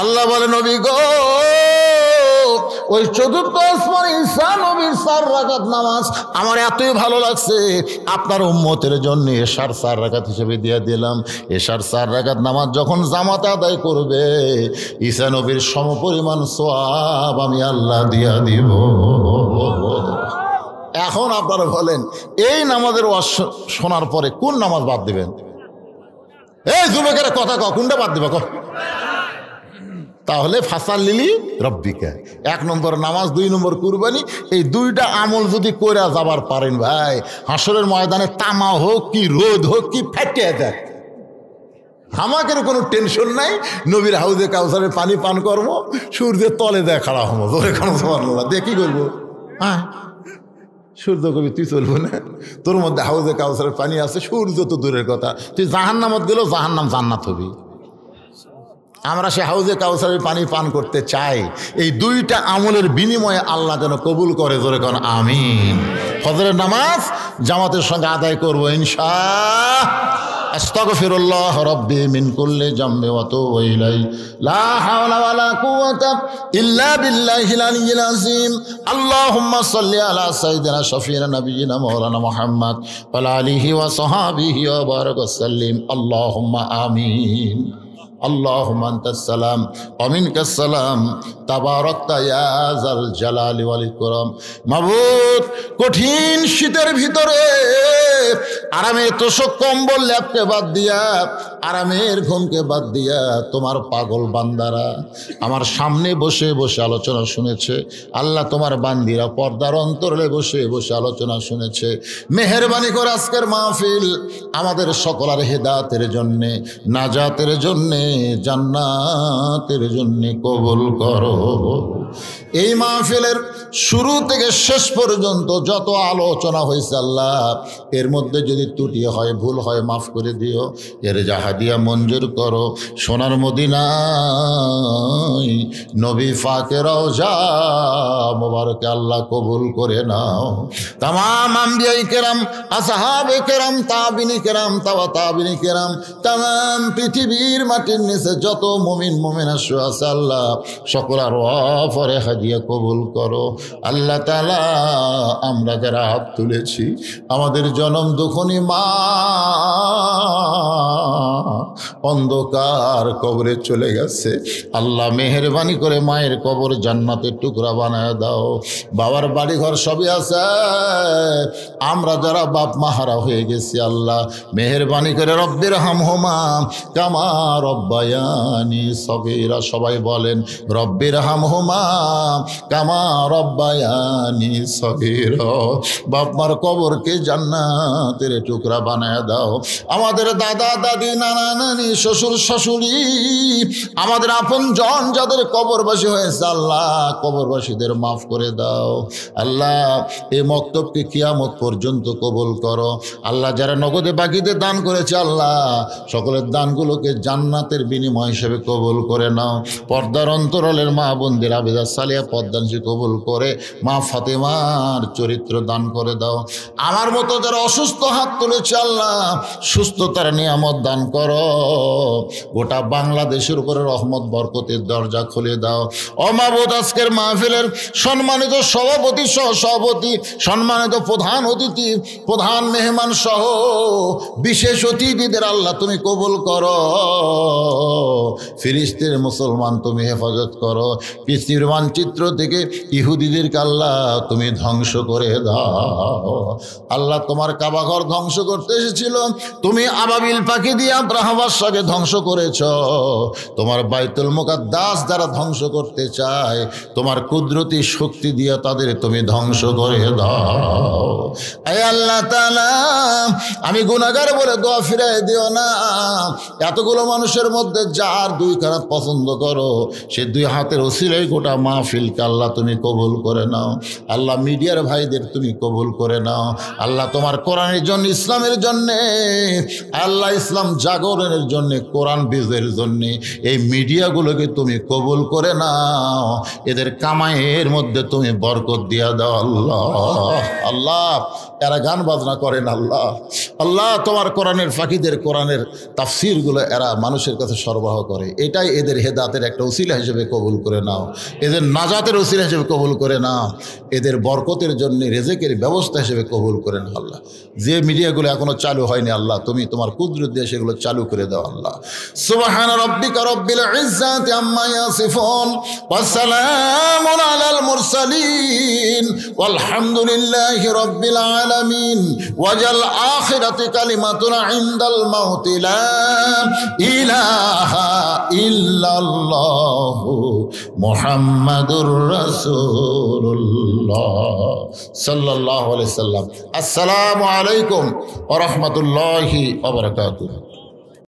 আল্লাহ বলে নবী গো, ওই চতুর্থ আসমানে ঈসা নবীর 4 রাকাত নামাজ আমার এতই ভালো লাগছে, আপনার উম্মতের জন্য এশার 4 রাকাত হিসেবে দিয়ে দিলাম। এশার 4 রাকাত নামাজ যখন জামাতে আদায় করবে, ঈসা নবীর সমপরিমাণ সওয়াব আমি আল্লাহ দিয়া দিব। এখন আপনারা বলেন এই নামাজের ওয়াজ শোনার পরে কোন নামাজ বাদ দিবেন? এই যুবকেরা কথা কও, কোনটা বাদ দিবা? তাহলে ফাসাল্লিলি রব্বিকা, 1 নম্বর নামাজ, 2 নম্বর কুরবানি। এই 2টা আমল যদি করে যাবার পারেন ভাই, হাসরের ময়দানে তামা হোক কি রোদ হোক কি ফেটে যায়, আমাকের কোনো টেনশন নাই। নবীর হাউজে কাউসারের পানি পান করবো, সূর্যের তলে দেয় খাড়া হবো, ধরে খানো দিয়ে কি করবো? হ্যাঁ, সূর্য কবি তুই চলবো না? তোর মধ্যে হাউজে কাউসারের পানি আছে, সূর্য তো দূরের কথা, তুই জাহান্নামত গেলেও জাহান্নাম জান্নাত হবি। আমরা সে হাউজে কাউসারের পানি পান করতে চাই। এই 2টা আমলের বিনিময়ে আল্লাহ যেন কবুল করে, জোরে কোন আমিন। ফজরের নামাজ জামাতের সঙ্গে আদায় করবো ইনশাআল্লাহ। আস্তাগফিরুল্লাহ রাব্বি মিন কুল্লি জামবি ওয়া আতুবু ইলাইহি, লা হাওলা ওয়ালা কুওয়াতা ইল্লা বিল্লাহিল আলিয়্যিল আযীম। আল্লাহুম্মা সাল্লি আলা সাইয়্যিদিনা শাফিঈনা নাবিয়িনা মাওলানা মুহাম্মদ ওয়া আলিহি ওয়া সাহবিহি ওয়া বারাক ওয়া সাল্লিম। আল্লাহুম্মা আমিন। আল্লাহুম্মা আনতাস সালাম ওয়া মিনকাস সালাম তাবারাকতা ইয়া যাল জালালি ওয়াল ইকরাম। মাবুদ, কঠিন শীতের ভিতরে আরামের তোষক কম্বল ল্যাপকে বাদ দিয়া, আরামের ঘুমকে বাদ দিয়া তোমার পাগল বান্দারা আমার সামনে বসে বসে আলোচনা শুনেছে। আল্লাহ, তোমার বান্দিরা পর্দার অন্তরে বসে বসে আলোচনা শুনেছে। মেহেরবানি করে আজকের মাহফিল আমাদের সকলের হেদায়েতের জন্যে, নাজাতের জন্যে, জান্নাতের জন্যে কবুল করো। এই মাহফিলের শুরু থেকে শেষ পর্যন্ত যত আলোচনা হয়েছে আল্লাহ, এর মধ্যে যদি ত্রুটি হয়, ভুল হয়, মাফ করে দিও। এর জাহাদিয়া মঞ্জুর করো। সোনার মদিনায় নবী পাকের রওজা মোবারকে আল্লাহ কবুল করে নাও। তামাম আম্বিয়াই কেরাম, আসহাবে কেরাম, তাবিনী কেরাম, তাবিনী কেরাম, তামাম পৃথিবীর মাটির নিচে যত মুমিন মুমিনা শুয়ে আছে আল্লাহ, সকলের ওয়াফরে হাদিয়া কবুল করো। আল্লাহ তাআলা, আমরা যারা হাত তুলেছি, আমাদের জনম দুখনি মা অন্ধকার কবরে চলে গেছে। আল্লাহ মেহেরবানি করে মায়ের কবর জান্নাতের টুকরা বানায় দাও। বাবার বাড়ি ঘর সবই আছে, আমরা যারা বাপ মাহারা হয়ে গেছি আল্লাহ মেহেরবানি করে রব্বির হামহুমা কামা রব্বায়ানি সগীরা। সবাই বলেন রব্বির হামহুমা কামা রব্বায়ানি সগীরা। বাপ মার কবরকে জান্নাতের টুকরা বানায় দাও। আমাদের দাদা দাদি, নানা নানি, শ্বশুর শাশুড়ি, আমাদের আপন জন যাদের কবরবাসী হয়েছে আল্লাহ, কবরবাসীদের মাফ করে দাও। আল্লাহ, এই মক্তবকে কিয়ামত পর্যন্ত কবুল করো। আল্লাহ, যারা নগদে বাকিতে দান করেছে আল্লাহ, সকলের দানগুলোকে জান্নাতের বিনিময় হিসেবে কবুল করে নাও। পর্দার অন্তরালের মা বোনদের আবেদা সালিয়া পদ্মাংশী কবুল করে মা ফাতেমার চরিত্র দান করে দাও। আমার মতো যারা অসুস্থ হাত তুলেছে আল্লাহ, সুস্থতার নিয়ামত দান করো। গোটা বাংলাদেশের উপরে রহমত বরকতের দরজা খুলে দাও। ও মাবুদ, আজকের মাহফিলের সম্মানিত সভাপতি, সহ সভাপতি, সম্মানিত প্রধান অতিথি, প্রধান মেহমান সহ বিশেষ অতিথিদের আল্লাহ তুমি কবুল করো। ফিলিস্তিনের মুসলমান তুমি হেফাজত করো। পৃথিবীর মানচিত্র থেকে ইহুদিদেরকে আল্লাহ তুমি ধ্বংস করে দাও। আল্লাহ, তোমার কাবাঘর ধ্বংস করতে এসেছিল, তুমি আবাবিল পাখি দিয়ে আব্রাহা বাদশাকে ধ্বংস করেছ। তোমার বাইতুল মুকাদ্দাস যারা ধ্বংস করতে চায়, তোমার কুদরতি শক্তি দিয়ে তাদের তুমি ধ্বংস করে দাও। আয় আল্লাহ তাআলা, আমি গুনাহগার বলে দোয়া ফিরাই দিও না। এতগুলো মানুষের মধ্যে যার দুই কারাত পছন্দ করো, সে দুই হাতের ওসিলায় গোটা মাহফিলকে আল্লাহ তুমি কবুল করে নাও। আল্লাহ, মিডিয়ার ভাইদের তুমি কবুল করে নাও। আল্লাহ, তোমার কোরআনের জন্য, ইসলামের জন্যে, আল্লাহ ইসলাম জাগরণের জন্যে, কোরআন বিজয়ের জন্যে এই মিডিয়াগুলোকে তুমি কবুল করে নাও। এদের কামাইয়ের মধ্যে তুমি বরকত দিয়া দাও আল্লাহ। আল্লাহ, এরা গান বাজনা করেন আল্লাহ। আল্লাহ, তোমার কোরআনের ফাঁকিদের কোরআনের তাফসিরগুলো এরা মানুষের কাছে সরবরাহ করে। এটাই এদের হেদাতের একটা উসিলা হিসেবে কবুল করে নাও। এদের নাজাতের উসিলা হিসেবে কবুল করে নাও। এদের বরকতের জন্য রেজেকের ব্যবস্থা হিসেবে কবুল করে নাও আল্লাহ। যে মিডিয়াগুলো এখনো চালু হয়নি আল্লাহ, তুমি তোমার কুদরত দিয়ে সেগুলো চালু করে দাও আল্লাহ। সুবহান রাব্বিকা রাব্বিল ইজ্জাতি আম্মা ইয়াসিফুন ওয়া সালামুন আলাল মুরসালিন ওয়ালহামদুলিল্লাহি রাব্বিল আলামিন। ওয়াজাল আখিরাতি কালিমাতুনা ইনদাল মাউতি লা ইলাহা ইল্লাল্লাহু মুহাম্মাদুর রাসূলুল্লাহ সাল্লাল্লাহু আলাইহি সাল্লাম। আসসালামু আলাইকুম ওয়া রাহমাতুল্লাহি ওয়া বারাকাতুহু।